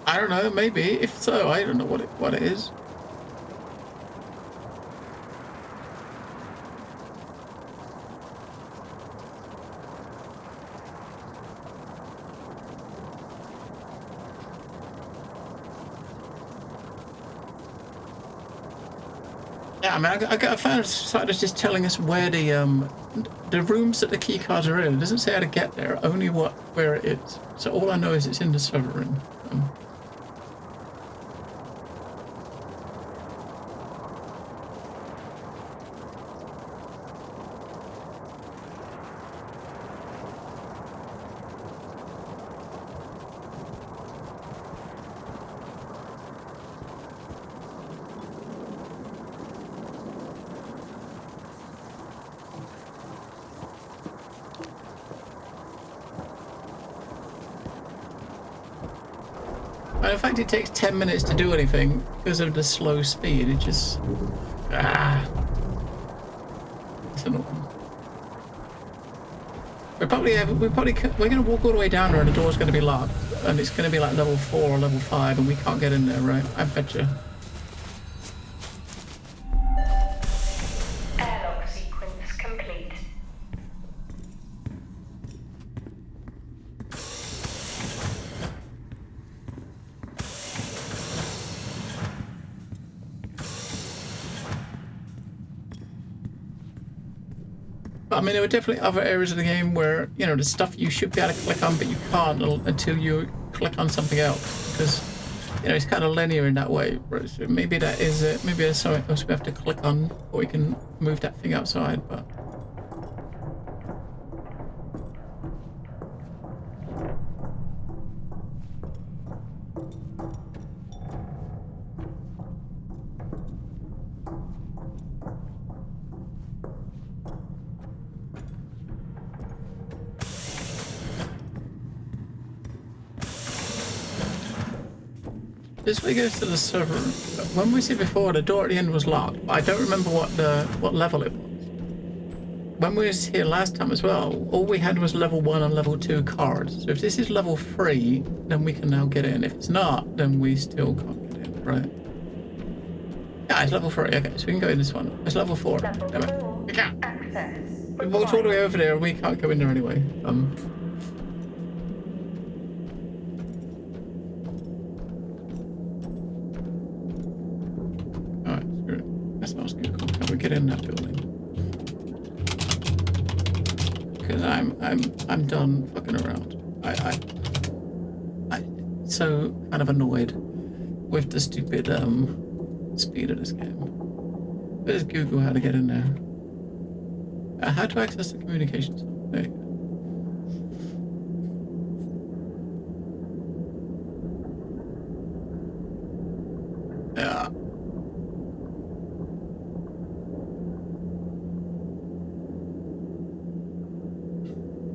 I don't know, maybe. If so, I don't know what it is. Yeah, I mean, I found it's just telling us where the rooms that the key cards are in. It doesn't say how to get there, only where it is. So all I know is it's in the server room. In fact, it takes 10 minutes to do anything because of the slow speed. It just... It's annoying. We're going to walk all the way down there and the door's going to be locked. And it's going to be like level 4 or level 5 and we can't get in there, right? I bet you. Airlock sequence complete. I mean, there were definitely other areas of the game where, you know, the stuff you should be able to click on, but you can't until you click on something else. Because, you know, it's kind of linear in that way. Right? So maybe that is it. Maybe there's something else we have to click on, or we can move that thing outside, but... This way goes to the server. When we see before, the door at the end was locked, but I don't remember what level it was. When we was here last time as well, all we had was level 1 and level 2 cards. So if this is level 3, then we can now get in. If it's not, then we still can't get in, right? Yeah, it's level 3. Okay, so we can go in this one. It's level 4. Damn it. We can't. We walked all the way over there and we can't go in there anyway. Get in that building because I'm done fucking around. I'm so kind of annoyed with the stupid speed of this game. Let's Google how to get in there. How to access the communications. There you go. Yeah.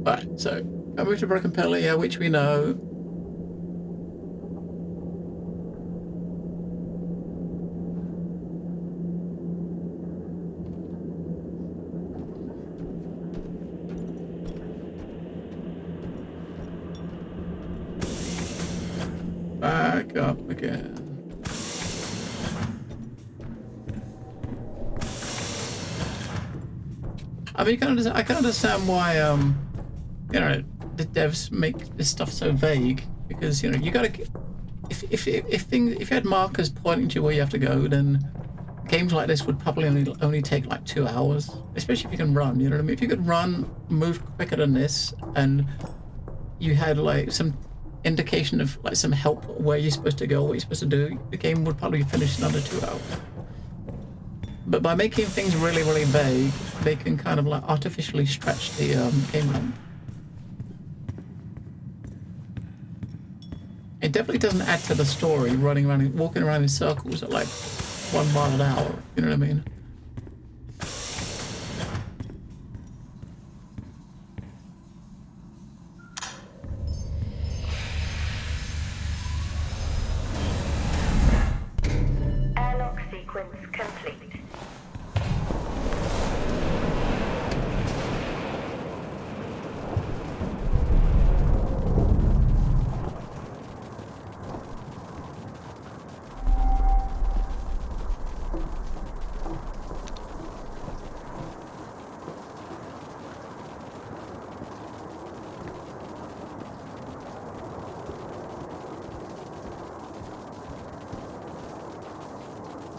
Right, so I moved to Broken Pillar, yeah, which we know. Back up again. I mean, I can understand why you know, the devs make this stuff so vague because, you know, you gotta, if you had markers pointing to where you have to go, then games like this would probably only take like 2 hours, especially if you can run, you know what I mean? If you could run, move quicker than this, and you had like some indication of like some help where you're supposed to go, what you're supposed to do, the game would probably finish in under 2 hours. But by making things really, really vague, they can kind of like artificially stretch the game length. It definitely doesn't add to the story, walking around in circles at like 1 mile an hour, you know what I mean?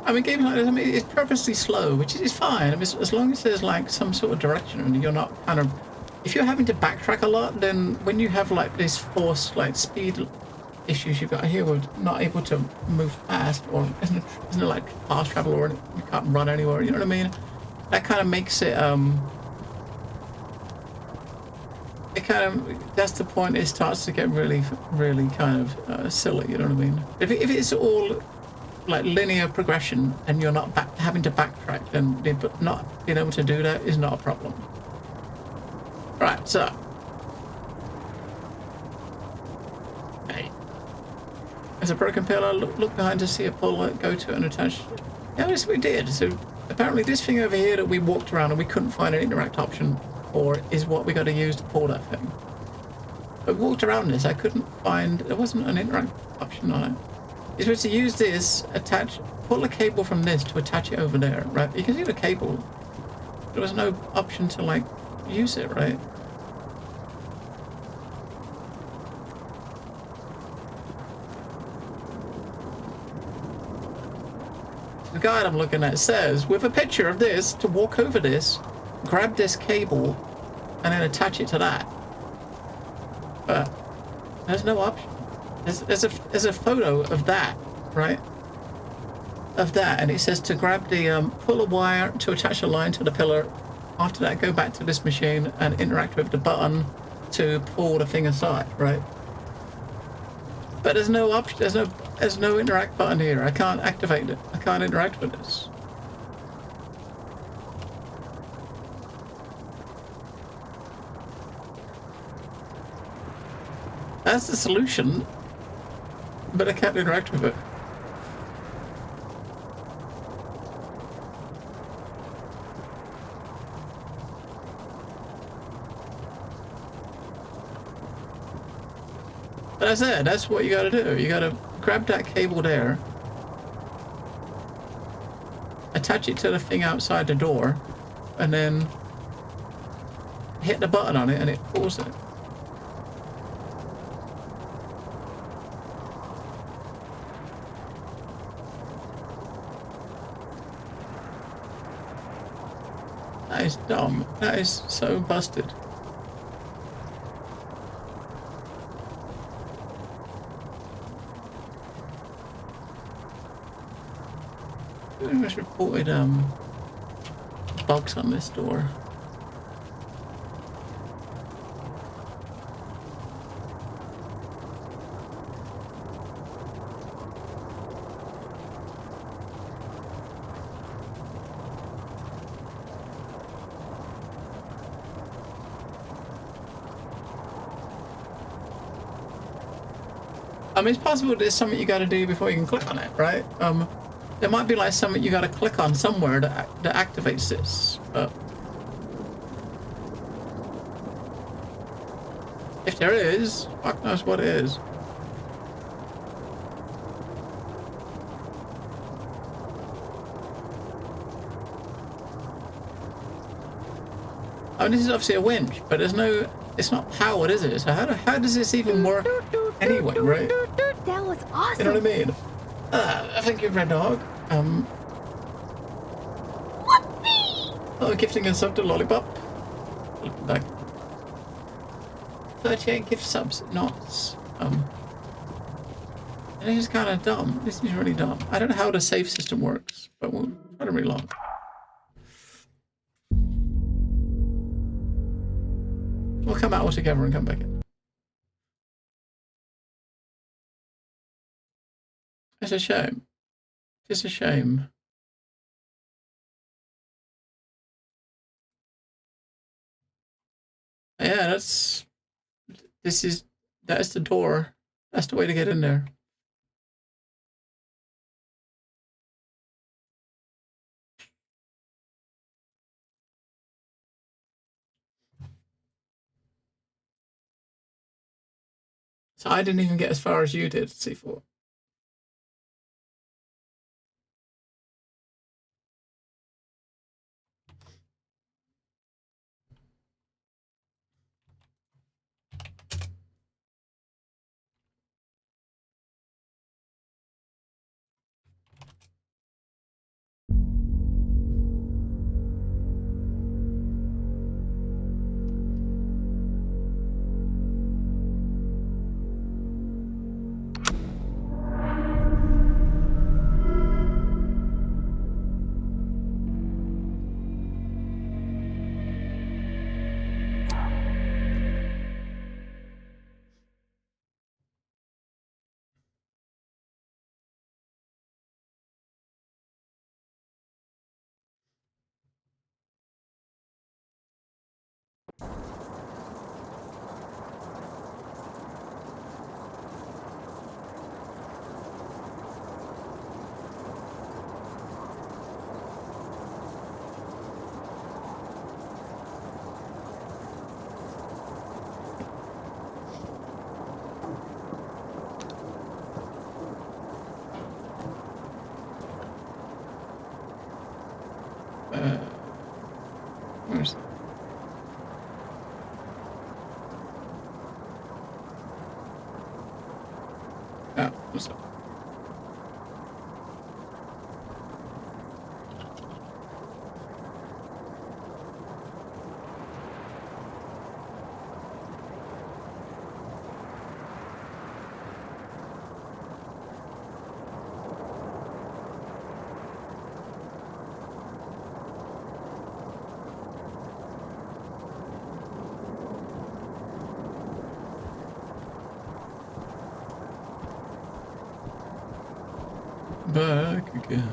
I mean, games like this, I mean, it's purposely slow, which is fine. I mean, as long as there's like some sort of direction and you're not kind of... If you're having to backtrack a lot, then when you have like this forced like speed issues you've got here with not able to move fast, or isn't it like fast travel, or you can't run anywhere, you know what I mean? That kind of makes it, that's the point, it starts to get really, really kind of silly, you know what I mean? If it's all like linear progression and you're not having to backtrack, then not being able to do that is not a problem. Right, so. Hey. There's a broken pillar, look behind to see a puller, go to it and attach. Yeah, yes, we did. So apparently this thing over here that we walked around and we couldn't find an interact option for is what we got to use to pull that thing. But we walked around this, I couldn't find, there wasn't an interact option on it. You're supposed to use this, pull a cable from this to attach it over there, right? You can see the cable. There was no option to like use it, right? The guide I'm looking at says, with a picture of this, to walk over this, grab this cable, and then attach it to that. But there's no option. There's a photo of that, right? Of that, and it says to grab the pull a wire to attach a line to the pillar. After that, go back to this machine and interact with the button to pull the thing aside, right? But there's no option. There's no interact button here. I can't activate it. I can't interact with this. That's the solution, but I can't interact with it. But I said, that's what you gotta do. You gotta grab that cable there, attach it to the thing outside the door, and then hit the button on it and it pulls it. That is dumb. That is so busted. I just reported bugs on this door. I mean, it's possible there's something you got to do before you can click on it, right? There might be like something you got to click on somewhere that activates this, but if there is, fuck knows what it is. I mean, this is obviously a winch, but there's no, it's not powered, is it? So how does this even work anyway, right? That was awesome. You know what I mean? Thank you, Red Dog. Oh, gifting us up to Lollipop. Like 38 gift subs, knots. This is kind of dumb. This is really dumb. I don't know how the save system works, but we'll try to relog. We'll come out all together and come back in. It's a shame. It's a shame. Yeah, that's the door. That's the way to get in there. So I didn't even get as far as you did, C4. Where's... Oh, what's up? Back again.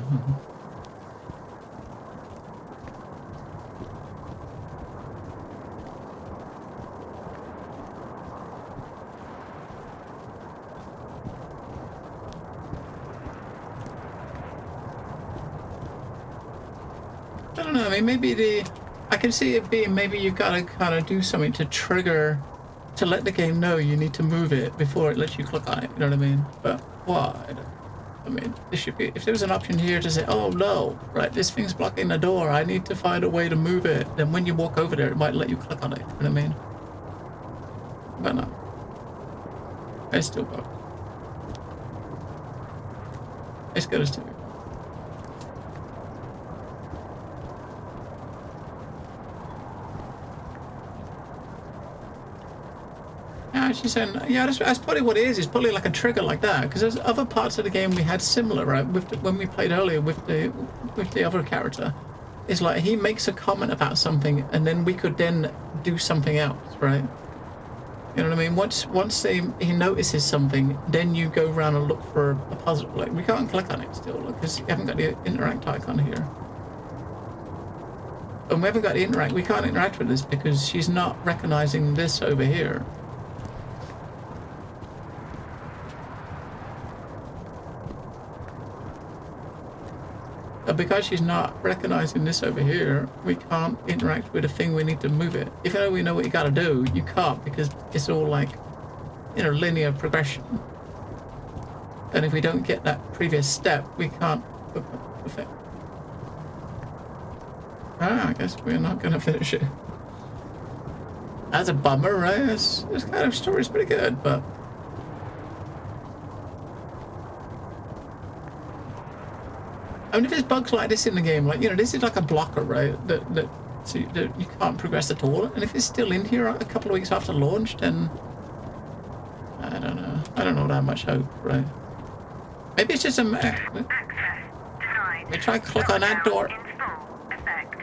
I don't know, I mean, maybe I can see it being, maybe you've got to kind of do something to trigger, to let the game know you need to move it before it lets you click on it, you know what I mean? But why? I mean, there should be, if there was an option here to say, oh no, right, this thing's blocking the door, I need to find a way to move it, then when you walk over there, it might let you click on it, you know what I mean? But no. It's still bugged. It's good as to be. Yeah, she's saying, yeah, that's probably what it is. It's probably like a trigger like that. Because there's other parts of the game we had similar, right? When we played earlier with the other character, it's like he makes a comment about something, and then we could then do something else, right? You know what I mean? Once he notices something, then you go around and look for a puzzle. Like we can't click on it still because you haven't got the interact icon here. And we haven't got the interact. We can't interact with this because she's not recognizing this over here. Because she's not recognizing this over here, we can't interact with the thing we need to move it. If we know what you gotta do, you can't because it's all like, you know, linear progression. And if we don't get that previous step, we can't perfect. I guess we're not gonna finish it. That's a bummer, right? This kind of story's pretty good, but I mean, if there's bugs like this in the game, like, you know, this is like a blocker, right? That you can't progress at all. And if it's still in here a couple of weeks after launch, then I don't know. I don't know that much hope, right? Maybe it's just a... We try and click on that door.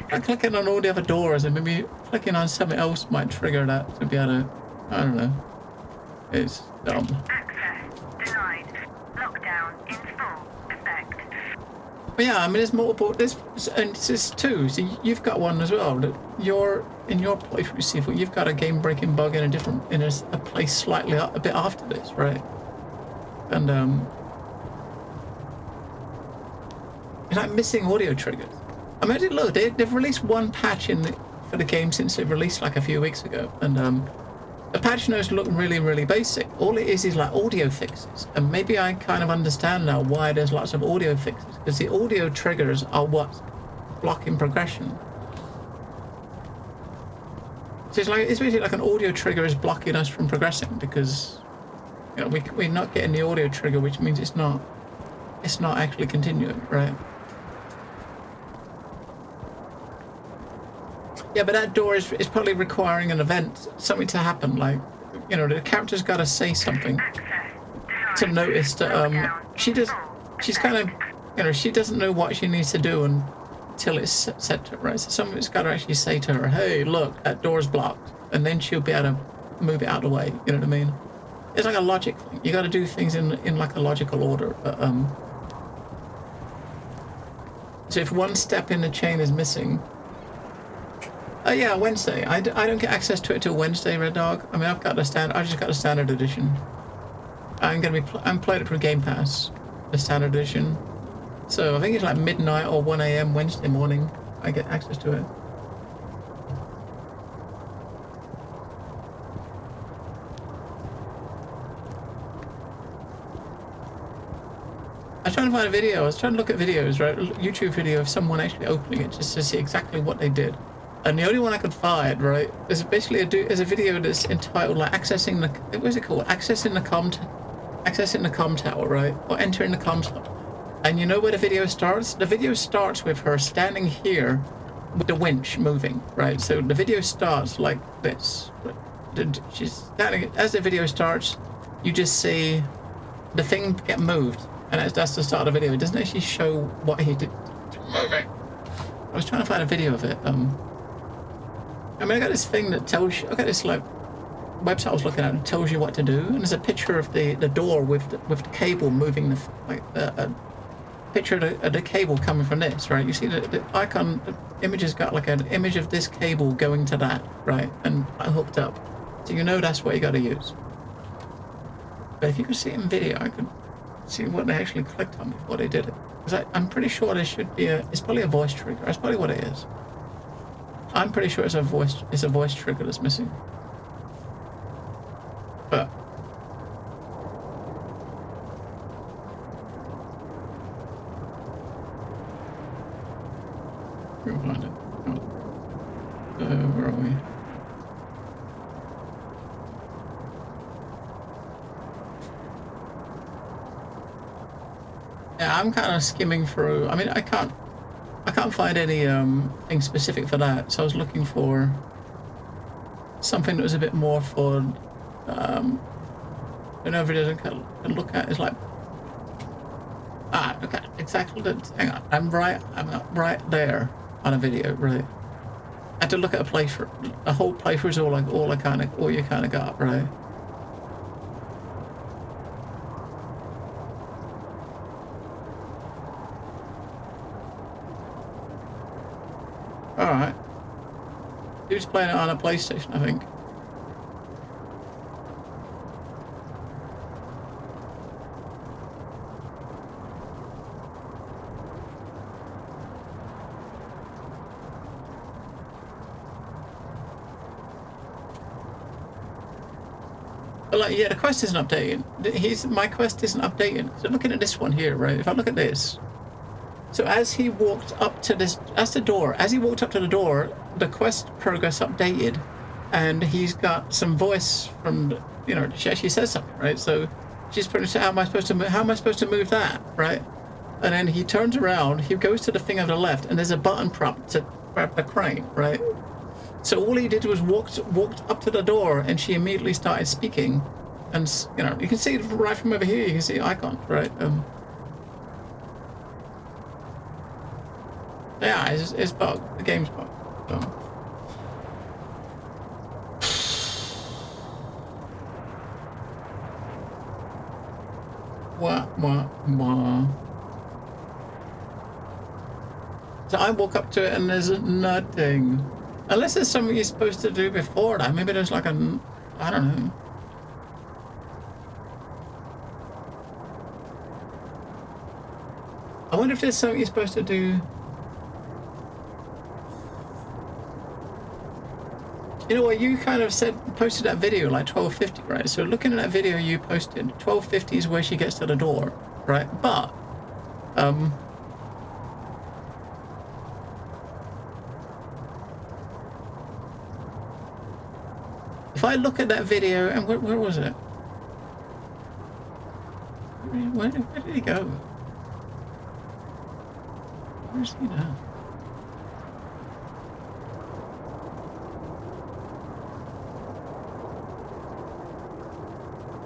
Try clicking on all the other doors, and maybe clicking on something else might trigger that to be able to... I don't know. It's dumb. But yeah, I mean, there's multiple. And there's two. So you've got one as well. That in your playthrough, C4, you've got a game-breaking bug in a place slightly a bit after this, right? And you're like missing audio triggers. I mean, look, they've released one patch for the game since it released like a few weeks ago, and the patch notes look really, really basic. All it is like audio fixes. And maybe I kind of understand now why there's lots of audio fixes. Because the audio triggers are what's blocking progression. So it's basically like an audio trigger is blocking us from progressing because, you know, we're not getting the audio trigger, which means it's not actually continuing, right? Yeah, but that door is probably requiring an event, something to happen. Like, you know, the character's got to say something to notice that she's kind of, you know, she doesn't know what she needs to do until it's set to her, right? So somebody's got to actually say to her, "Hey, look, that door's blocked," and then she'll be able to move it out of the way. You know what I mean? It's like a logic thing. You got to do things in like a logical order. But, so if one step in the chain is missing. Yeah, Wednesday. I don't get access to it till Wednesday, Red Dog. I mean, I just got the standard edition. I'm playing it through Game Pass, the standard edition. So I think it's like midnight or 1 a.m. Wednesday morning. I get access to it. I was trying to find a video. I was trying to look at videos, right? YouTube video of someone actually opening it just to see exactly what they did. And the only one I could find, right, is basically a video that's entitled like accessing the, what's it called? Accessing the comm tower, right? Or entering the comm tower. And you know where the video starts? The video starts with her standing here with the winch moving, right? So the video starts like this. She's standing, as the video starts, you just see the thing get moved. And that's the start of the video. It doesn't actually show what he did. I was trying to find a video of it. I mean, I got this thing that tells you, I got this like website I was looking at that tells you what to do, and there's a picture of the door with the cable moving, a picture of the cable coming from this, right? You see the icon, the image has got like an image of this cable going to that, right? And hooked up. So you know that's what you got to use. But if you could see it in video, I could see what they actually clicked on before they did it. Because I'm pretty sure there should be it's probably a voice trigger. That's probably what it is. I'm pretty sure it's a voice trigger that's missing. But we'll find it. Where are we? Yeah, I'm kind of skimming through. I mean, I can't find any thing specific for that. So I was looking for something that was a bit more for videos I can look at. Is like okay, exactly. Hang on, I'm right there on a video, right? I had to look at a playthrough. A whole playthrough is all you kind of got, right? Alright. He was playing it on a PlayStation, I think. But like, yeah, the quest isn't updated. My quest isn't updated. So looking at this one here, right? If I look at this. So as he walked up to this, as he walked up to the door, the quest progress updated, and he's got some voice from, she actually says something, right? So she's pretty much, how am I supposed to move that, right? And then he turns around, he goes to the thing on the left, and there's a button prompt to grab the crane, right? So all he did was walked up to the door, and she immediately started speaking, and you can see it right from over here. You can see the icon, right? Yeah, it's bugged. The game's bugged. So. What? So I walk up to it and there's nothing. Unless there's something you're supposed to do before that. Maybe there's like I don't know. I wonder if there's something you're supposed to do. You know what, you kind of posted that video like 12:50, right? So looking at that video you posted, 12:50 is where she gets to the door, right? But, if I look at that video, and where was it? Where did he go? Where's he now?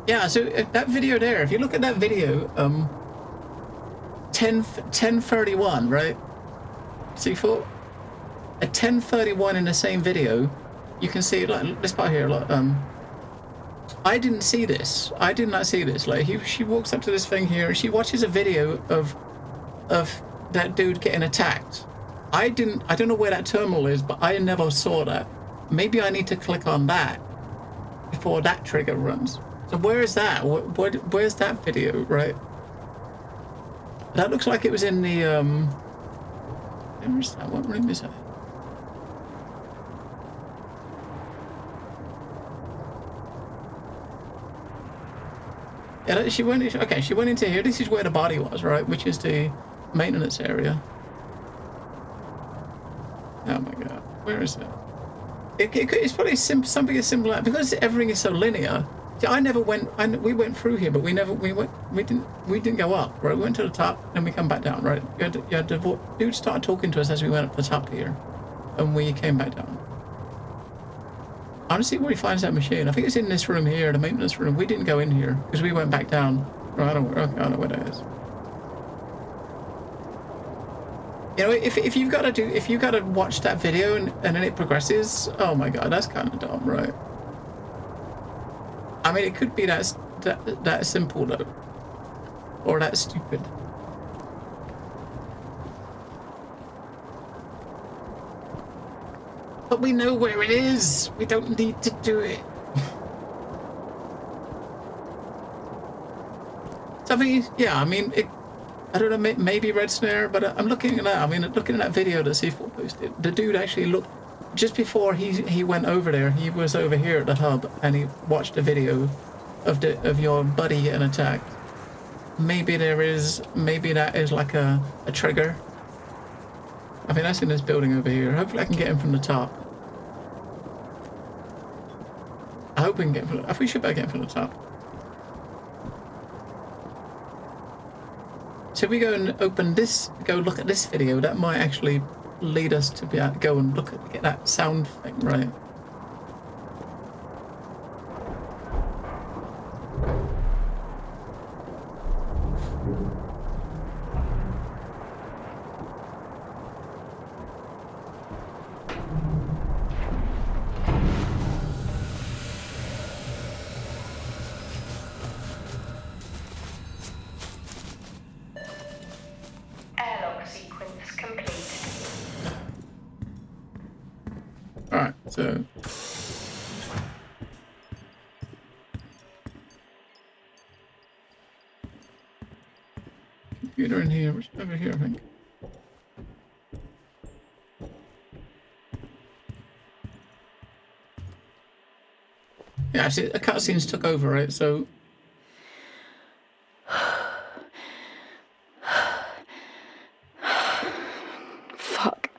Yeah, so that video there, if you look at that video, 10:31, right? C4? At 10:31 in the same video, you can see like this part here. Like, I didn't see this. I did not see this. Like she walks up to this thing here and she watches a video of that dude getting attacked. I don't know where that terminal is, but I never saw that. Maybe I need to click on that before that trigger runs. So where is that? Where's that video, right? That looks like it was in the, where is that? What room is that? Yeah, she went into here. This is where the body was, right? Which is the maintenance area. Oh my god. Where is it? It's probably something as simple because everything is so linear. See, I never went. We went through here, but we didn't go up. Right, we went to the top, and we come back down. Right, dude started talking to us as we went up the top here, and we came back down. I want to see where he finds that machine. I think it's in this room here, the maintenance room. We didn't go in here because we went back down. Right, I don't know where that is. You know, if you've got to watch that video and then it progresses, oh my god, that's kind of dumb, right? I mean, it could be that simple though, or that stupid. But we know where it is. We don't need to do it. So I mean, yeah, I mean, I don't know, maybe Red Snare, but I'm looking at that. I mean, looking at that video that C4 posted, the dude actually looked, just before he went over there, he was over here at the hub and he watched a video of your buddy getting attacked. Maybe that is like a trigger. I mean, that's in this building over here. Hopefully I can get him from the top. I hope we can get him from we should better get him from the top. So if we go and go look at this video, that might actually lead us to be able to go and get that sound thing, right? Alright, so computer in here, which over here I think. Yeah, see, the cutscenes took over, right? So fuck.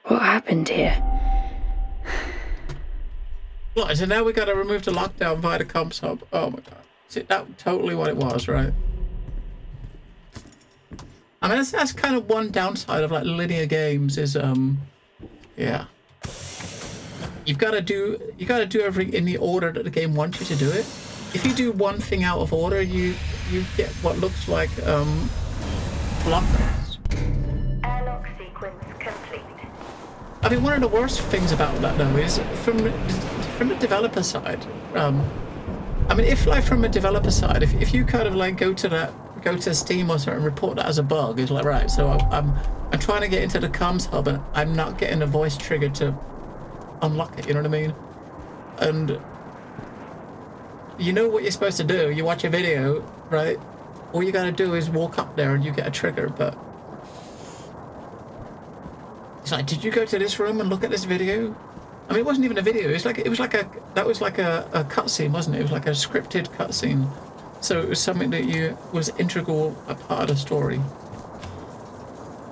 What happened here? Right, so now we got to remove the lockdown via the comms hub. Oh my god. See, that's totally what it was, right? I mean, that's kind of one downside of like linear games is, yeah. You gotta do everything in the order that the game wants you to do it. If you do one thing out of order, you get what looks like, blockers. Airlock sequence complete. I mean, one of the worst things about that though is from the developer side. I mean, if like from a developer side, if you kind of like go to Steam or something and report that as a bug, it's like, right, so I'm trying to get into the comms hub and I'm not getting a voice trigger to unlock it, you know what I mean? And you know what you're supposed to do. You watch a video, right? All you gotta do is walk up there and you get a trigger, but it's like, did you go to this room and look at this video? I mean, it wasn't even a video. That was like a cutscene, wasn't it? It was like a scripted cutscene. So it was something that was integral, a part of the story.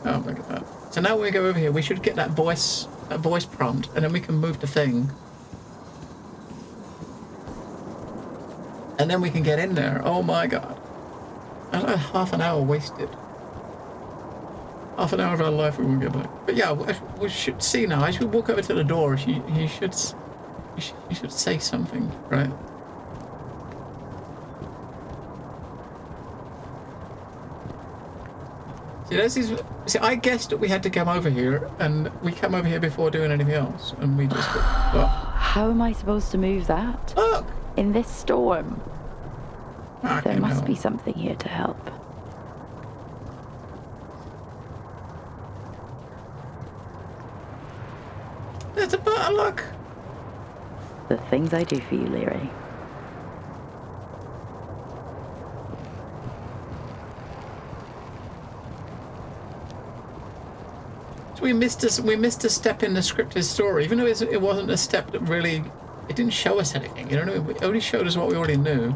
Oh my god. So now when we go over here, we should get that voice prompt, and then we can move the thing. And then we can get in there. Oh my god. That's like half an hour wasted. Half an hour of our life we won't get back. But yeah, we should see now. As we walk over to the door, he should say something, right? See, I guessed that we had to come over here, and we come over here before doing anything else, and we just got, well, how am I supposed to move that? Look! In this storm. There must know. be something here to help. There's a button, look! The things I do for you, Leary. So we missed a step in the scripted story, even though it wasn't a step that really, it didn't show us anything, you know what I mean? It only showed us what we already knew.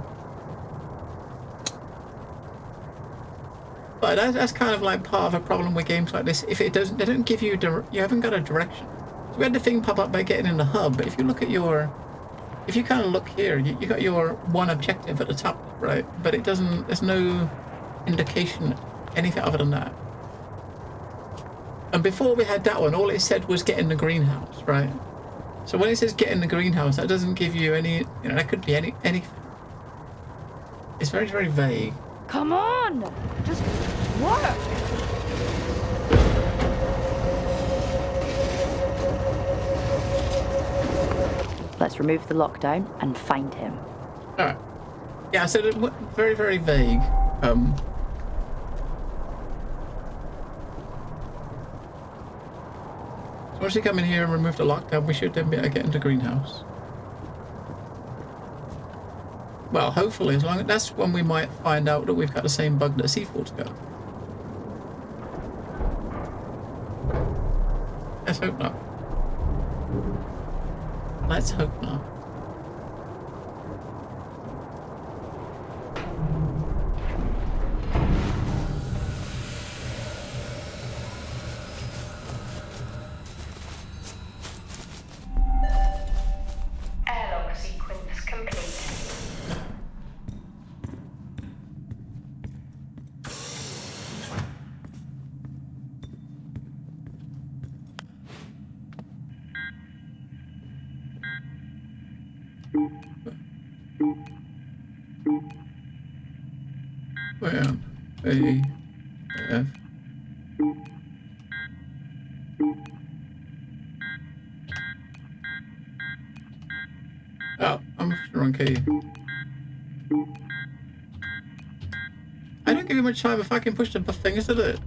But that's kind of like part of a problem with games like this. If it doesn't, they don't give you you haven't got a direction. So we had the thing pop up by getting in the hub, but if you look at if you kind of look here, you got your one objective at the top, right? But it doesn't. There's no indication anything other than that. And before we had that one, all it said was get in the greenhouse, right? So when it says get in the greenhouse, that doesn't give you any. That could be anything. It's very, very vague. Come on! Just work! Let's remove the lockdown and find him. Alright. Yeah, so very, very vague. So once we come in here and remove the lockdown, we should then be able to get into greenhouse. Well, hopefully, as long as that's when we might find out that we've got the same bug that C4's got. Let's hope not. Let's hope not. Airlock sequence complete. Well, A, F. Oh, I'm pushing the wrong key. I don't give you much time if I can push the fingers to it.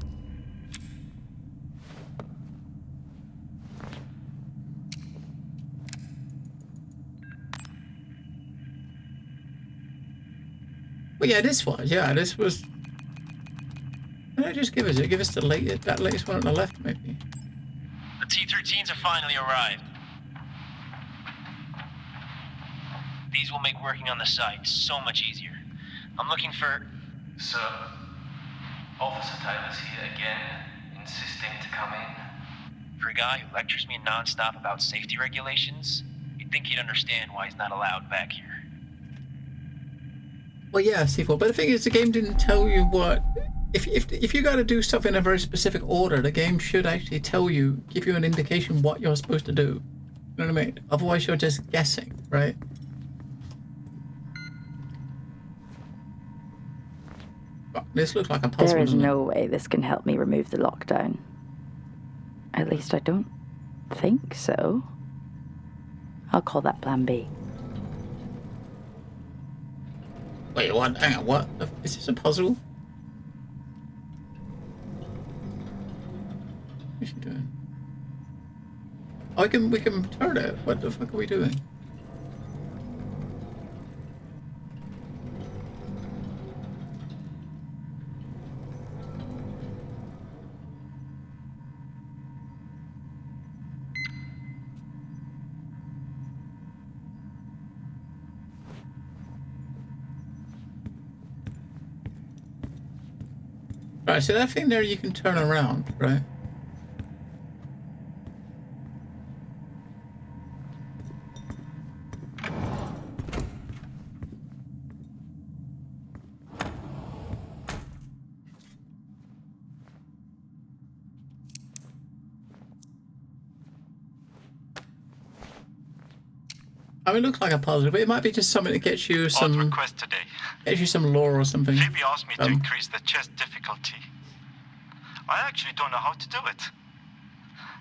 Well, yeah, this was. What did I just give us? Give us that latest one on the left, maybe. The T-13s have finally arrived. These will make working on the site so much easier. I'm looking for... Sir, Officer Tyler's here again, insisting to come in. For a guy who lectures me non-stop about safety regulations, you'd think he'd understand why he's not allowed back here. Well, yeah, C4. But the thing is, the game didn't tell you what... If you got to do stuff in a very specific order, the game should actually tell you, give you an indication what you're supposed to do. You know what I mean? Otherwise, you're just guessing, right? But this looks like a puzzle. There is no way this can help me remove the lockdown. At least I don't think so. I'll call that Plan B. Wait, what? Hang on, what? Is this a puzzle? What's she doing? Oh, we can turn it. What the fuck are we doing? Right, so that thing there you can turn around, right? I mean, it looks like a puzzle, but it might be just something that gets you some... request today. Gets you some lore or something. Phoebe asked me to increase the chess difficulty. I actually don't know how to do it.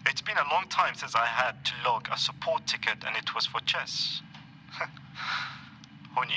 It's been a long time since I had to log a support ticket and it was for chess. Who knew?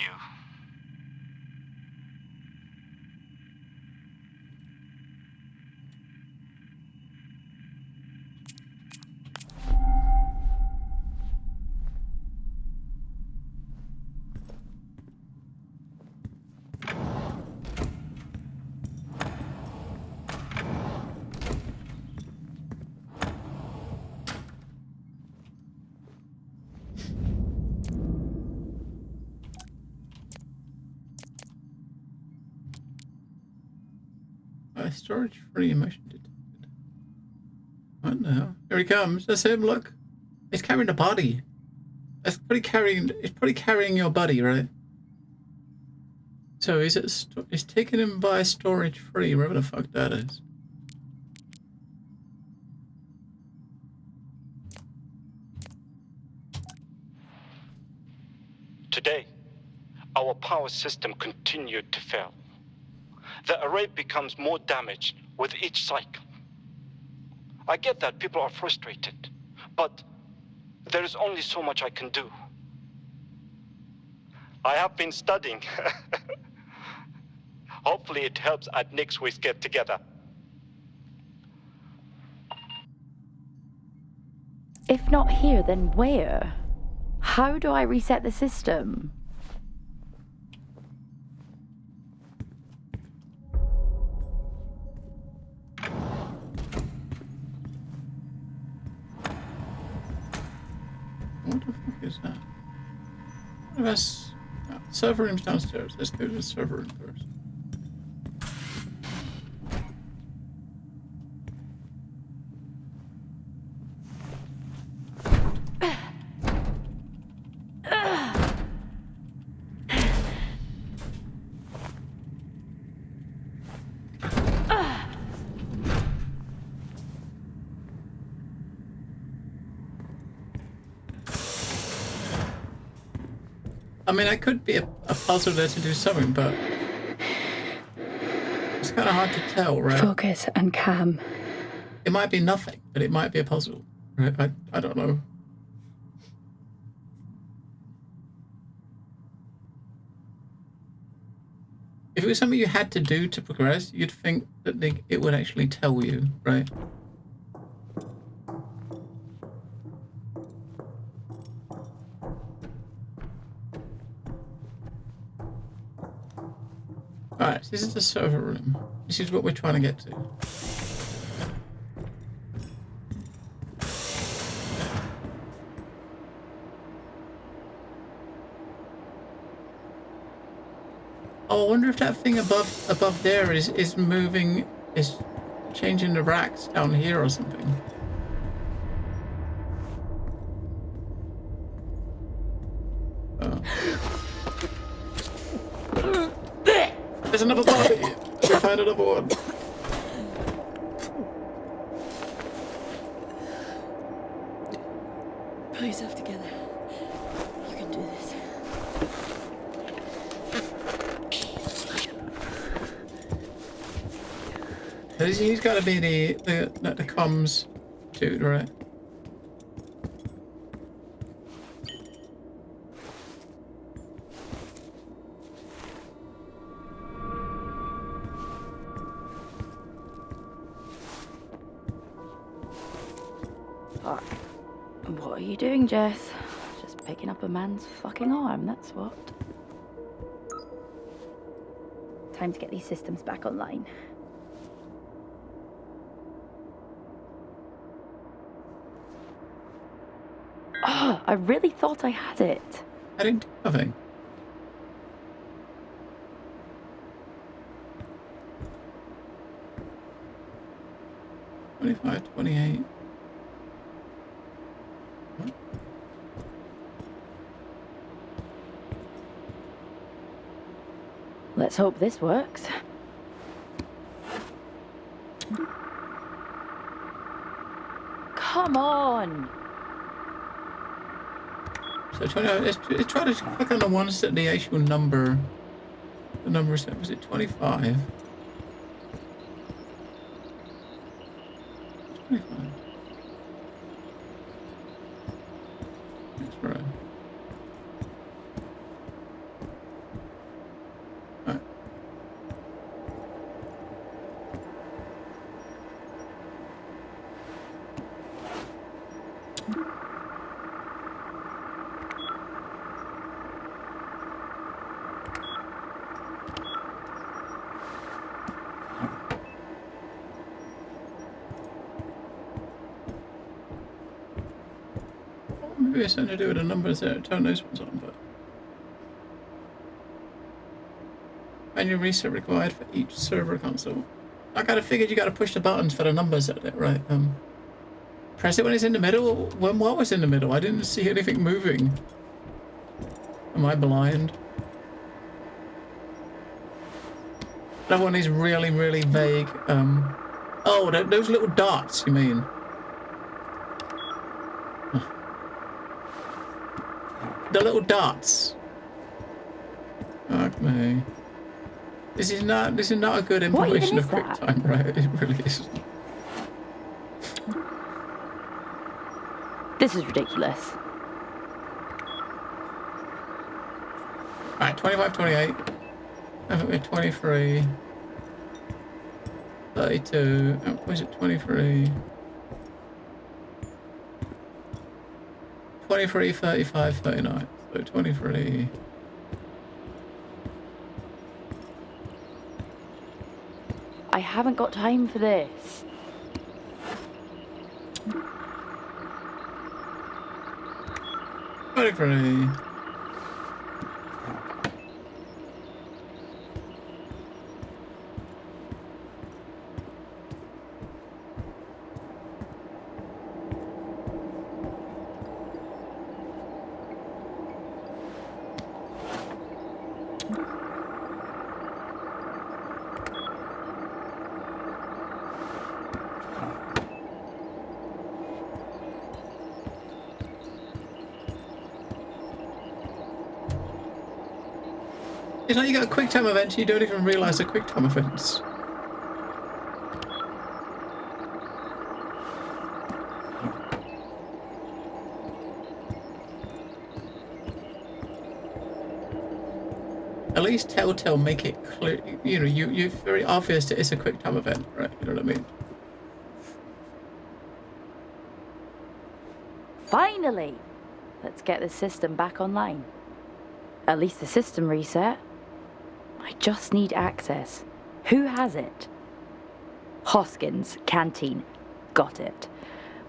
by storage free motion detected. What the hell? Here he comes. That's him, look. He's carrying a body. It's probably carrying your buddy, right? So he's taking him by storage free, wherever the fuck that is. Today, our power system continued to fail. The array becomes more damaged with each cycle. I get that people are frustrated, but there is only so much I can do. I have been studying. Hopefully it helps at next week's get together. If not here, then where? How do I reset the system? What the fuck is that? That's server room's downstairs. Let's go to the server room first. I mean, I could be a puzzle there to do something, but it's kind of hard to tell, right? Focus and calm. It might be nothing, but it might be a puzzle, right? I don't know. If it was something you had to do to progress, you'd think that it would actually tell you, right? Alright, so this is the server room. This is what we're trying to get to. Oh, I wonder if that thing above there is moving, is changing the racks down here or something. Oh. There's another body! We found another one. Pull yourself together. You can do this. He's got to be the comms dude, right? What are you doing, Jess? Just picking up a man's fucking arm, that's what. Time to get these systems back online. Oh, I really thought I had it. I didn't do nothing. $25, $28. What? Let's hope this works. Come on! So let's try to click on the ones that the actual number, the number was it 25? 25. That's right. Alright. Maybe it's something to do with the numbers there. Turn those ones on, but manual reset required for each server console. I kind of figured you got to push the buttons for the numbers at it, right? Press it when it's in the middle. When what was in the middle? I didn't see anything moving. Am I blind? That one is really, really vague. Oh, those little dots, you mean? The little dots. Fuck me. This is not a good implementation of QuickTime, right? It really is. This is ridiculous. Alright, 25, 28. I think we're 23. 32. Oh, was it 23? 23, 35, 39. So 23. I haven't got time for this. Very. It's like you got a QuickTime event and you don't even realise they're QuickTime events. At least Telltale make it clear, you know, you're very obvious that it's a QuickTime event, right? You know what I mean? Finally! Let's get the system back online. At least the system reset. I just need access. Who has it? Hoskins, canteen. Got it.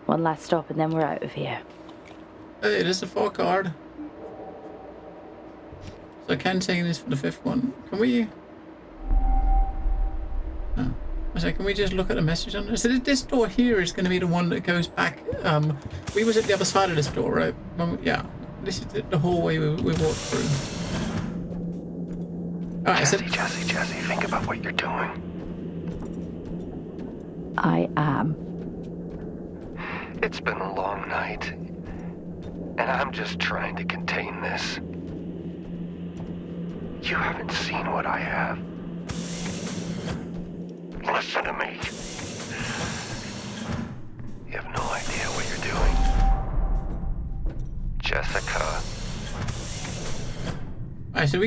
One last stop and then we're out of here. Hey, there's the 4 card. So canteen is for the 5th one. Can we... Oh. I say, can we just look at the message on this? So this door here is going to be the one that goes back. We was at the other side of this door, right? Yeah. This is the hallway we walked through. Alright, Jesse, think about what you're doing. I am. It's been a long night, and I'm just trying to contain this. You haven't seen what I have. Listen to me. You have no idea what you're doing. Jessica. Alright, so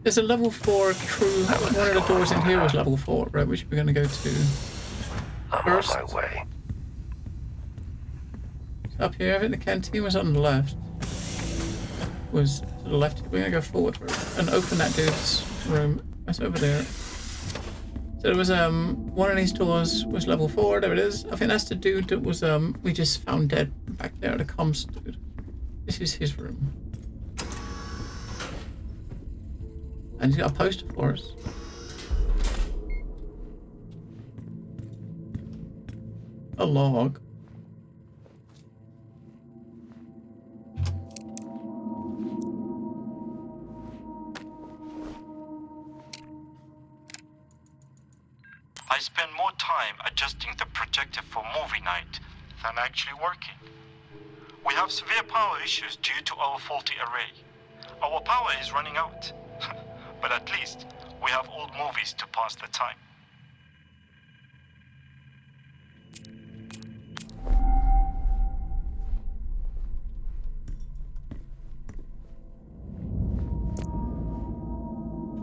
there's a level 4 crew. One of the doors in here was level 4, right? Which we're going to go to first. I'm on my way. Up here, I think the canteen was on the left. Was to the left. We're going to go forward and open that dude's room. That's over there. So there was one of these doors was level 4. There it is. I think that's the dude that was we just found dead back there. The comms dude. This is his room. And he's got a poster for us. A log. I spend more time adjusting the projector for movie night than actually working. We have severe power issues due to our faulty array. Our power is running out. But at least we have old movies to pass the time.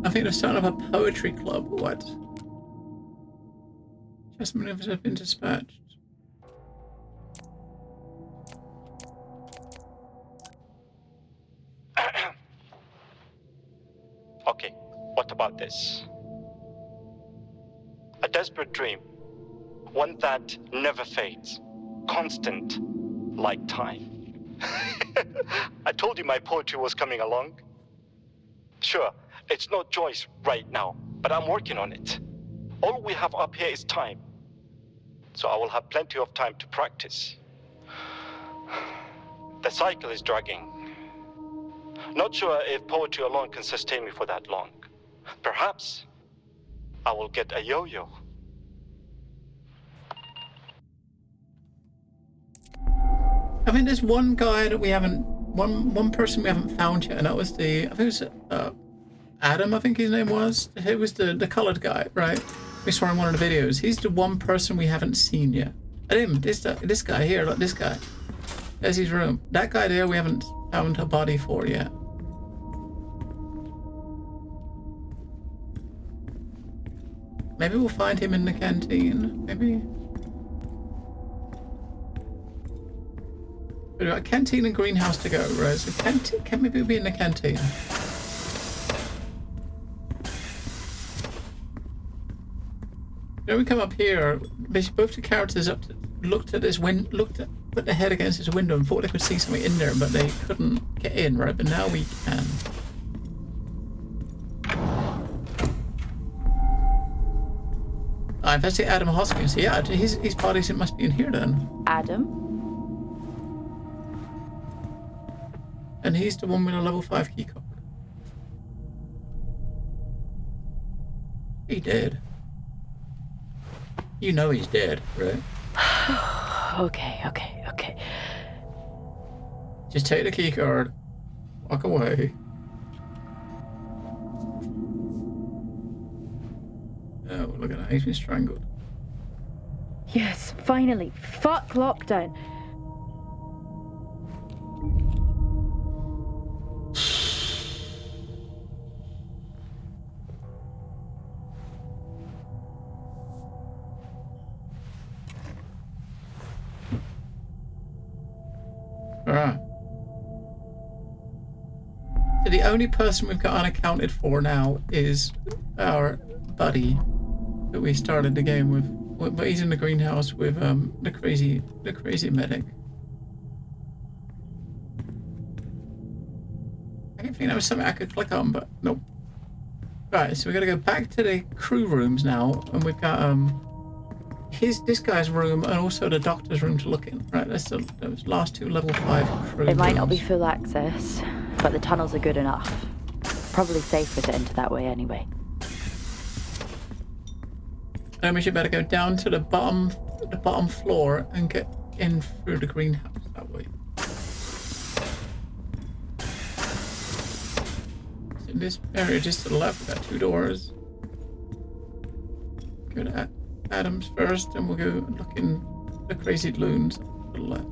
I think they're starting up a poetry club. What? Just maneuvers have been dispatched. Okay, what about this? A desperate dream. One that never fades. Constant, like time. I told you my poetry was coming along. Sure, it's not Joyce right now, but I'm working on it. All we have up here is time. So I will have plenty of time to practice. The cycle is dragging. Not sure if poetry alone can sustain me for that long. Perhaps I will get a yo-yo. I think there's one guy that we haven't, one person we haven't found yet, and that was I think it was Adam, I think his name was. It was the coloured guy, right? We saw in one of the videos. He's the one person we haven't seen yet. And him, this guy here, like this guy. There's his room. That guy there we haven't found a body for yet. Maybe we'll find him in the canteen. Maybe. We've got canteen and greenhouse to go, right? So canteen, maybe we'll be in the canteen. When we come up here, both the characters looked at this put their head against this window and thought they could see something in there, but they couldn't get in, right? But now we can. I investigate Adam Hoskins. Yeah, his bodies must be in here then. Adam? And he's the one with a level 5 keycard. He dead. You know he's dead, right? Okay. Just take the keycard, walk away. Oh, look at that, he's been strangled. Yes, finally. Fuck lockdown. Alright. So the only person we've got unaccounted for now is our buddy that we started the game with. But he's in the greenhouse with the crazy medic. I didn't think that was something I could click on, but nope. Right, so we gotta go back to the crew rooms now, and we've got this guy's room and also the doctor's room to look in. Right, that's those last two level 5 crew It might rooms. not be full access, but the tunnels are good enough. Probably safer to enter that way anyway. And we should better go down to the bottom floor and get in through the greenhouse that way. So in this area just to the left, we've got 2 doors. Go to Adams first, and we'll go look in the crazy loons to the left.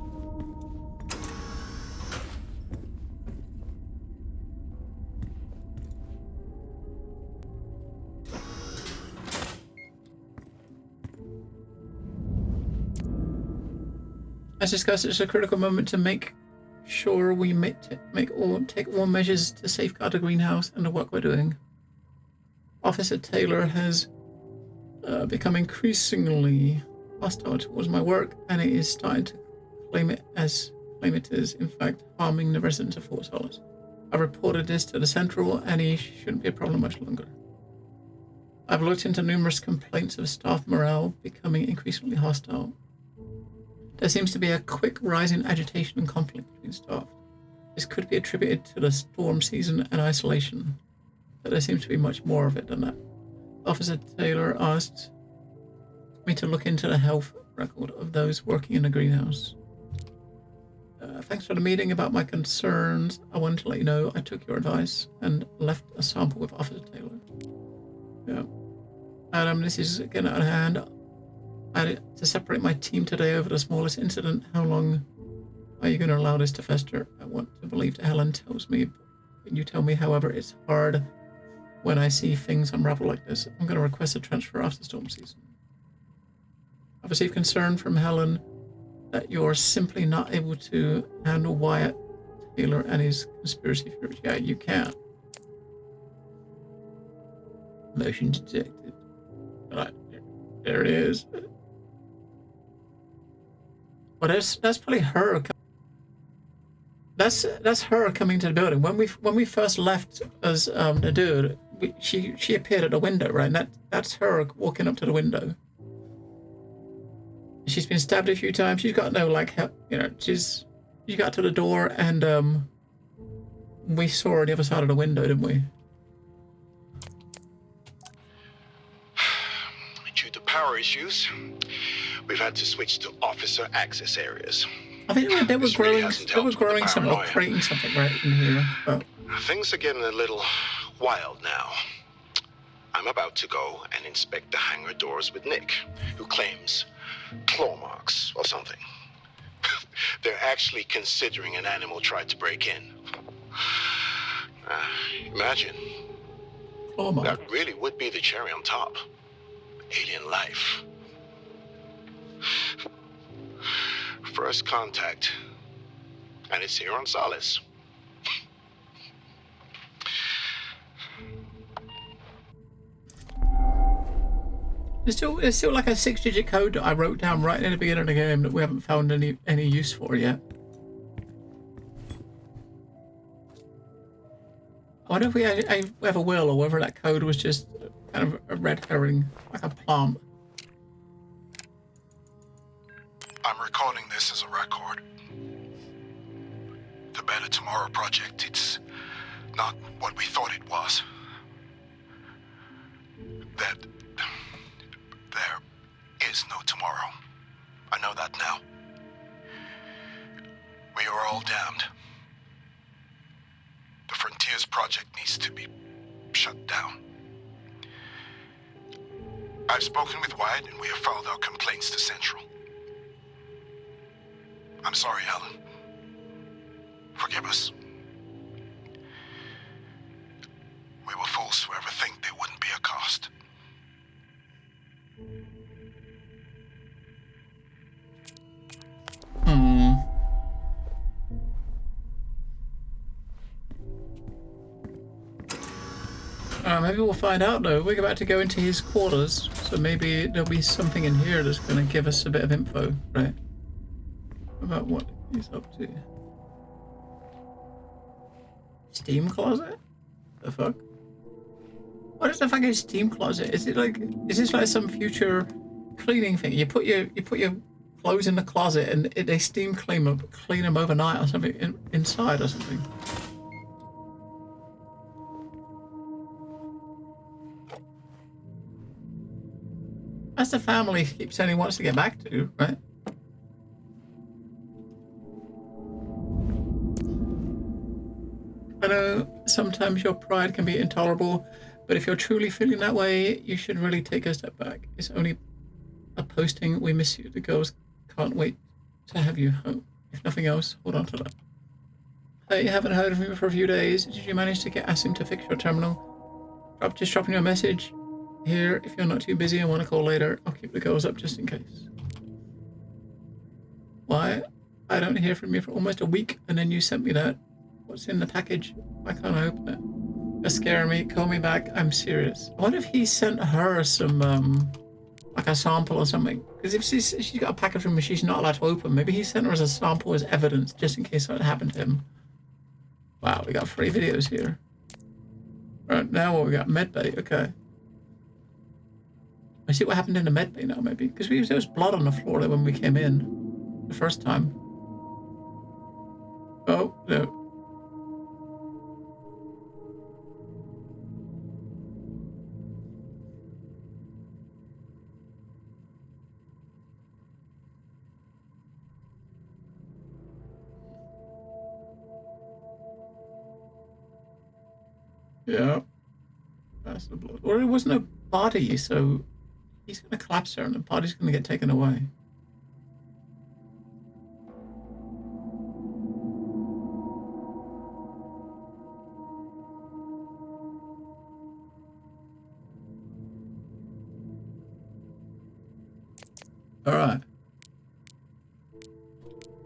As discussed, it's a critical moment to make sure we take all measures to safeguard the greenhouse and the work we're doing. Officer Taylor has become increasingly hostile towards my work, and it is starting to claim it is, in fact, harming the residents of Fort Solis. I've reported this to the Central, and he shouldn't be a problem much longer. I've looked into numerous complaints of staff morale becoming increasingly hostile. There seems to be a quick rise in agitation and conflict between staff. This could be attributed to the storm season and isolation, but there seems to be much more of it than that. Officer Taylor asked me to look into the health record of those working in the greenhouse. Thanks for the meeting about my concerns. I wanted to let you know I took your advice and left a sample with Officer Taylor. Yeah. Adam, this is getting out of hand. I had to separate my team today over the smallest incident. How long are you going to allow this to fester? I want to believe that Helen tells me. Can you tell me, however, it's hard when I see things unravel like this. I'm going to request a transfer after storm season. I've received concern from Helen that you're simply not able to handle Wyatt Taylor and his conspiracy theories. Yeah, you can't. Motion detected. Right, there it is. Well, that's probably her. That's her coming to the building. When we first left as the dude, she appeared at the window, right? And that's her walking up to the window. She's been stabbed a few times. She's got no like help, you know. She got to the door and we saw her on the other side of the window, didn't we? Due to power issues, we've had to switch to officer access areas. I think they were growing something or creating something right in here. Oh. Things are getting a little wild now. I'm about to go and inspect the hangar doors with Nick, who claims claw marks or something. They're actually considering an animal tried to break in. Imagine. That really would be the cherry on top. Alien life. First contact. And it's here on Solis. There's still like a 6-digit code that I wrote down right in the beginning of the game that we haven't found any use for yet. I wonder if we ever will, or whether that code was just kind of a red herring, like a plant. I'm recording this as a record. The Better Tomorrow project, it's not what we thought it was. That there is no tomorrow. I know that now. We are all damned. The Frontiers project needs to be shut down. I've spoken with Wyatt and we have filed our complaints to Central. I'm sorry, Alan. Forgive us. We were fools to ever think there wouldn't be a cost. Maybe we'll find out though. We're about to go into his quarters, so maybe there'll be something in here that's going to give us a bit of info, right? About what he's up to. Steam closet? The fuck? What is the fucking steam closet? Is this like some future cleaning thing? You put your clothes in the closet and they steam clean them overnight or something inside or something. That's the family he keeps saying he wants to get back to, right? I know sometimes your pride can be intolerable, but if you're truly feeling that way, you should really take a step back. It's only a posting. We miss you. The girls can't wait to have you home. If nothing else, hold on to that. Hey, haven't heard from you for a few days. Did you manage to get Asim to fix your terminal? Just dropping you a message here. If you're not too busy and want to call later, I'll keep the girls up just in case. Why? I don't hear from you for almost a week, and then you sent me that. What's in the package? Why can't I open it? You're scaring me. Call me back. I'm serious. I wonder if he sent her some, like a sample or something. Because if she's got a package from me she's not allowed to open, maybe he sent her as a sample as evidence, just in case something happened to him. Wow, we got 3 videos here. Right, now what we got? Medbay, okay. I see what happened in the medbay now, maybe. Because there was blood on the floor there when we came in. The first time. Oh, no. Yeah, that's the blood. Or it wasn't a body, so he's going to collapse there and the body's going to get taken away. All right.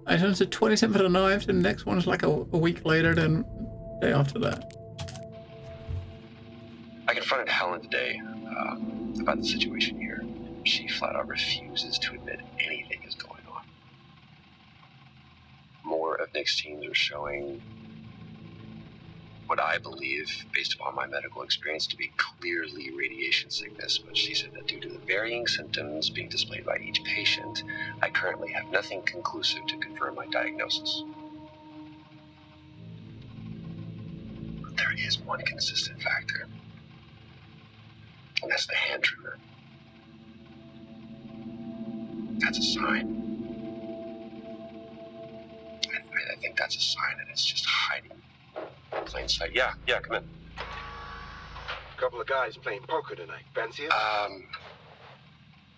I turn to 27th of the 9th, and the next one's like a week later, then day after that. I confronted Helen today about the situation here. She flat out refuses to admit anything is going on. More of Nick's teams are showing what I believe, based upon my medical experience, to be clearly radiation sickness, but she said that due to the varying symptoms being displayed by each patient, I currently have nothing conclusive to confirm my diagnosis. But there is one consistent factor, and that's the hand tremor. That's a sign. I think that's a sign that it's just hiding in plain sight. Yeah, come in. A couple of guys playing poker tonight. Fancy it?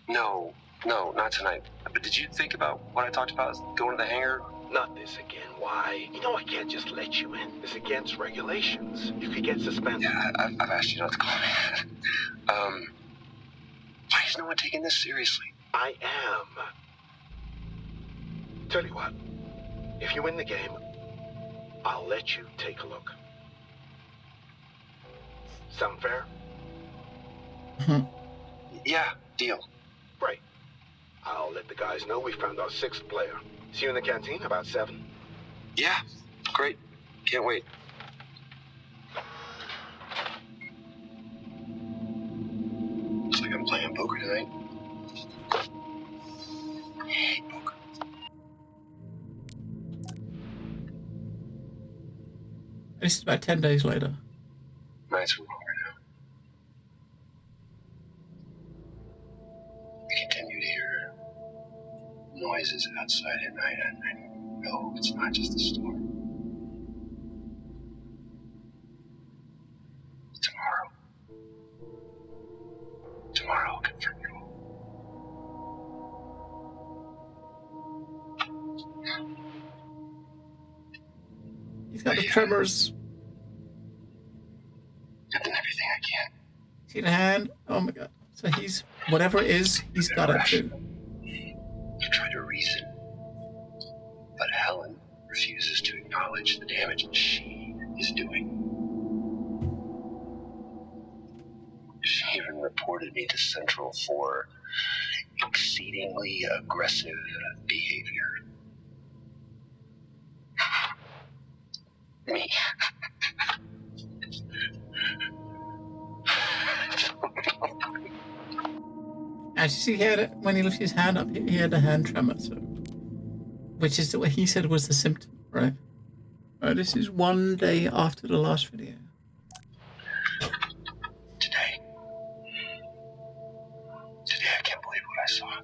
No, not tonight. But did you think about what I talked about, going to the hangar? Not this again. Why? You know I can't just let you in. It's against regulations. You could get suspended. Yeah, I've asked you not to call me. Why is no one taking this seriously? I am. Tell you what. If you win the game, I'll let you take a look. Sound fair? Yeah, deal. Great. I'll let the guys know we found our 6th player. See you in the canteen about 7. Yeah, great. Can't wait. Looks like I'm playing poker tonight. I hate poker. This is about 10 days later. Nights are longer now. I continue to hear noises outside at night, and I know it's not just the storm. Tomorrow I'll confirm it all. He's got the tremors. I've done everything I can. See the hand? Oh my god. So he's, whatever it is, he's got it too. I try to reason, but Helen refuses to acknowledge the damage she is doing. She even reported me to Central for exceedingly aggressive behavior. Me. As you see, he had it, when he lifted his hand up, he had a hand tremor, so, which is what he said was the symptom, right? Right, this is one day after the last video. Today I can't believe what I saw.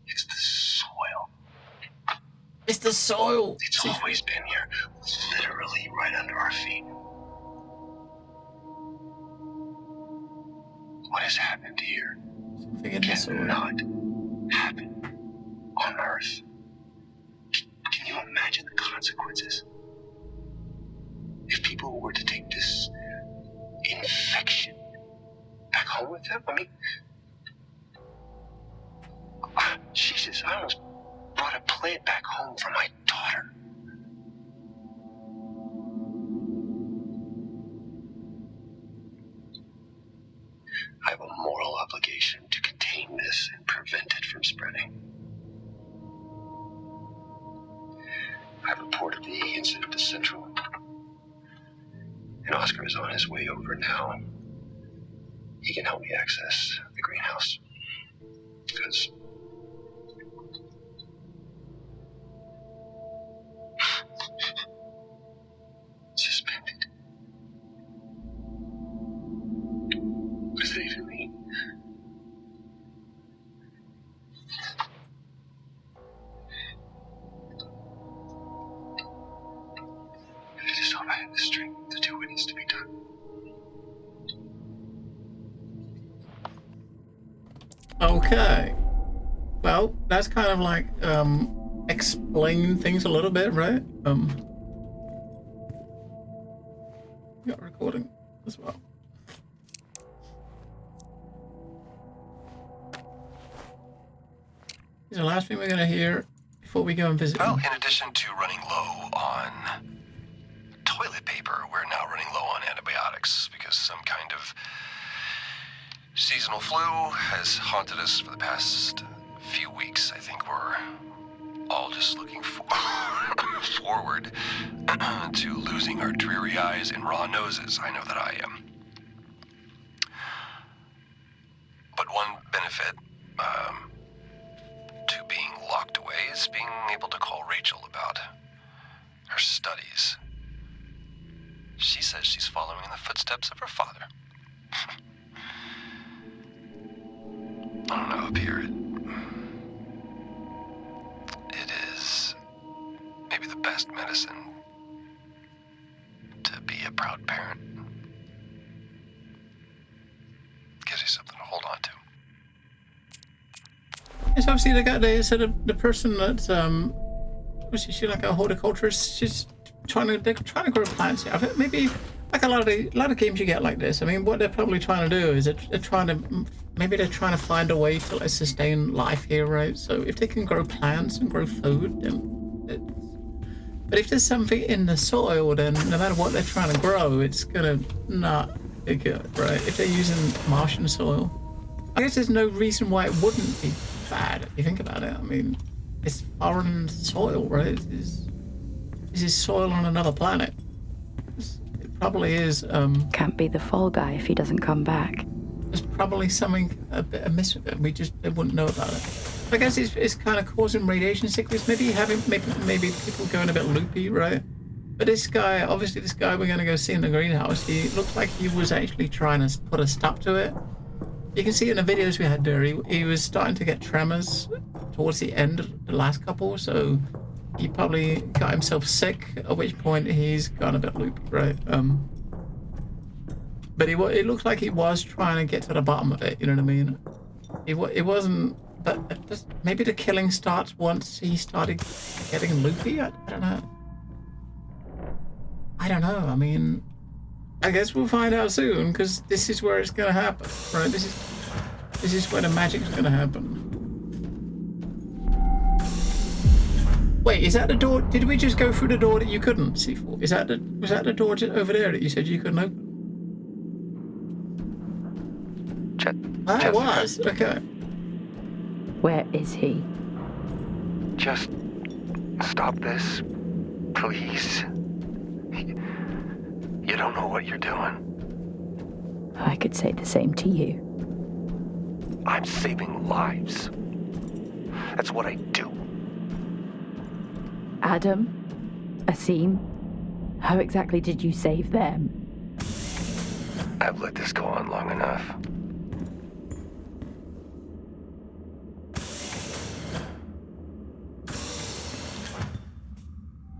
It's the soil. It's the soil. It's always been here, literally right under our feet. What has happened here cannot happen on Earth. Can you imagine the consequences? If people were to take this infection back home with them, I mean, Jesus, I almost brought a plant back home for my daughter. I have a moral obligation to contain this and prevent it from spreading. I've reported the incident to Central, and Oscar is on his way over now. He can help me access the greenhouse, because suspended. What does that even mean? I just hope I have the strength to do what needs to be done. Okay. Well, that's kind of like, explain things a little bit, right? We got a recording as well. This is the last thing we're gonna hear before we go and visit. Well, in addition to running low on toilet paper, we're now running low on antibiotics because some kind of seasonal flu has haunted us for the past few weeks. I think we're all just looking forward to losing our dreary eyes and raw noses. I know that I am. But one benefit to being locked away is being able to call Rachel about her studies. She says she's following in the footsteps of her father. I don't know, up here it is maybe the best medicine to be a proud parent. Gives you something to hold on to. It's obviously the person that's was she like a horticulturist? She's trying to grow plants. I think maybe like a lot of games you get like this. I mean, what they're probably trying to do is they're trying to find a way to like sustain life here, right? So if they can grow plants and grow food, then but if there's something in the soil, then no matter what they're trying to grow, it's gonna not be good, right? If they're using Martian soil, I guess there's no reason why it wouldn't be bad if you think about it. I mean, it's foreign soil, right? This is soil on another planet. It probably is. Can't be the fall guy if he doesn't come back. There's probably something a bit amiss with it. They wouldn't know about it. I guess it's kind of causing radiation sickness. Maybe people going a bit loopy, right? But this guy we're gonna go see in the greenhouse. He looked like he was actually trying to put a stop to it. You can see in the videos we had there, he was starting to get tremors towards the end of the last couple, so he probably got himself sick, at which point he's gone a bit loopy, right? But it looked like he was trying to get to the bottom of it, you know what I mean? It wasn't, but maybe the killing starts once he started getting loopy? I don't know, I mean, I guess we'll find out soon, because this is where it's gonna happen, right? This is where the magic's gonna happen. Wait, is that the door? Did we just go through the door that you couldn't see for? Was that the door over there that you said you couldn't open? It was. Okay. Where is he? Just stop this, please. You don't know what you're doing. I could say the same to you. I'm saving lives. That's what I do. Adam? Asim? How exactly did you save them? I've let this go on long enough.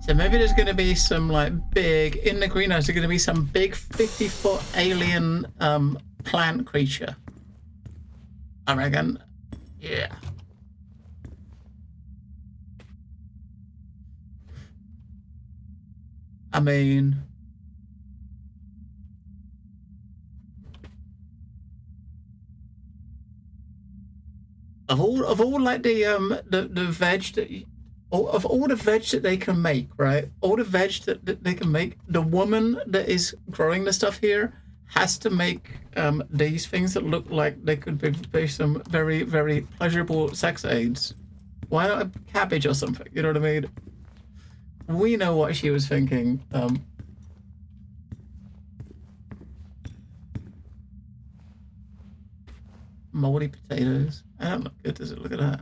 So maybe there's going to be some like big, in the greenhouse, there's going to be some big 50-foot alien plant creature. I reckon. Yeah. I mean, of all like the veg that of all the veg that they can make, right? All the veg that they can make, the woman that is growing the stuff here has to make these things that look like they could be some very, very pleasurable sex aids. Why not a cabbage or something? You know what I mean? We know what she was thinking. Moldy potatoes. I don't look good, does it? Look at that.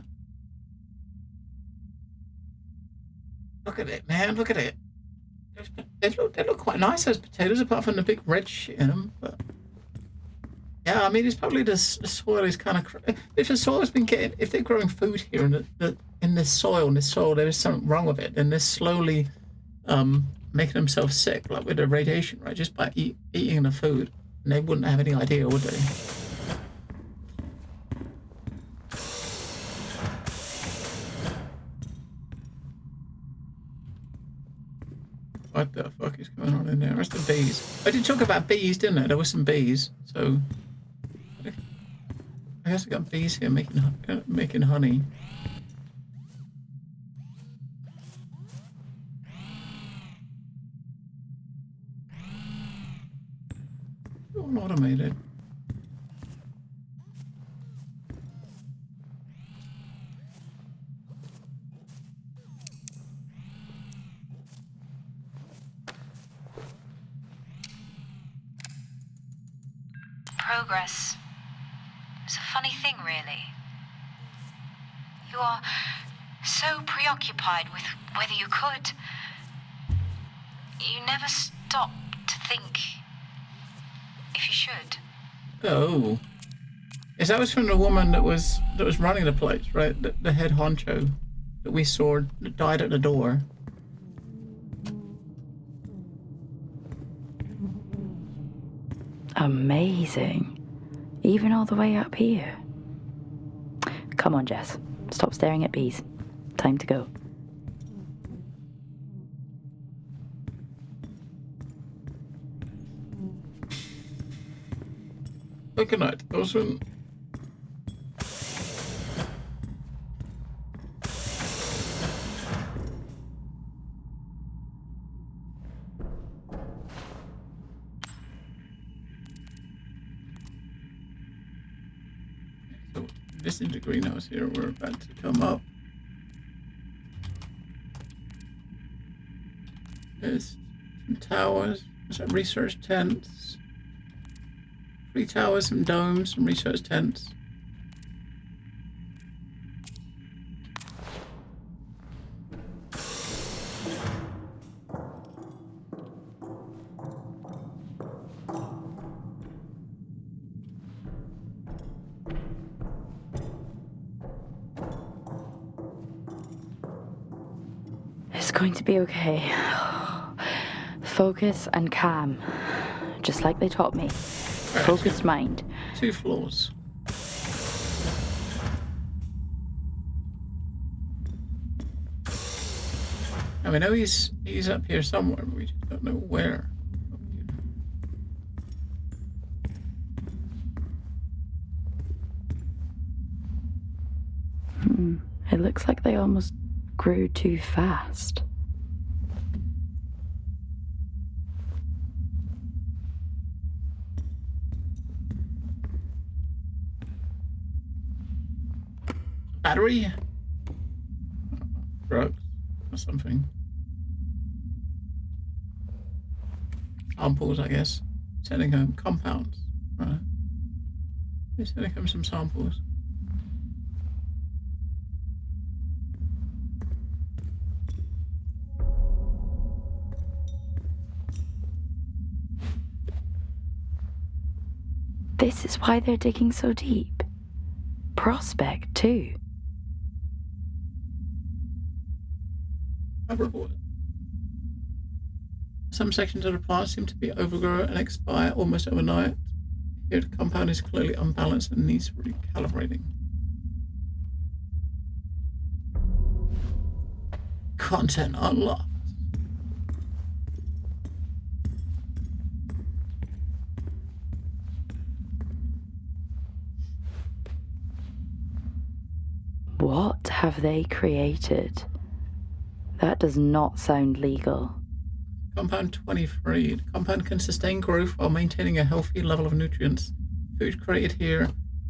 Look at it, man. Look at it. They look quite nice, those potatoes, apart from the big red shit in them. But yeah, I mean, it's probably the soil is kind of. If the soil's been getting, if they're growing food here in this soil, there is something wrong with it, and they're slowly making themselves sick, like with the radiation, right? Just by eating the food, and they wouldn't have any idea, would they? What the fuck is going on in there? Where's the bees? I did talk about bees, didn't I? There were some bees, so I guess I got bees here making honey. All automated. progress. It's a funny thing, really. You are so preoccupied with whether you could. You never stop to think if you should. Oh. Yes, that was from the woman that was running the place, right? The head honcho that we saw that died at the door. Amazing. Even all the way up here. Come on, Jess. Stop staring at bees. Time to go. Good night, Wilson. So, this is the greenhouse here. We're about to come up. There's some towers, some research tents. 3 towers, some domes, some research tents. It's going to be okay. Focus and calm. Just like they taught me. Focused mind. 2 floors. Now we know he's up here somewhere, but we just don't know where. It looks like they almost grew too fast. Battery? Drugs or something. Samples, I guess. Sending home compounds. Right. They're sending home some samples. This is why they're digging so deep. Prospect, too. Some sections of the plant seem to be overgrown and expire almost overnight. Here, the compound is clearly unbalanced and needs recalibrating. Content unlocked. What have they created? That does not sound legal. Compound 23. The compound can sustain growth while maintaining a healthy level of nutrients. Food created here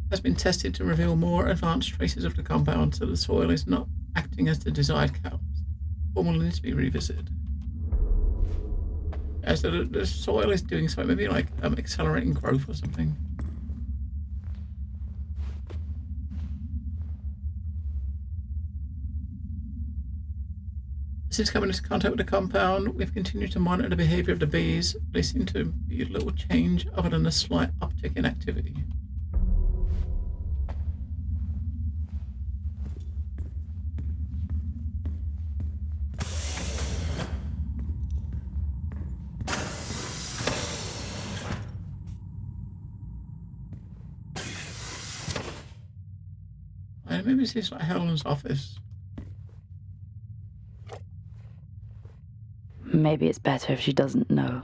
has been tested to reveal more advanced traces of the compound, so the soil is not acting as the desired catalyst. Formula needs to be revisited. Yeah, so the soil is doing something, maybe like accelerating growth or something. Since coming into contact with the compound, we've continued to monitor the behavior of the bees. They seem to be a little change other than a slight uptick in activity. And maybe this is like Helen's office. Maybe it's better if she doesn't know.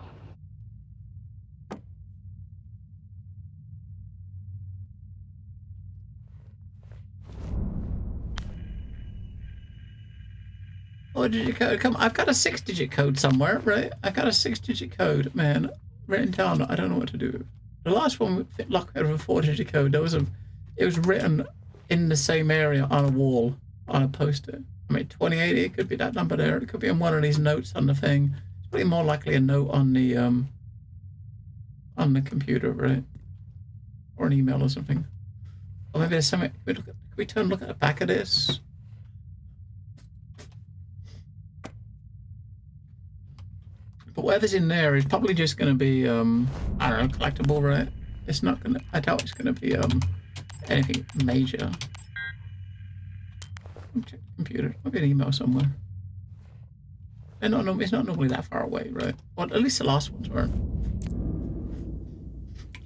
Oh, digit code. Come, I've got a 6-digit code somewhere, right? I got a 6-digit code, man, written down. I don't know what to do. The last one fit locked out of a 4-digit code. It was written in the same area on a wall, on a poster. I mean, 2080. It could be that number there. It could be in one of these notes on the thing. It's probably more likely a note on the computer, right? or an email or something. Or maybe there's something. Can we turn and look at the back of this? But whatever's in there is probably just going to be, I don't know, collectible, right? It's not going to, I doubt it's going to be anything major. Check the computer. Might be an email somewhere. It's not normally that far away, right? Well, at least the last ones weren't.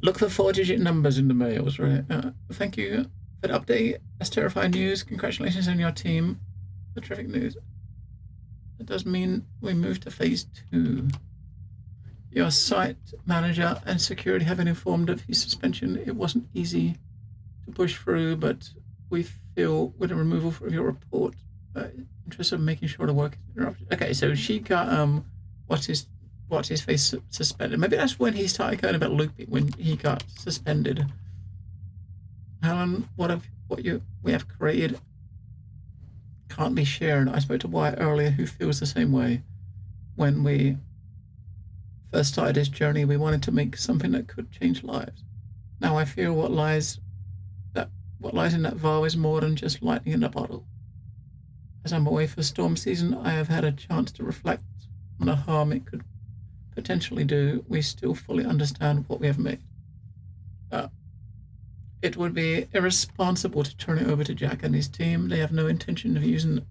Look for 4-digit numbers in the mails, right? Thank you for the update. That's terrifying news. Congratulations on your team. The terrific news. That does mean we move to phase 2. Your site manager and security have been informed of his suspension. It wasn't easy to push through, but we feel with the removal of your report, interest of making sure the work is interrupted. Okay, so she got what's his face suspended. Maybe that's when he started going about looping, when he got suspended. Helen, what we have created can't be shared. I spoke to Wyatt earlier, who feels the same way. When we first started this journey, we wanted to make something that could change lives. Now I feel what lies in that vial is more than just lightning in a bottle. As I'm away for storm season, I have had a chance to reflect on the harm it could potentially do. We still fully understand what we have made. It would be irresponsible to turn it over to Jack and his team. They have no intention of using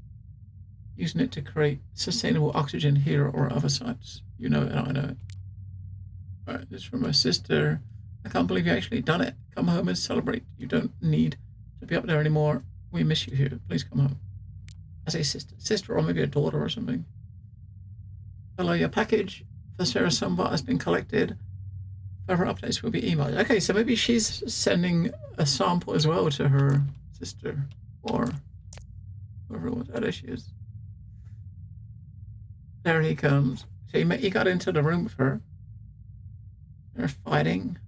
it to create sustainable oxygen here or other sites. You know it, and I know it. All right, this is from my sister. I can't believe you actually done it. Come home and celebrate. You don't need to be up there anymore. We miss you here. Please come home. I say sister, or maybe a daughter or something. Hello, your package for Sarah Sunbot has been collected. Further updates will be emailed. Okay, so maybe she's sending a sample as well to her sister, or whoever that she is. There he comes. So he got into the room with her. They're fighting.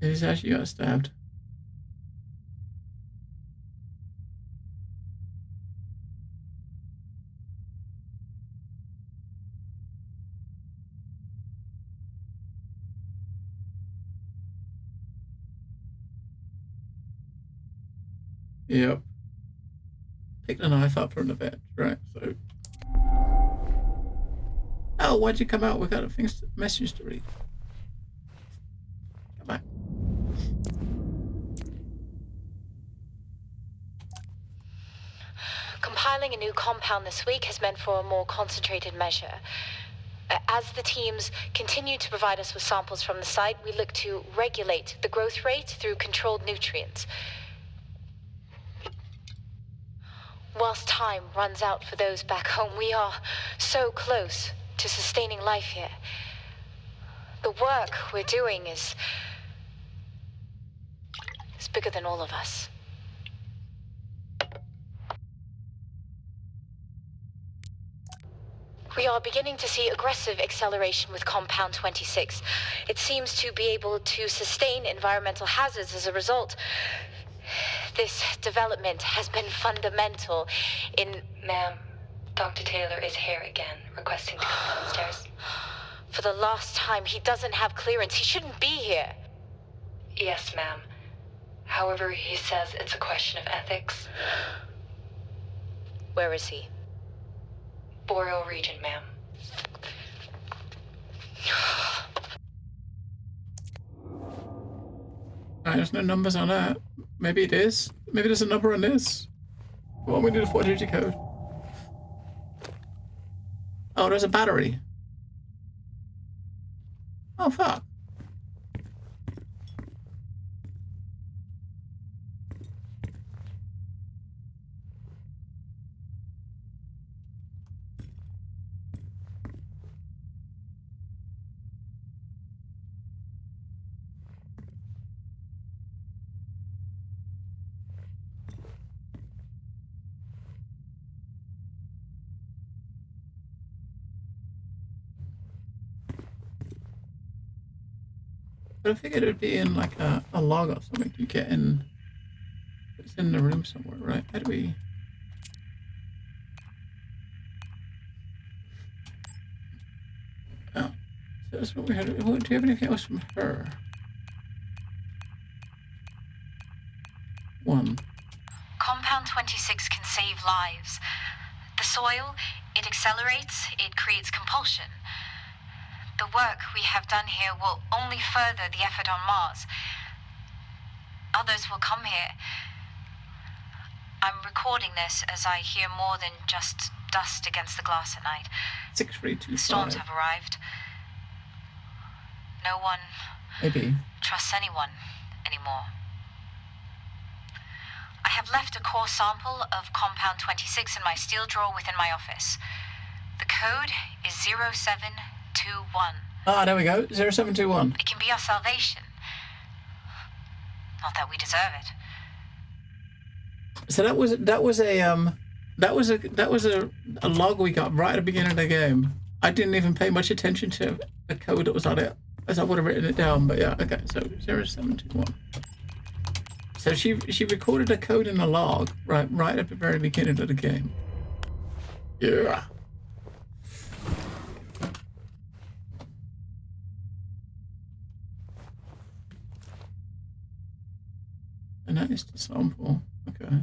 He's actually got stabbed. Yep. Pick the knife up from the bench, right? So. Oh, why'd you come out? We've got a message to read. Come back. Compiling a new compound this week has meant for a more concentrated measure. As the teams continue to provide us with samples from the site, we look to regulate the growth rate through controlled nutrients. Whilst time runs out for those back home, we are so close to sustaining life here. The work we're doing is bigger than all of us. We are beginning to see aggressive acceleration with Compound 26. It seems to be able to sustain environmental hazards as a result. This development has been fundamental in... Ma'am, Dr. Taylor is here again, requesting to come downstairs. For the last time, he doesn't have clearance. He shouldn't be here. Yes, ma'am. However, he says it's a question of ethics. Where is he? Boreal region, ma'am. There's no numbers on that. Maybe it is. Maybe there's a number on this. What we need a 4-digit code. Oh, there's a battery. Oh, fuck. But I figured it would be in like a log or something you get in. It's in the room somewhere, right? How do we... That's what we had. Do you have anything else from her? 1. Compound 26 can save lives. The soil, it accelerates, it creates compulsion. The work we have done here will only further the effort on Mars. Others will come here. I'm recording this as I hear more than just dust against the glass at night. 6325. Storms have arrived. No one Maybe. trusts anyone anymore. I have left a core sample of Compound 26 in my steel drawer within my office. The code is 0721. Ah, there we go. 0721. It can be our salvation. Not that we deserve it. So that was a log we got right at the beginning of the game. I didn't even pay much attention to the code that was on it, as I would have written it down. But yeah, okay. So 0721. So she recorded a code in the log right at the very beginning of the game. Yeah. And that is the sample. Okay.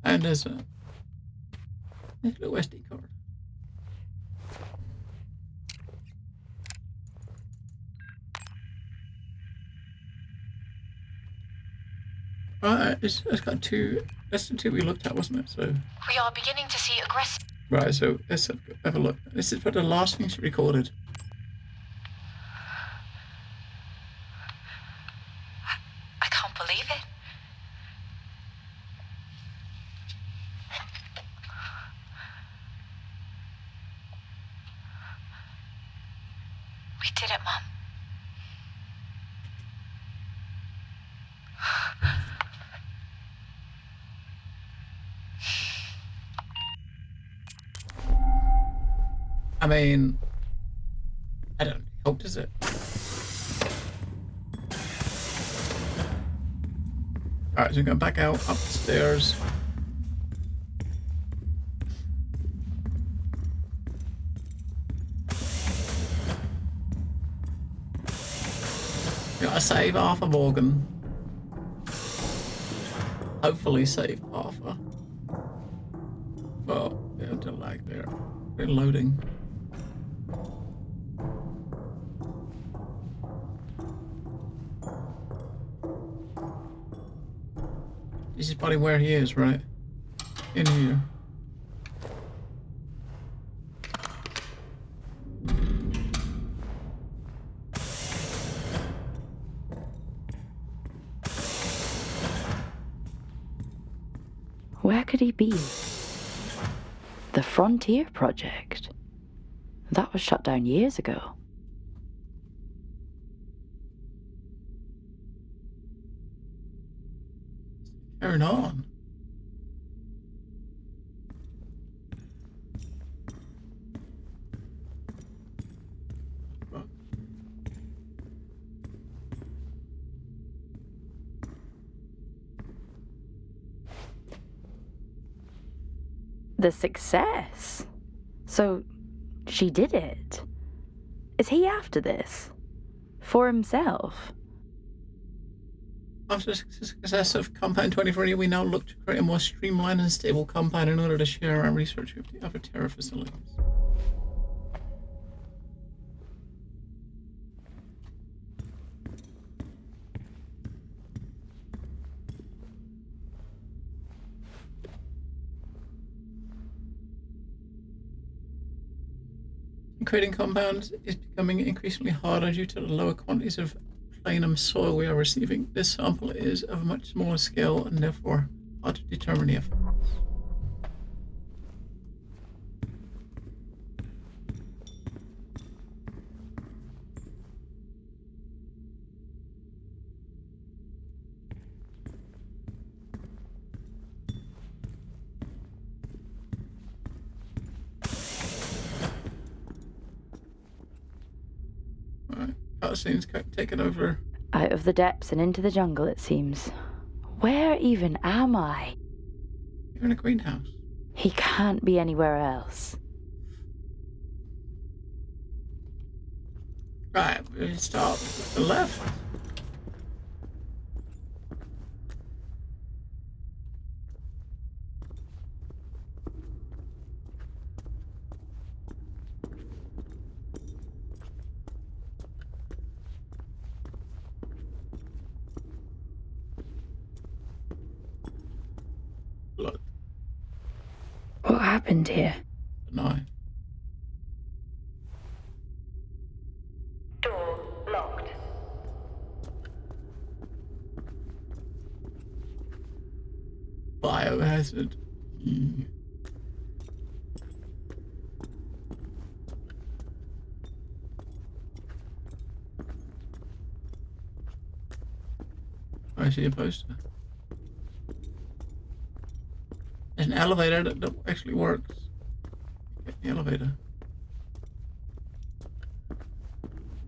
And there's a little SD card. Right, it's got 2. That's the 2 we looked at, wasn't it? So. We are beginning to see aggressive. Right, so let's have a look. This is what the last thing she recorded. I can't believe it. We did it, Mom. I mean, I don't hope, does it? Alright, so we're going back out, upstairs. Gotta save Arthur Morgan. Hopefully save Arthur. Well, there's a lag there. We're loading. This is probably where he is, right? In here. Where could he be? The Frontier Project. That was shut down years ago. Carrying on. The success? So, she did it. Is he after this? For himself? After the success of Compound 23, we now look to create a more streamlined and stable compound in order to share our research with the other Terra facilities. Creating compounds is becoming increasingly harder due to the lower quantities of planum soil we are receiving. This sample is of a much smaller scale and therefore hard to determine the effects. Cutscene's taken over. Out of the depths and into the jungle, it seems. Where even am I? You're in a greenhouse. He can't be anywhere else. Right, we start with the left. Look. What happened here? No. Door locked. Biohazard. I see a poster. There's an elevator that actually works. Get the elevator.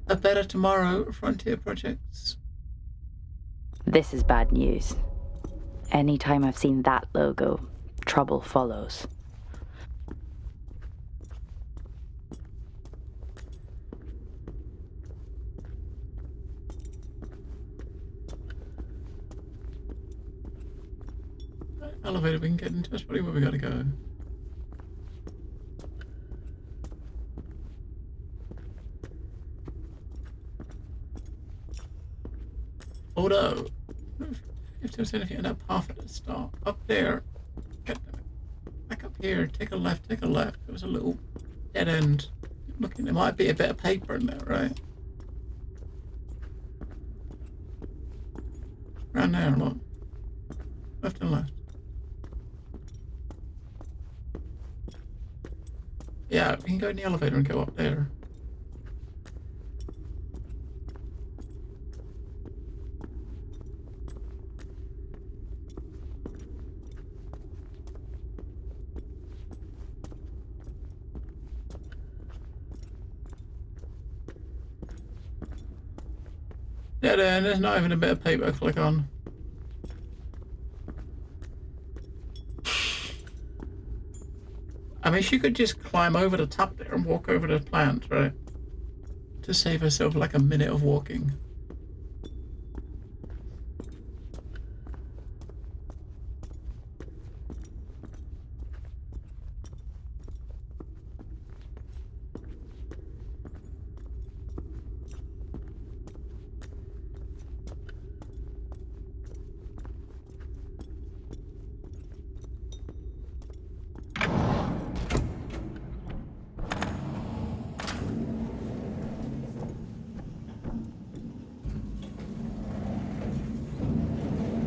A Better Tomorrow Frontier Projects. This is bad news. Anytime I've seen that logo, trouble follows. Elevator we can get into. That's probably where we gotta go. Although, if there's anything in that path at the start, up there, get back up here, take a left, take a left. There was a little dead end. Looking, there might be a bit of paper in there, right? Around there, look. Left and left. Yeah, we can go in the elevator and go up there. Dead end, there's not even a bit of paper to click on. I mean, she could just climb over the top there and walk over the plant, right? To save herself like a minute of walking.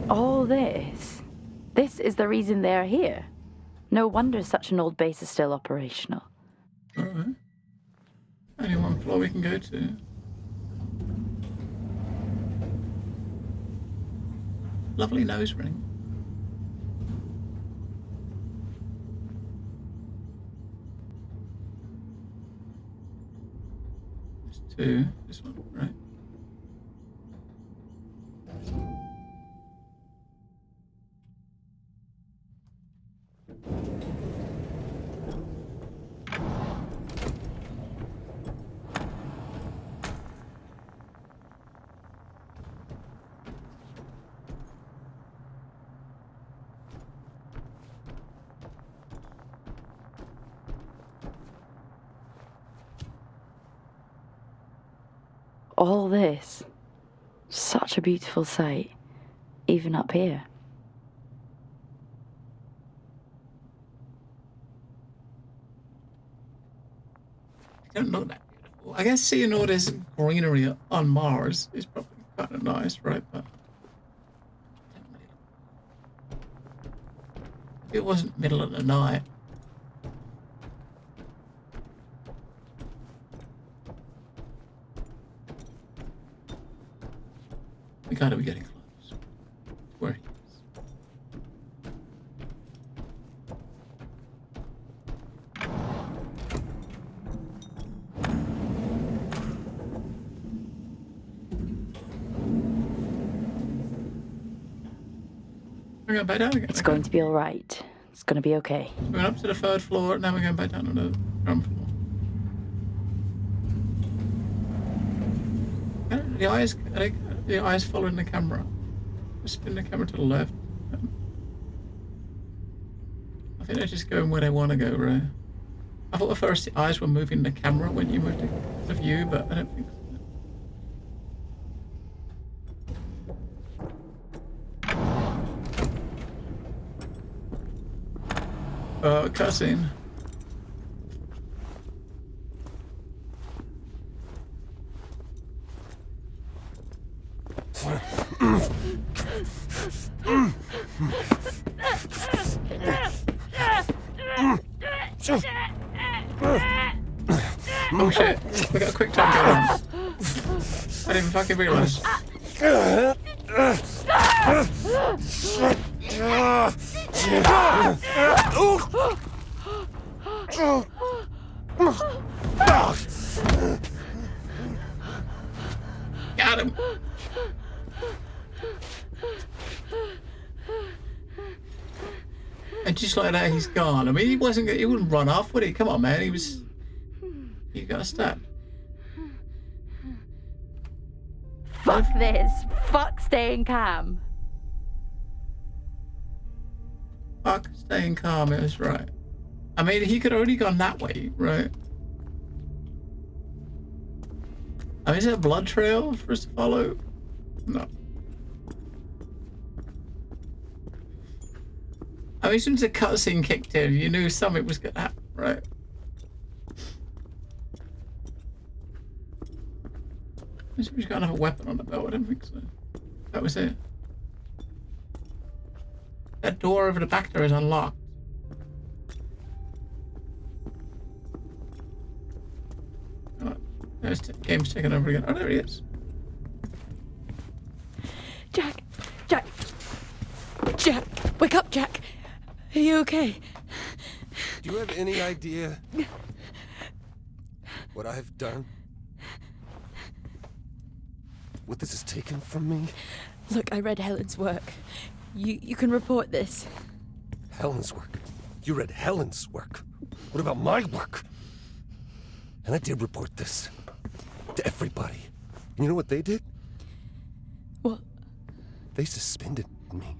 All this? This is the reason they're here. No wonder such an old base is still operational. Alright. Only one floor we can go to. Lovely nose ring. There's two. This one, right? All this. Such a beautiful sight. Even up here. They don't look that beautiful. I guess seeing all this greenery on Mars is probably kind of nice, right? But it wasn't middle of the night. We gotta be getting close. Where he is. We're going back down again. It's going to be all right. It's going to be okay. We went up to the third floor, now we're going back down to the ground floor. The eyes following the camera. Spin the camera to the left. I think they're just going where they want to go, right? I thought at first the eyes were moving the camera when you moved the view, but I don't think so. Cutscene. Oh shit, we got a quick time going on. I didn't even fucking realise. Got him. And just like that, he's gone. I mean, he wouldn't run off, would he? Come on, man. He got stabbed. Fuck this. Fuck staying calm. Fuck staying calm, it was right. I mean, he could have already gone that way, right? I mean, is there a blood trail for us to follow? No. I mean, as soon as the cutscene kicked in, you knew something was going to happen, right? He's got another weapon on the belt. I don't think so. That was it. That door over the back there is unlocked. Oh, there's game's taking over again. Oh, there he is. Jack! Wake up, Jack! Are you okay? Do you have any idea what I've done? What this has taken from me? Look, I read Helen's work. You can report this. Helen's work? You read Helen's work? What about my work? And I did report this to everybody. And you know what they did? What? They suspended me.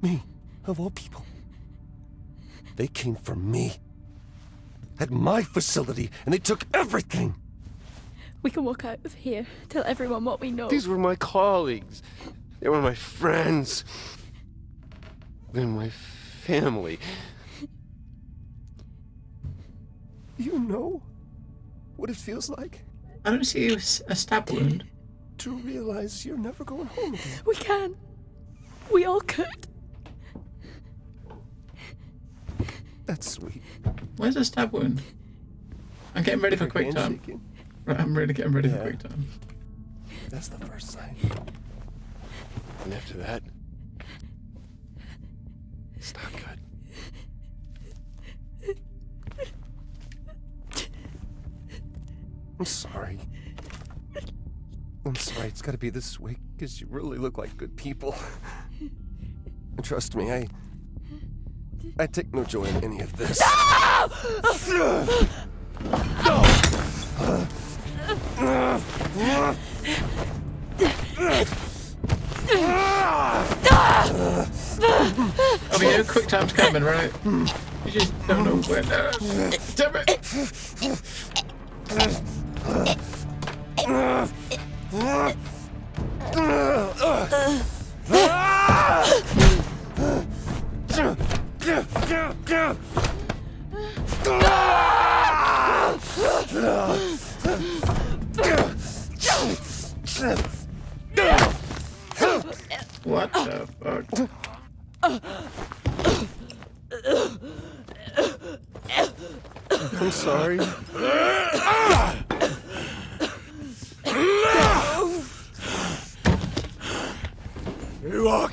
Me, of all people. They came for me. At my facility, and they took everything. We can walk out of here, tell everyone what we know. These were my colleagues. They were my friends. They're my family. You know what it feels like? I don't see a stab wound. To realize you're never going home again. We can. We all could. That's sweet. Where's the stab wound? I'm getting ready for quick time. Right, I'm really getting ready for quick time. That's the first sign. And after that, it's not good. I'm sorry. I'm sorry it's gotta be this way, because you really look like good people. And trust me, I take no joy in any of this. I mean, quick time's coming, right? You just don't know when. Damn it! What the fuck? I'm sorry. You walk.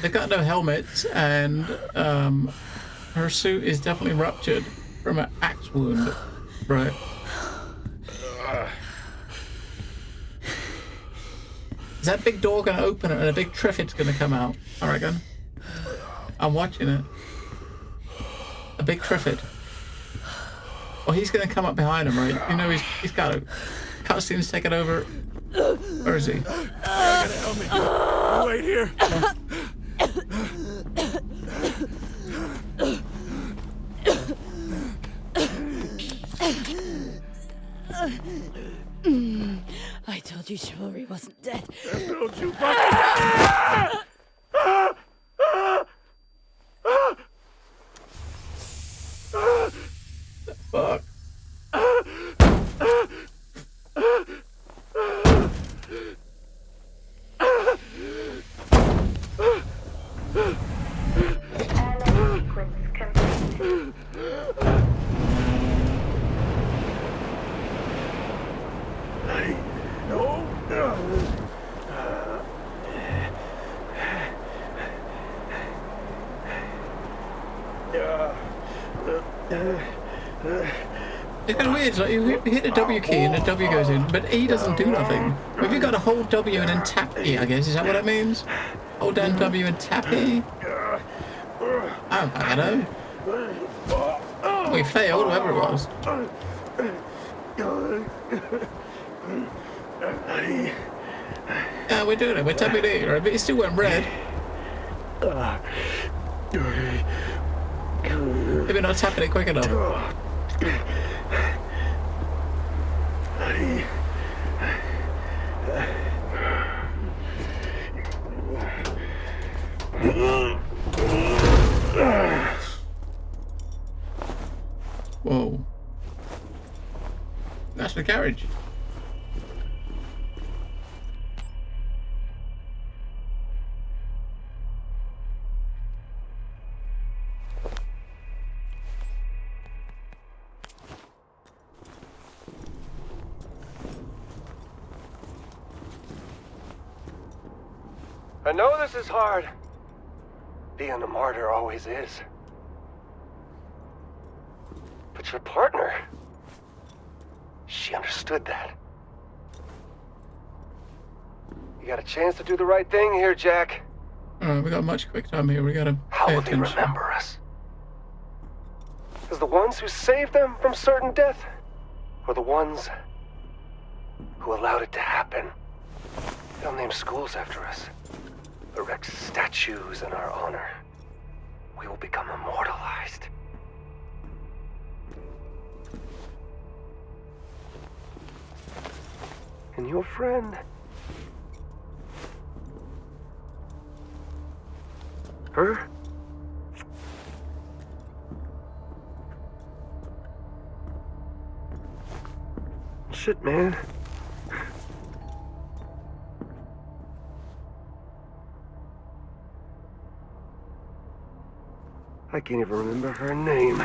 They got no helmets, and her suit is definitely ruptured from an axe wound, right? that big door gonna open it and a big Triffid's gonna come out? I reckon. I'm watching it. A big Triffid. Well, he's gonna come up behind him, right? You know, he's got a cutscene's taken over. Where is he? You gotta help me. I'll wait here. I told you chivalry wasn't dead. Don't you fucking... Fuck. It's kind of weird, it's like you hit the W key and the W goes in, but E doesn't do nothing. Maybe you got to hold W and then tap E, I guess. Is that what that means? Hold down W and tap E? I don't know. We failed, whatever it was. Yeah, we're doing it. We're tapping E, right? But it still went red. Maybe not tapping it quick enough. Whoa. That's the carriage. I know this is hard. Being a martyr always is. But your partner, she understood that. You got a chance to do the right thing here, Jack. We got much quick time here. We gotta How will they remember us? As the ones who saved them from certain death? Or the ones who allowed it to happen? They'll name schools after us. Erect statues in our honor. We will become immortalized. And your friend... her? Shit, man. I can't even remember her name.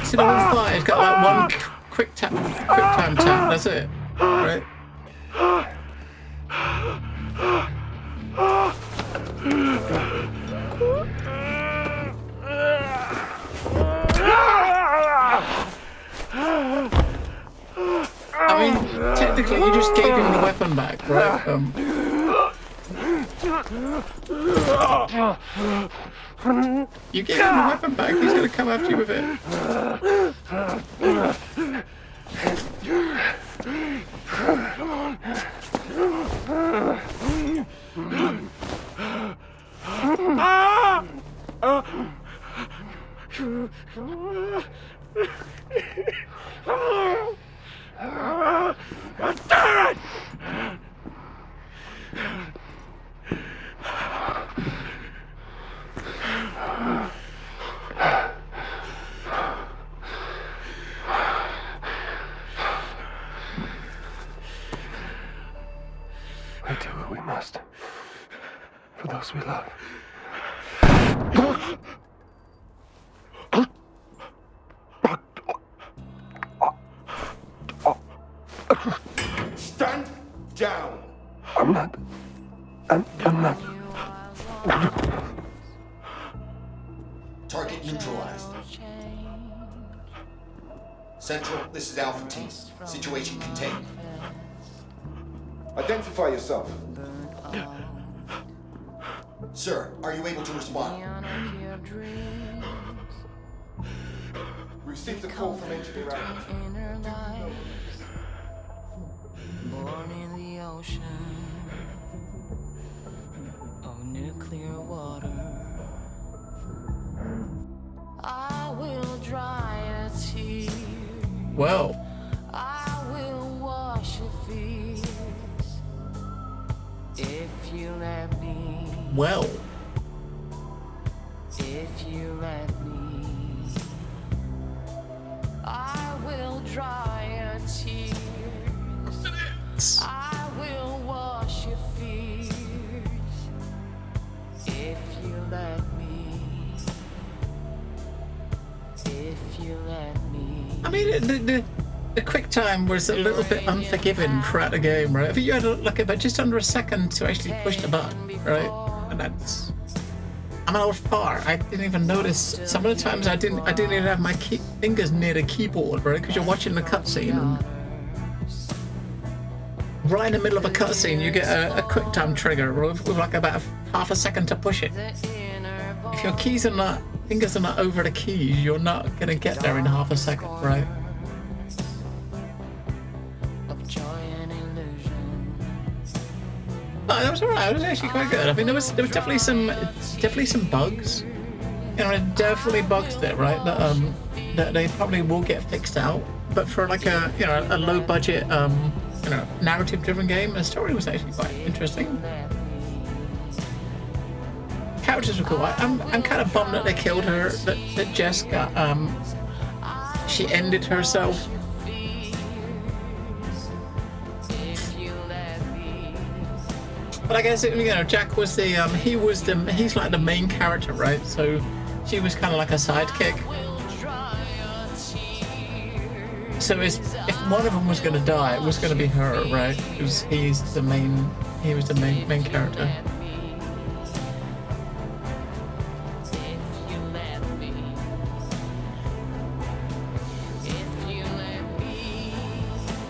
See the whole fight, it's got like one quick time tap, that's it. Right? I mean, technically you just gave him the weapon back, right? You gave him the weapon back, he's gonna come after you with it. Damn it! We do what we must for those we love. Stand down. I'm not. Target neutralized. Central, this is Alpha Team. Situation contained. Identify yourself. Sir, are you able to respond? Received a call from Engineer Alpha. Born in the ocean of nuclear water, I will dry a tear. Well. I will wash your fears if you let me. Well. If you let me, I will dry your tears. I will wash your fears if you let me. If you let me. I mean, the quick time was a little bit unforgiving throughout the game, right? I think you had like about just under a second to actually push the button, right? And that's. I mean, I was far. I didn't even notice. Some of the times I didn't even have my fingers near the keyboard, right? Because you're watching the cutscene. And right in the middle of a cutscene, you get a quick time trigger with like about half a second to push it. If your fingers are not over the keys, you're not gonna get there in half a second, right? No, that was alright. It was actually quite good. I mean, there was definitely some bugs. You know, definitely bugs there, right? That they probably will get fixed out. But for like a low budget narrative driven game, the story was actually quite interesting. Characters were cool. I'm kind of bummed that they killed her. That Jess got she ended herself. But I guess Jack was he's like the main character, right? So she was kind of like a sidekick. So if one of them was going to die, it was going to be her, right? Because he was the main character.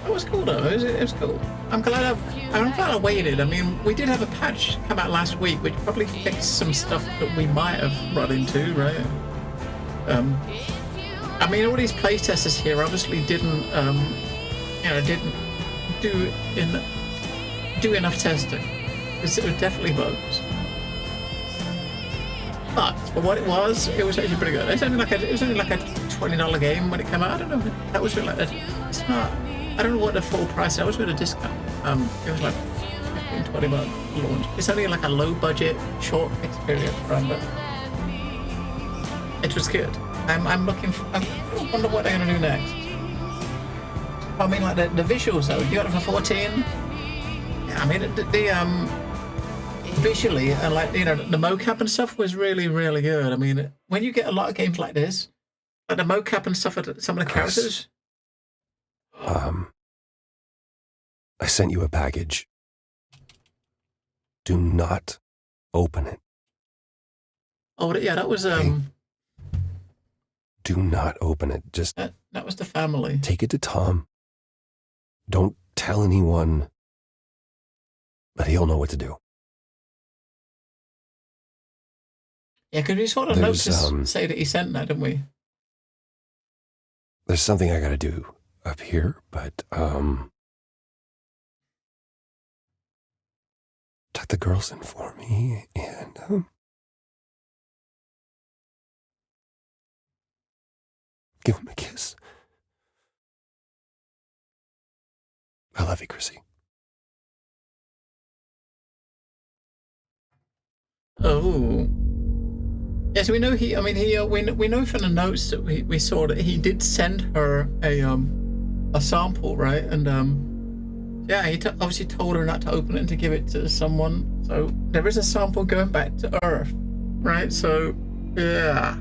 It was cool though. It was cool. I'm glad I waited. I mean, we did have a patch come out last week, which probably fixed some stuff that we might have run into, right? I mean, all these playtesters here obviously didn't do enough testing, because it was definitely bugs. But for what it was actually pretty good. It was only like a $20 game when it came out. I don't know. That was really like it's not. I don't know what the full price is. I was with a discount. It was like $15-20 launch. It's only like a low budget, short experience run, but it was good. I'm looking for. I wonder what they're gonna do next. I mean, like the visuals though. You got it for 14. Yeah, I mean the visually and like the mocap and stuff was really really good. I mean, when you get a lot of games like this, like the mocap and stuff of some of the characters. I sent you a package. Do not open it. Oh yeah, that was Okay. Do not open it. Just that was the family. Take it to Tom. Don't tell anyone, but he'll know what to do. Yeah, because we sort of noticed say that he sent that, didn't we? There's something I gotta do up here, but tuck the girls in for me, and Give him a kiss. I love you, Chrissy. Oh. Yes, we know he. I mean, we know from the notes that we saw that he did send her a sample, right? And yeah, he obviously told her not to open it and to give it to someone. So there is a sample going back to Earth, right? So yeah.